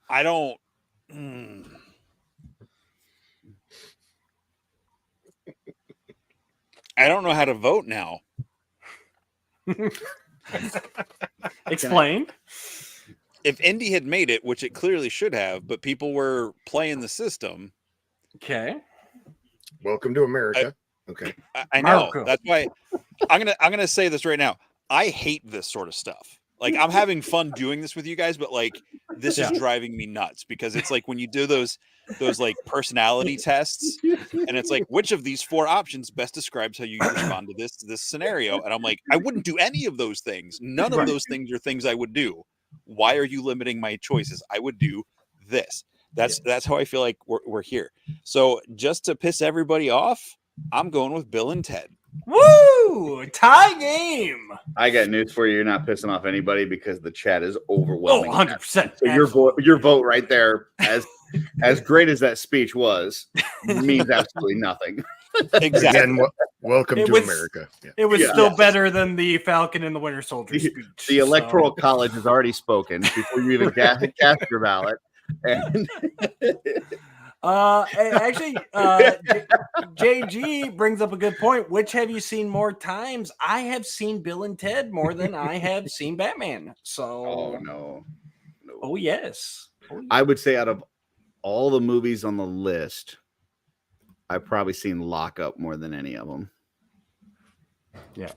I don't. I don't know how to vote now. Explain. If Indy had made it, which it clearly should have, but people were playing the system. Okay. Welcome to America. Okay. I know. America. That's why I'm gonna say this right now. I hate this sort of stuff. Like, I'm having fun doing this with you guys, but like this is driving me nuts, because it's like when you do those like personality tests, and it's like, which of these 4 options best describes how you respond to this scenario? And I'm like, I wouldn't do any of those things. None of those things are things I would do. Why are you limiting my choices? I would do this. That's how I feel like we're here. So just to piss everybody off, I'm going with Bill and Ted. Woo! Tie game. I got news for you. You're not pissing off anybody because the chat is overwhelming. 100%. So your vote right there, as great as that speech was, means absolutely nothing. Exactly. Again, welcome to America. Yeah. It was still better than the Falcon and the Winter Soldier speech. The Electoral College has already spoken before you even cast your ballot. And actually, JG brings up a good point. Which have you seen more times? I have seen Bill and Ted more than I have seen Batman. So, no. Oh yes. I would say out of all the movies on the list, I've probably seen Lock Up more than any of them. Yeah.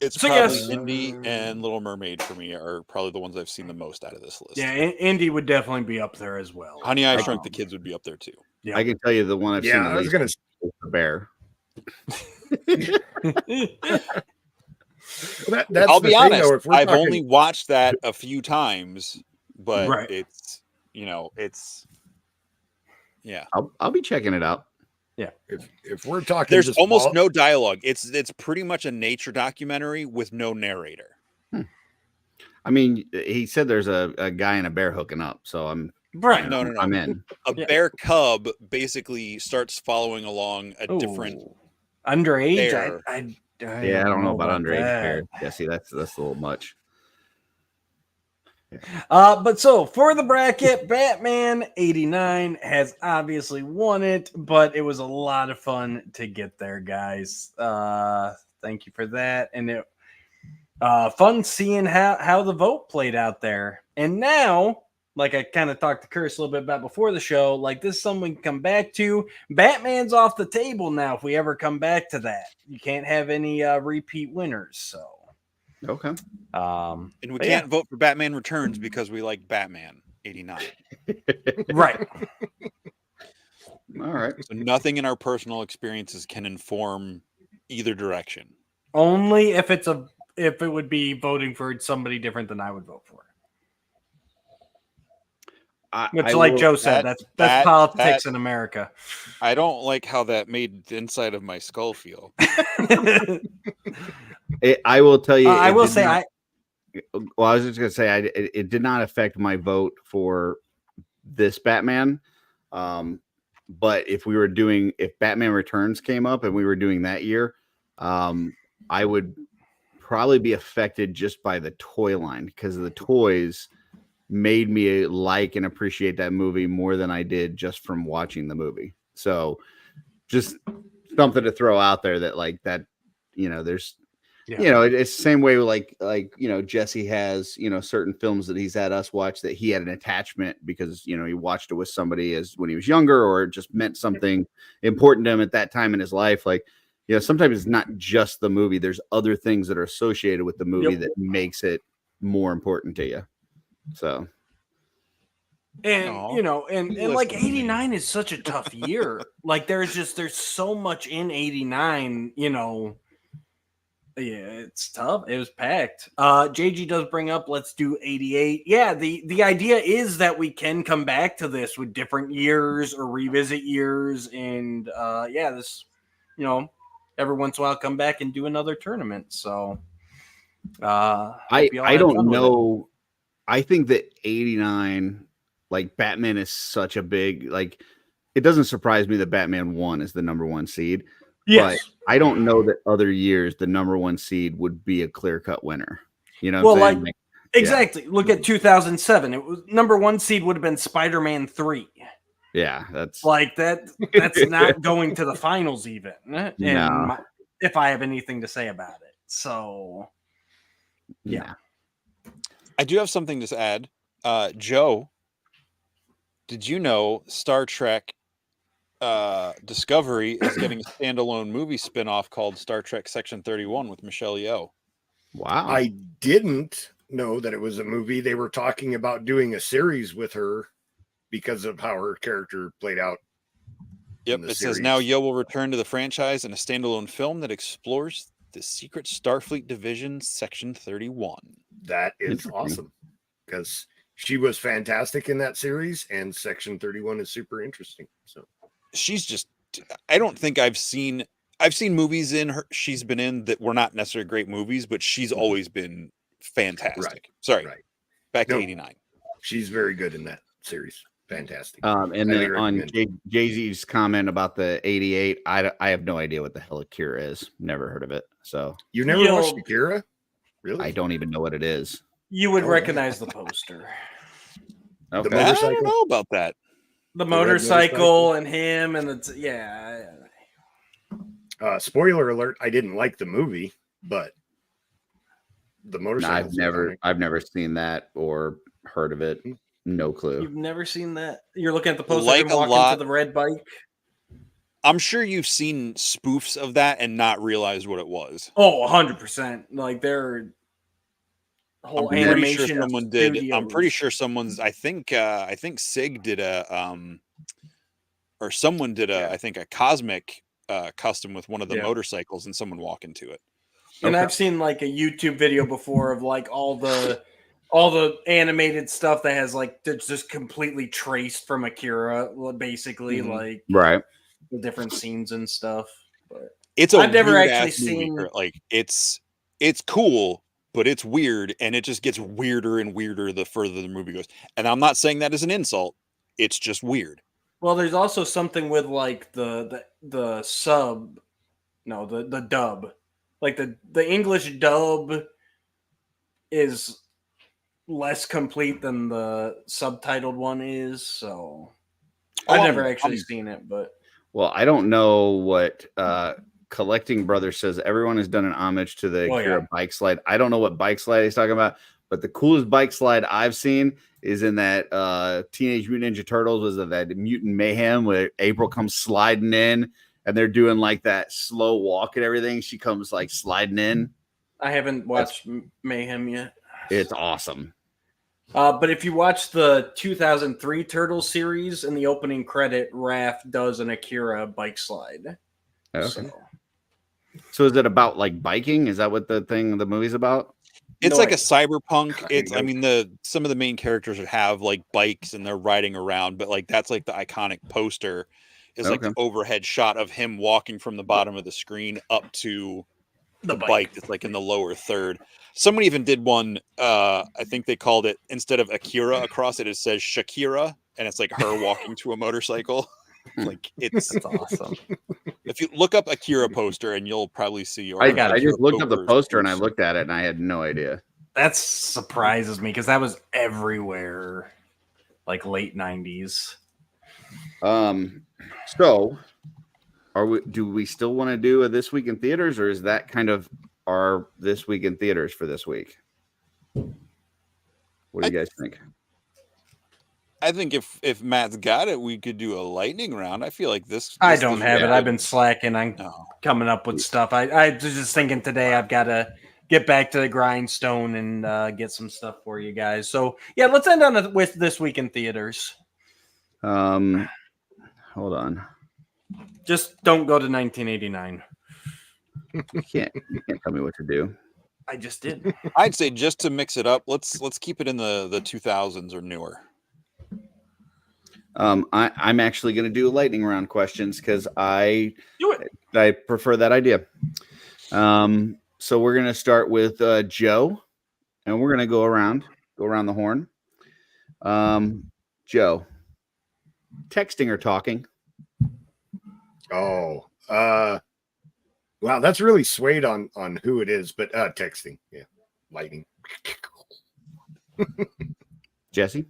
It's So, probably yes. Indy and Little Mermaid for me are probably the ones I've seen the most out of this list. Yeah, Indy would definitely be up there as well. Honey, I Shrunk the Kids would be up there too. Yeah. I can tell you the one I've seen Yeah, the I was least gonna. is The Bear. That's I'll the be thing, honest. though. If we're I've talking, only watched that a few times, but Right. it's yeah. I'll be checking it out. if we're talking, There's just almost no dialogue. It's pretty much a nature documentary with no narrator. I mean, he said there's a guy and a bear hooking up, so I'm Right. No. I'm in. A bear cub basically starts following along a different underage. bear. I don't know about underage that. bear. Yeah, see, that's a little much. But so for the bracket, Batman 89 has obviously won it, but it was a lot of fun to get there, guys. Thank you for that. And it fun seeing how the vote played out there. And now, like I kind of talked to Curse a little bit about before the show, like this is something we can come back to. Batman's off the table now if we ever come back to that. You can't have any repeat winners, so Okay. And we can't vote for Batman Returns because we like Batman 89. Right. All right. So nothing in our personal experiences can inform either direction. Only if it would be voting for somebody different than I would vote for. Which, like Joe said, that's politics in America. I don't like how that made the inside of my skull feel. I will tell you. I will say I was just gonna say it did not affect my vote for this Batman. But if Batman Returns came up and we were doing that year, I would probably be affected just by the toy line because the toys made me like and appreciate that movie more than I did just from watching the movie. So just something to throw out there that there's it's the same way like Jesse has certain films that he's had us watch that he had an attachment because he watched it with somebody as when he was younger, or it just meant something important to him at that time in his life. Like sometimes it's not just the movie, there's other things that are associated with the movie that makes it more important to you. So and like 89 is such a tough year. Like there's so much in 89, yeah, it's tough. It was packed. JG does bring up, let's do 88. Yeah, the idea is that we can come back to this with different years or revisit years. And this, every once in a while come back and do another tournament. So I don't know. I think that 89, like Batman is such a big, like, it doesn't surprise me that Batman 1 is the number one seed. Yes. But I don't know that other years the number one seed would be a clear-cut winner. You know what I'm I'm saying? like exactly. Look at 2007. It was number one seed would have been Spider-Man 3. Yeah, that's like that. That's not going to the finals even. And if I have anything to say about it. So yeah. I do have something to add. Joe, did you know Star Trek Discovery is getting a standalone movie spinoff called Star Trek Section 31 with Michelle Yeoh? Wow. I didn't know that it was a movie. They were talking about doing a series with her because of how her character played out. Yep, it says now Yeoh will return to the franchise in a standalone film that explores the secret Starfleet division Section 31. That is awesome because she was fantastic in that series, and Section 31 is super interesting. So she's just, I don't think I've seen movies she's been in that were not necessarily great movies, but she's always been fantastic. Right. Sorry. Right. Back to 89. She's very good in that series. Fantastic. And then on Jay-Z's comment about the 88, I have no idea what the hell Akira is. Never heard of it. So you never watched Akira? Really? I don't even know what it is. You would recognize the poster. Okay. The motorcycle? I don't know about that. The motorcycle and him and spoiler alert, I didn't like the movie, but the motorcycle. I've never seen that or heard of it. No clue. You've never seen that? You're looking at the poster like and walking to the red bike? I'm sure you've seen spoofs of that and not realized what it was. Oh, 100%. Like their whole I'm pretty sure animation someone did. I'm pretty studios. sure someone's. I think Sig did or someone did Yeah. I think a cosmic custom with one of the Yeah. motorcycles and someone walk into it. And Okay. I've seen like a YouTube video before of like all the animated stuff that has like that's just completely traced from Akira, basically Mhm. like Right. the different scenes and stuff. But It's a I've never weird actually ass movie, seen- Kurt. Like it's cool, but it's weird, and it just gets weirder and weirder the further the movie goes. And I'm not saying that as an insult. It's just weird. well, there's also something with like the sub, no, the dub, like the English dub is less complete than the subtitled one is. So Oh, I've never I'm- actually I'm- seen it, but Well, I don't know what Collecting Brothers says. Everyone has done an homage to the Oh, Akira yeah. bike slide. I don't know what bike slide he's talking about, but the coolest bike slide I've seen is in that Teenage Mutant Ninja Turtles, was that Mutant Mayhem where April comes sliding in and they're doing like that slow walk and everything. She comes like sliding in. I haven't watched Mayhem yet. It's awesome. But if you watch the 2003 Turtles series, in the opening credit, Raph does an Akira bike slide. Okay. So is it about like biking? Is that what the movie's about? It's No like a idea. cyberpunk. It's, I Kind mean, some of the main characters would have like bikes and they're riding around, but like that's like the iconic poster is like the Okay. overhead shot of him walking from the bottom of the screen up to the bike that's like in the lower third. Someone even did one. I think they called it, instead of Akira across it, it says Shakira, and it's like her walking to a motorcycle. Like it's That's awesome. if you look up Akira poster, and you'll probably see. Or I Akira just looked up the posters. poster and I looked at it and I had no idea. That surprises me because that was everywhere, like late 90s. So do we still want to do a This Week in Theaters, or is that kind of our This Week in Theaters for this week? What do you guys think? I think if Matt's got it, we could do a lightning round. I feel like this. I this don't is have it. good. I've been slacking. I'm No. coming up with stuff. I was just thinking today I've got to get back to the grindstone and get some stuff for you guys. So yeah, let's end on with This Week in Theaters. Hold on. Just don't go to 1989. You can't tell me what to do. I just did. I'd say just to mix it up, let's keep it in the 2000s or newer. I'm actually going to do lightning round questions because I Do it. I prefer that idea. So we're going to start with Joe, and we're going to go around the horn. Joe, texting or talking? Oh, wow, that's really swayed on who it is, but texting, yeah, lightning. Jesse?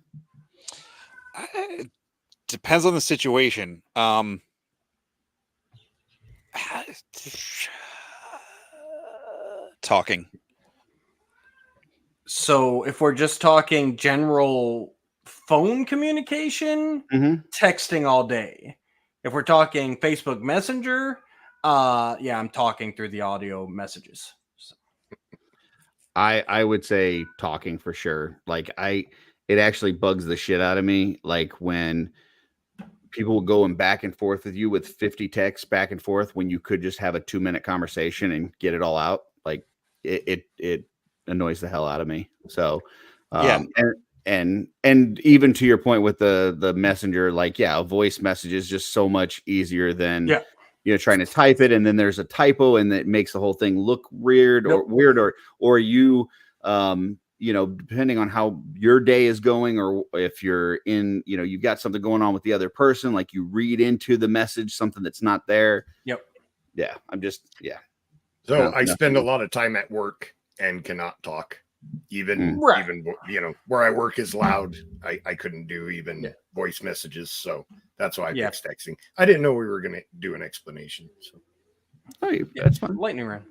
Depends on the situation. Talking. So if we're just talking general phone communication, texting all day. If we're talking Facebook Messenger, yeah, I'm talking through the audio messages. So. I would say talking for sure. Like it actually bugs the shit out of me. Like when people will go back and forth with you with 50 texts back and forth when you could just have a 2-minute conversation and get it all out. Like it annoys the hell out of me. So Yeah. And even to your point with the messenger, like, yeah, a voice message is just so much easier than trying to type it, and then there's a typo and it makes the whole thing look weird or you depending on how your day is going, or if you're in, you've got something going on with the other person, like you read into the message something that's not there. Yep. Yeah. So I spend a lot of time at work and cannot talk. Even where I work is loud. I couldn't do even voice messages, so that's why I picked texting. I didn't know we were going to do an explanation. So that's fine. Lightning round.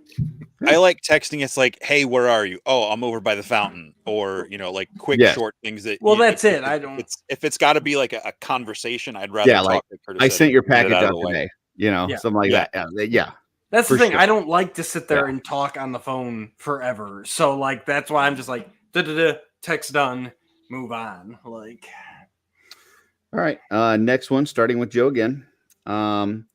I like texting. It's like, hey, where are you? Oh, I'm over by the fountain, or like quick, short things that. Well, that's it. I don't. If it's got to be like a conversation, I'd rather talk. Like I sent your package out today. Yeah. something like Yeah. that. Yeah. That's For the thing. sure. I don't like to sit there Yeah. and talk on the phone forever. So like that's why I'm just like text done, move on. Like All right. Next one, starting with Joe again. And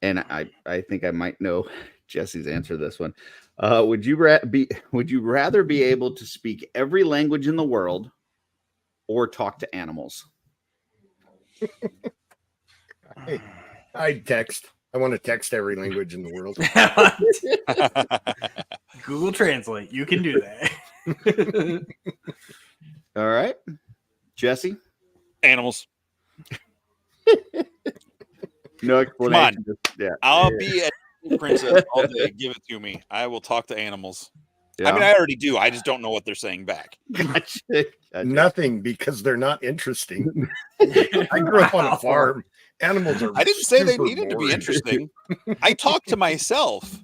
I think I might know Jesse's answer to this one. Would you rather be able to speak every language in the world or talk to animals? I text. I want to text every language in the world. Google Translate. You can do that. All right. Jesse? Animals. No explanation. Yeah. I'll be a princess all day. Give it to me. I will talk to animals. Yeah. I mean, I already do. I just don't know what they're saying back. Gotcha. Nothing, because they're not interesting. I grew up on a farm. Animals are. I didn't say they super needed to be boring. interesting. I talk to myself.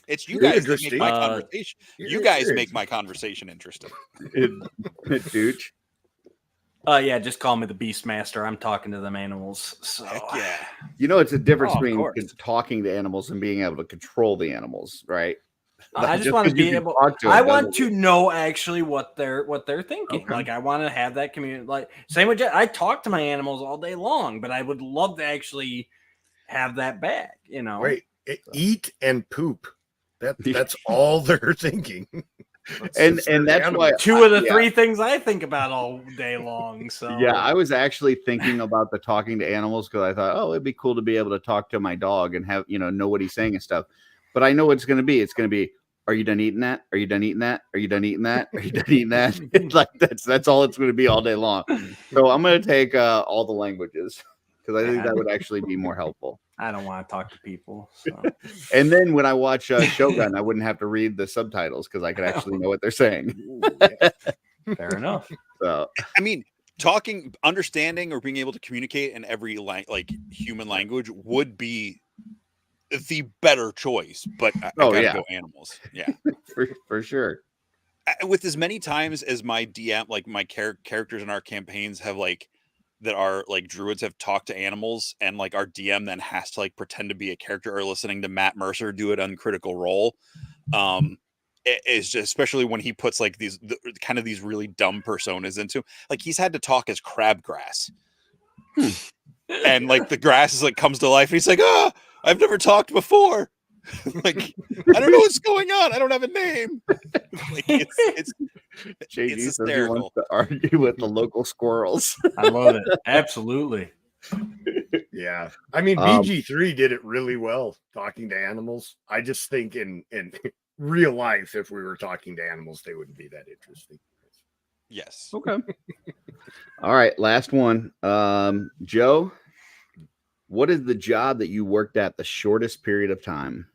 It's you You're guys that make interesting. my conversation. You guys make my conversation interesting. Dude. Yeah, just call me the Beastmaster. I'm talking to them animals. So Heck yeah. It's a difference Oh, of between course. talking to animals and being able to control the animals, right? I just Just want to 'cause you be can able. talk to I them want doesn't- to know actually what they're thinking. Okay. Like I want to have that community. Like same with I talk to my animals all day long, but I would love to actually have that back. Wait, eat and poop. That's all they're thinking. and that's why two of the three things I think about all day long. So Yeah, I was actually thinking about the talking to animals because I thought, oh, it'd be cool to be able to talk to my dog and have know what he's saying and stuff. But I know what it's going to be. It's going to be, are you done eating that? Are you done eating that? Are you done eating that? Are you done eating that? It's like that's all it's going to be all day long. So I'm going to take all the languages because I think that would actually be more helpful. I don't want to talk to people. So. And then when I watch Shogun, I wouldn't have to read the subtitles because I could actually know what they're saying. Fair enough. So I mean, understanding, or being able to communicate in every human language would be the better choice. But I gotta go animals. Yeah, for sure. With as many times as my DM, my characters in our campaigns have that are druids have talked to animals, and our DM then has to pretend to be a character, or listening to Matt Mercer do it on Critical Role. It is just, especially when he puts these really dumb personas into, he's had to talk as crabgrass. And the grass is comes to life, and he's like, I've never talked before. I don't know what's going on. I don't have a name. It's JD it's says he hysterical. wants to argue with the local squirrels. I love it. Absolutely. Yeah. I mean, BG3 did it really well talking to animals. I just think in real life, if we were talking to animals, they wouldn't be that interesting. Yes. Okay. All right. Last one. Joe, what is the job that you worked at the shortest period of time?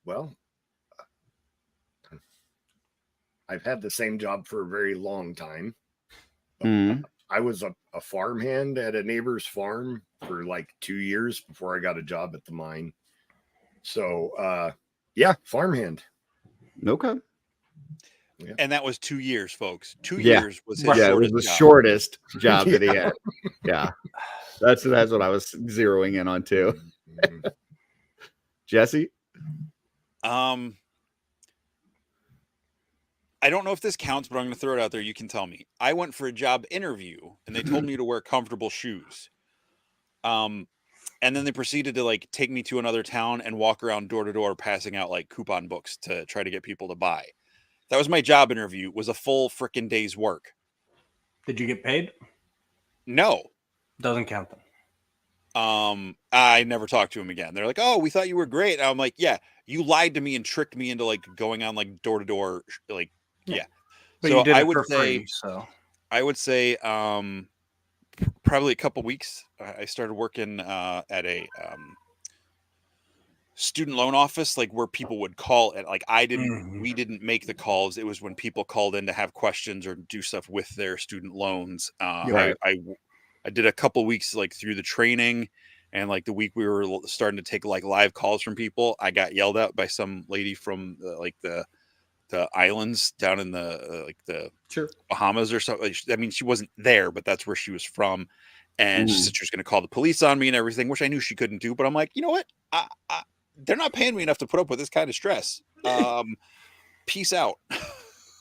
Well, I've had the same job for a very long time. I was a farmhand at a neighbor's farm for 2 years before I got a job at the mine. So, farmhand. Okay. Yeah. And that was 2 years, folks. 2 Yeah. years was his Yeah, it was shortest the job. shortest job that he had. Yeah. That's what I was zeroing in on too. Jesse? I don't know if this counts, but I'm going to throw it out there. You can tell me. I went for a job interview, and they told me to wear comfortable shoes. And then they proceeded to take me to another town and walk around door to door, passing out coupon books to try to get people to buy. That was my job interview. It was a full freaking day's work. Did you get paid? No. Doesn't count them. I never talked to him again. They're like, "Oh, we thought you were great." And I'm like, "Yeah, you lied to me and tricked me into going on door to door, yeah." But So you did I it would for say, free, so probably a couple weeks. I started working at a student loan office, where people would call it. We didn't make the calls. It was when people called in to have questions or do stuff with their student loans. Right. I did a couple weeks through the training, and the week we were starting to take live calls from people, I got yelled at by some lady from the islands down in the like the Sure. Bahamas or something. I mean, she wasn't there, but that's where she was from. And she said she was going to call the police on me and everything, which I knew she couldn't do. But I'm like, you know what? They're not paying me enough to put up with this kind of stress. Peace out.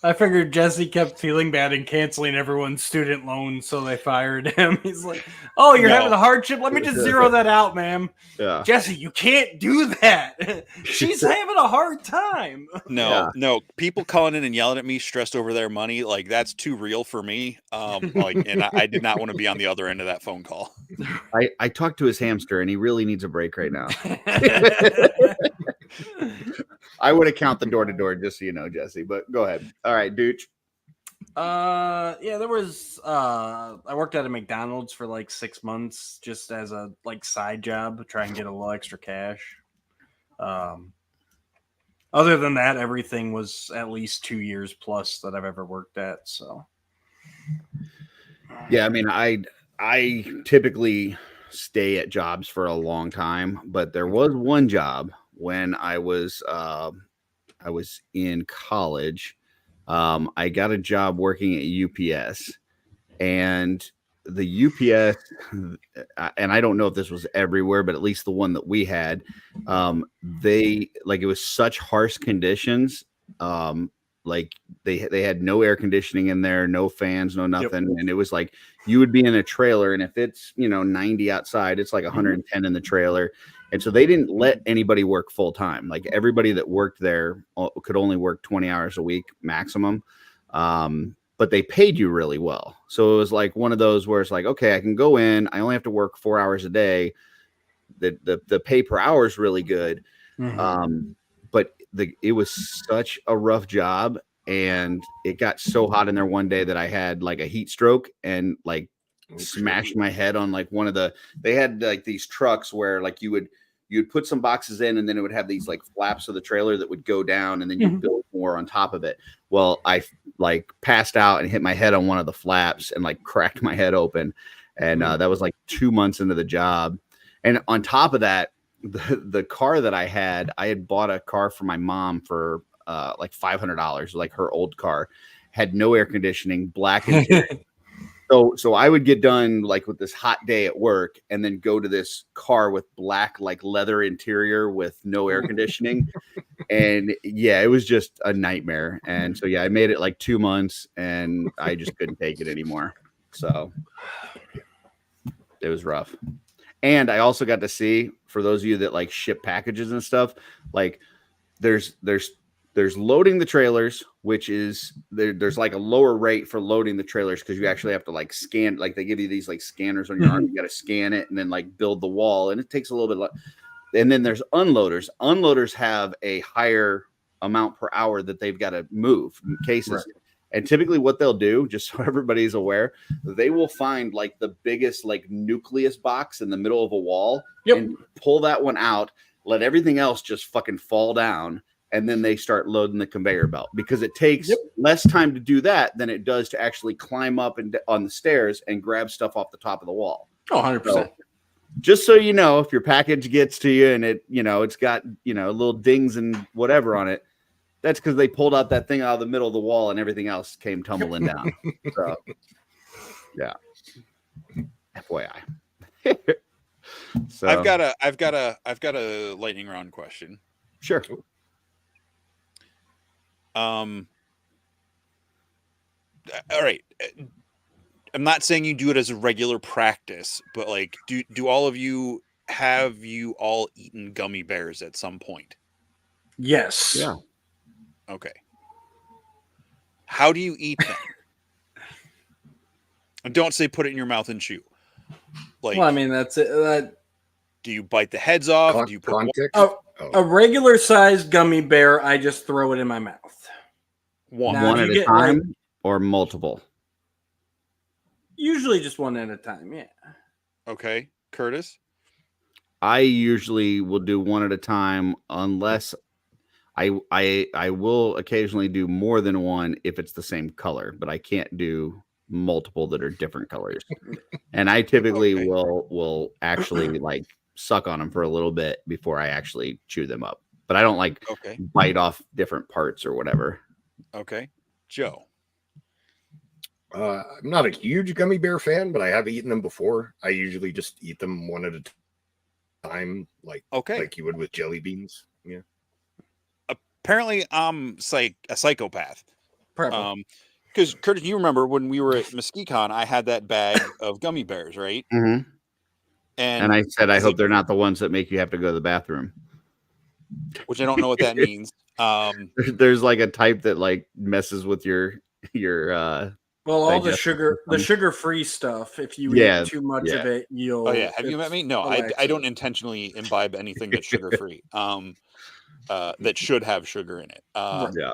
I figured Jesse kept feeling bad and canceling everyone's student loans, so they fired him. He's like, "Oh, you're having a hardship? Let me just zero that out, ma'am." Yeah. Jesse, you can't do that. She's having a hard time. No. People calling in and yelling at me, stressed over their money, like that's too real for me. And I did not want to be on the other end of that phone call. I talked to his hamster, and he really needs a break right now. I would have count the door to door, just so you know, Jesse. But go ahead. All right, Dooch. Yeah, there was I worked at a McDonald's for like 6 months just as a like side job to try and get a little extra cash. Other than that, everything was at least 2 years plus that I've ever worked at. So yeah, I mean, I typically stay at jobs for a long time, but there was one job when I was in college. I got a job working at UPS, and the UPS, and I don't know if this was everywhere, but at least the one that we had, it was such harsh conditions. Like they had no air conditioning in there, no fans, no nothing. Yep. And it was like you would be in a trailer, and if it's 90 outside, it's like 110 in the trailer. And so they didn't let anybody work full time. Like everybody that worked there could only work 20 hours a week maximum. But they paid you really well. So it was like one of those where it's like, okay, I can go in, I only have to work 4 hours a day. The pay per hour is really good. Mm-hmm. But it was such a rough job, and it got so hot in there one day that I had like a heat stroke and like smashed my head on like one of they had like these trucks where like you'd put some boxes in, and then it would have these like flaps of the trailer that would go down, and then you build more on top of it. Well, I like passed out and hit my head on one of the flaps and like cracked my head open. And that was like 2 months into the job. And on top of that, the car that I had bought a car for my mom for like $500, like her old car, had no air conditioning, black interior. So I would get done like with this hot day at work, and then go to this car with black like leather interior with no air conditioning. And yeah, it was just a nightmare. And so yeah, I made it like 2 months, and I just couldn't take it anymore. So it was rough. And I also got to see, for those of you that like ship packages and stuff, like there's loading the trailers, which is there's like a lower rate for loading the trailers because you actually have to like scan, like they give you these like scanners on your arm. You got to scan it and then like build the wall, and it takes a little bit. And then there's unloaders. Unloaders have a higher amount per hour that they've got to move in cases. Right. And typically what they'll do, just so everybody's aware, they will find like the biggest like nucleus box in the middle of a wall and pull that one out, let everything else just fucking fall down. And then they start loading the conveyor belt, because it takes less time to do that than it does to actually climb up and on the stairs and grab stuff off the top of the wall. Oh, 100%. So, just so you know, if your package gets to you and it's got, little dings and whatever on it, that's because they pulled out that thing out of the middle of the wall and everything else came tumbling down. So, yeah. FYI. So I've got a lightning round question. Sure. All right. I'm not saying you do it as a regular practice, but like, do all of you, have you all eaten gummy bears at some point? Yes. Yeah. Okay. How do you eat them? And don't say put it in your mouth and chew. Like, well, I mean, that's it. Do you bite the heads off? Do you put a regular sized gummy bear? I just throw it in my mouth. One at a time, or multiple? Usually just one at a time. Yeah. Okay, Curtis. I usually will do one at a time, unless I will occasionally do more than one if it's the same color, but I can't do multiple that are different colors. And I typically will actually like suck on them for a little bit before I actually chew them up. But I don't like bite off different parts or whatever. Okay. Joe. I'm not a huge gummy bear fan, but I have eaten them before. I usually just eat them one at a time, like you would with jelly beans. Yeah. Apparently, I'm a psychopath. Probably. Because Curtis, you remember when we were at Mesquicon, I had that bag of gummy bears, right? Mm-hmm. And I said, I hope they're not the ones that make you have to go to the bathroom. Which I don't know what that means. There's like a type that like messes with your well, all the sugar-free stuff. If you eat too much of it, you'll. Oh yeah, have you met me? No, I don't intentionally imbibe anything that's sugar-free. That should have sugar in it. Yeah.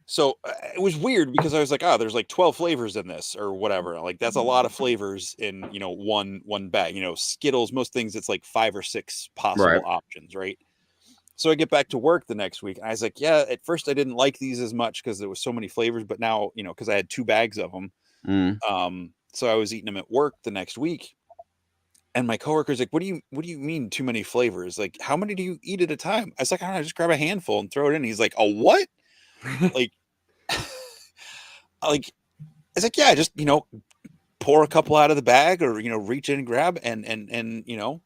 So it was weird because I was like, there's like 12 flavors in this or whatever. Like that's a lot of flavors in, one bag. Skittles, most things it's like 5 or 6 possible options, right? So I get back to work the next week and I was like, yeah, at first I didn't like these as much because there was so many flavors, but now, because I had 2 bags of them. So I was eating them at work the next week. And my coworker's like, what do you mean too many flavors? Like, how many do you eat at a time? I was like, I don't know, just grab a handful and throw it in. He's like, a what? like it's like, yeah, just pour a couple out of the bag or reach in and grab and now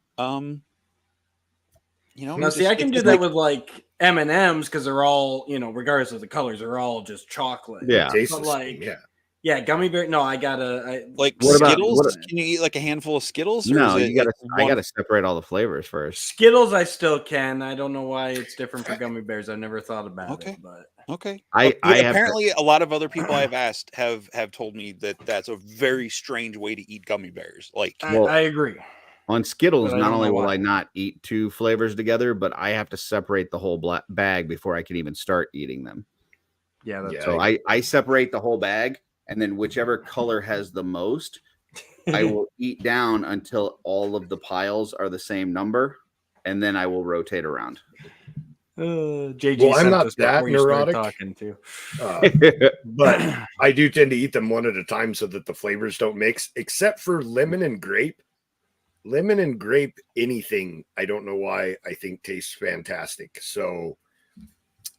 see, I can do that with like M&Ms because they're all regardless of the colors, they're all just chocolate. But gummy bear. No, I gotta Skittles. Can you eat like a handful of Skittles? No, I gotta separate all the flavors first. Skittles, I still can. I don't know why it's different for gummy bears. I've never thought about it, but okay. Apparently, a lot of other people I've asked have told me that that's a very strange way to eat gummy bears. Like, I agree. On Skittles, not only will I not eat 2 flavors together, but I have to separate the whole bag before I can even start eating them. Yeah. So I separate the whole bag. And then whichever color has the most, I will eat down until all of the piles are the same number, and then I will rotate around. JG, I'm not that neurotic, talking to, but I do tend to eat them one at a time so that the flavors don't mix, except for lemon and grape. Lemon and grape, anything, I don't know why, I think tastes fantastic. So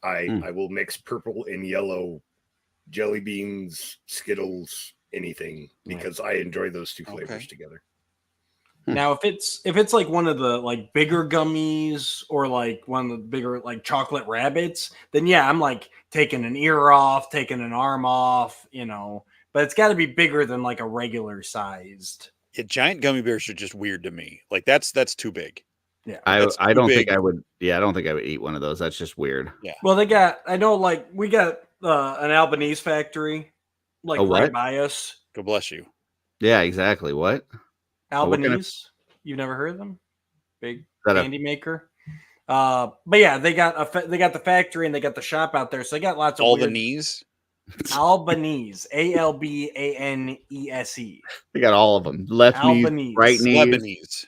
I will mix purple and yellow jelly beans, Skittles, anything, because I enjoy those 2 flavors together. Now, if it's like one of the like bigger gummies or like one of the bigger like chocolate rabbits, then yeah, I'm like taking an ear off, taking an arm off, but it's got to be bigger than like a regular sized. Yeah, giant gummy bears are just weird to me. Like that's too big. Yeah, I don't think I would. Yeah, I don't think I would eat one of those. That's just weird. Yeah. Well, we got an Albanese factory, like right by us. God bless you. Yeah, exactly. What? Albanese? You've never heard of them? Big candy maker. But yeah, they got the factory and they got the shop out there, so they got lots of the knees. Albanese, Albanese. They got all of them. Left Albanese. knees, right knees,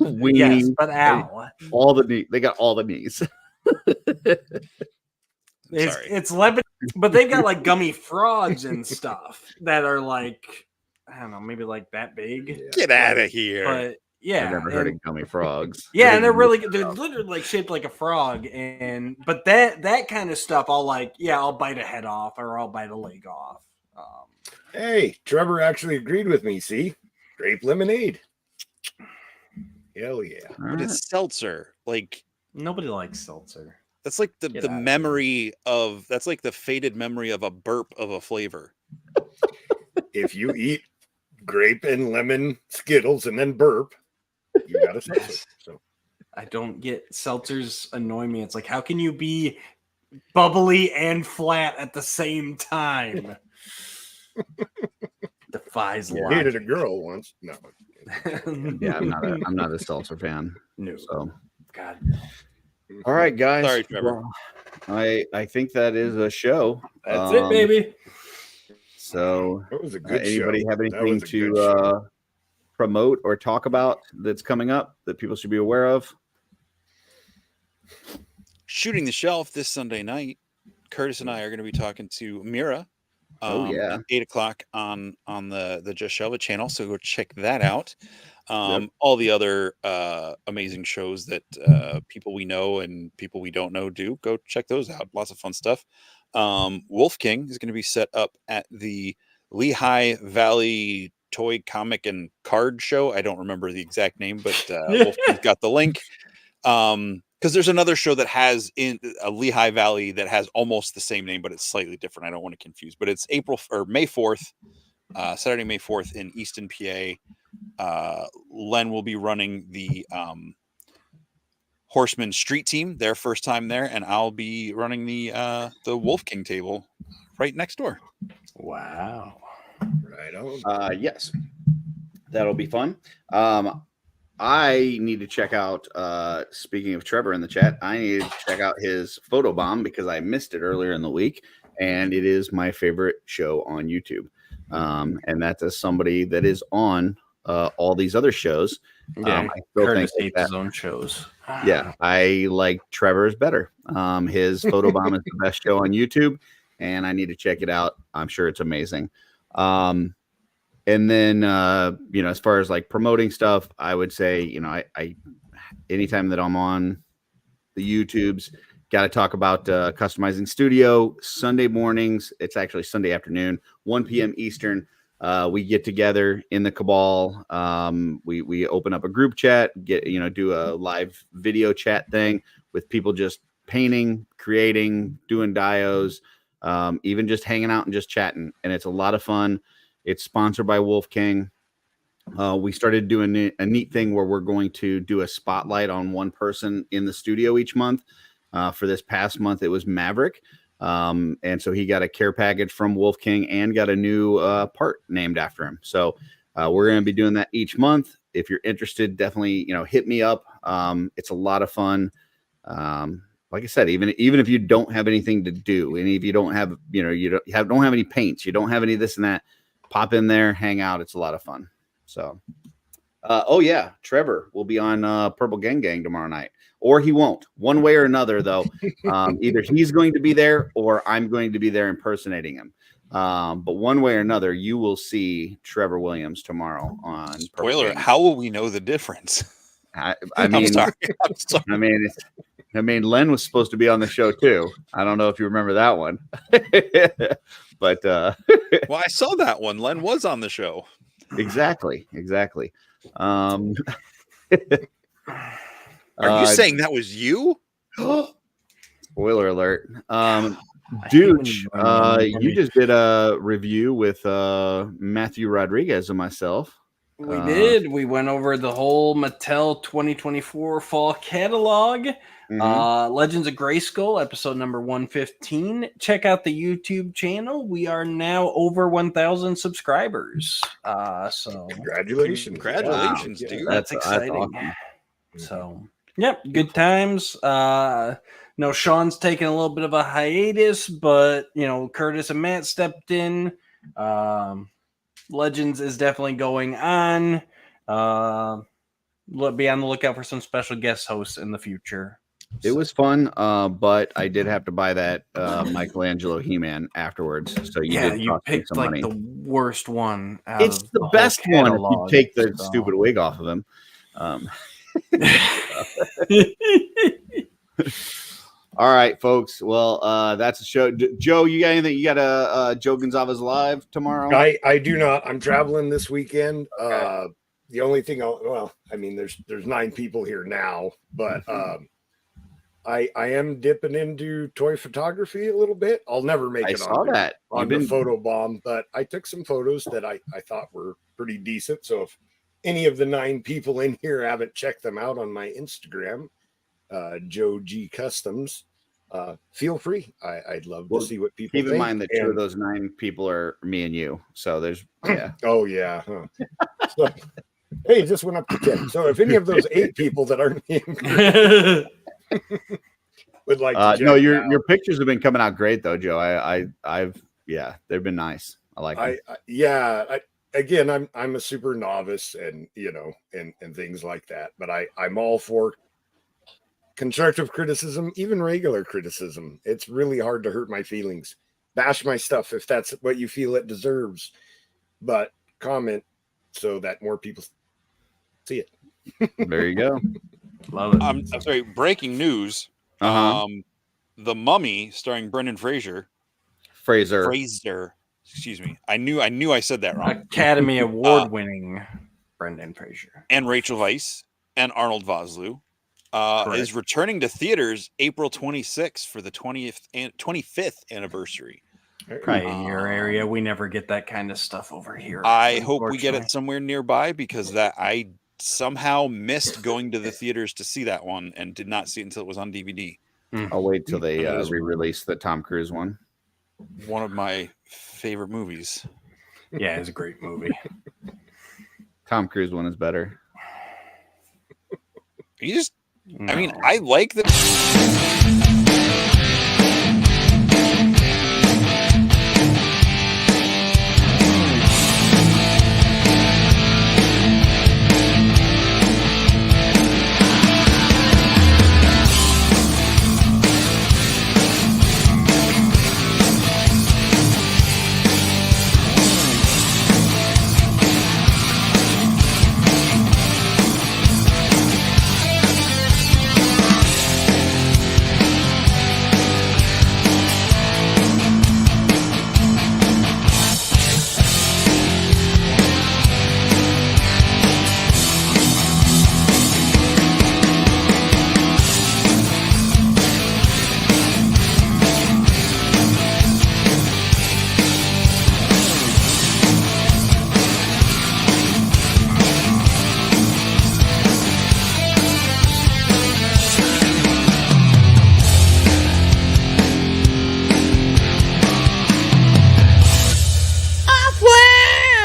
Lebanese. Yes, but all the knees. They got all the knees. It's Lebanese, but they've got like gummy frogs and stuff that are like, I don't know, maybe like that big. Get out of here. But yeah, I've never heard of gummy frogs. Yeah, and they're literally like shaped like a frog. But that kind of stuff, I'll bite a head off or I'll bite a leg off. Hey, Trevor actually agreed with me. See, grape lemonade. Hell yeah! But it's seltzer. Like nobody likes seltzer. That's like the memory of that's like the faded memory of a burp of a flavor. If you eat grape and lemon Skittles and then burp, you got a seltzer. So I don't get seltzers annoy me. It's like, how can you be bubbly and flat at the same time? Defies logic. I hated a girl once. No. Yeah, I'm not a seltzer fan. No. So God. All right, guys. Sorry, Trevor. Well, I think that is a show. That's it, baby. So that was a good anybody show. Have anything to promote or talk about that's coming up that people should be aware of? Shooting the Shelf this Sunday night. Curtis and I are going to be talking to Mira. At 8:00 on the Just Shelf It channel. So go check that out. all the other amazing shows that people we know and people we don't know do. Go check those out. Lots of fun stuff. Wolf King is going to be set up at the Lehigh Valley Toy Comic and Card Show. I don't remember the exact name, but Wolf King's got the link. Because there's another show that has in Lehigh Valley that has almost the same name, but it's slightly different. I don't want to confuse, but it's May 4th, Saturday, May 4th in Easton, PA. Len will be running the Horseman Street Team, their first time there, and I'll be running the Wolf King table right next door. Wow. Right on. Yes, that'll be fun. I need to check out, speaking of Trevor in the chat, I need to check out his photo bomb because I missed it earlier in the week, and it is my favorite show on YouTube. And that's as somebody that is on all these other shows. Yeah, I still Curtis think hates his own shows. Yeah, I like Trevor's better. His photo bomb is the best show on YouTube, and I need to check it out. I'm sure it's amazing. And then, as far as like promoting stuff, I would say, I anytime that I'm on the YouTubes, got to talk about Customizing Studio Sunday mornings. It's actually Sunday afternoon, 1 p.m. Eastern. We get together in the Cabal. We open up a group chat, do a live video chat thing with people just painting, creating, doing dios, even just hanging out and just chatting. And it's a lot of fun. It's sponsored by Wolf King. We started doing a neat thing where we're going to do a spotlight on one person in the studio each month. For this past month, it was Maverick. And so he got a care package from Wolf King and got a new part named after him. So we're going to be doing that each month. If you're interested, definitely, hit me up. It's a lot of fun. Like I said, even if you don't have anything to do, and if you don't have, don't have any paints, you don't have any this and that, pop in there, hang out. It's a lot of fun. So, Trevor will be on Purple Gang Gang tomorrow night, or he won't. One way or another, though, either he's going to be there or I'm going to be there impersonating him. But one way or another, you will see Trevor Williams tomorrow on. Spoiler: how will we know the difference? I I'm mean, sorry. I mean, Len was supposed to be on the show too. I don't know if you remember that one, but well, I saw that one. Len was on the show. Exactly. Are you saying that was you? Spoiler alert. Dooch, you just did a review with Matthew Rodriguez and myself. We did. We went over the whole Mattel 2024 fall catalog. Legends of Grayskull, episode number 115. Check out the YouTube channel. We are now over 1,000 subscribers. So Congratulations, dude. That's exciting. Awesome. So, yep, good times. No, Sean's taking a little bit of a hiatus, but Curtis and Matt stepped in. Legends is definitely going on. Be on the lookout for some special guest hosts in the future. It was fun, but I did have to buy that Michelangelo He-Man afterwards. So you picked like money. the worst one. It's the best one if you take the stupid wig off of him. All right, folks. Well, that's the show. Joe, you got anything? You got Joe Gonzalez live tomorrow? I do not. I'm traveling this weekend. Okay. The only thing there's 9 people here now, but I am dipping into toy photography a little bit. I'll never make it on the photo bomb, but I took some photos that I thought were pretty decent. So if any of the 9 people in here haven't checked them out on my Instagram, Joe G Customs, feel free. I'd love to see what people keep in mind that 2 of those 9 people are me and you. So there's oh yeah. Huh. So, hey, just went up to 10. So if any of those 8 people that aren't me would like to no, your pictures have been coming out great though, Joe. I've they've been nice. I like them. Again, I'm a super novice and and things like that, but I'm all for constructive criticism, even regular criticism. It's really hard to hurt my feelings. Bash my stuff if that's what you feel it deserves, but comment so that more people see it. There you go. Love it. I'm sorry. Breaking news. The Mummy, starring Brendan Fraser. Fraser. Excuse me. I knew I said that wrong. Academy Award winning Brendan Fraser And Rachel Weisz and Arnold Vosloo is returning to theaters April 26th for the 25th anniversary. Probably in your area. We never get that kind of stuff over here. I hope we get it somewhere nearby because that I somehow missed going to the theaters to see that one and did not see it until it was on DVD. I'll wait till they re-release the Tom Cruise one. One of my favorite movies. Yeah, it's a great movie. Tom Cruise one is better. I mean, I like the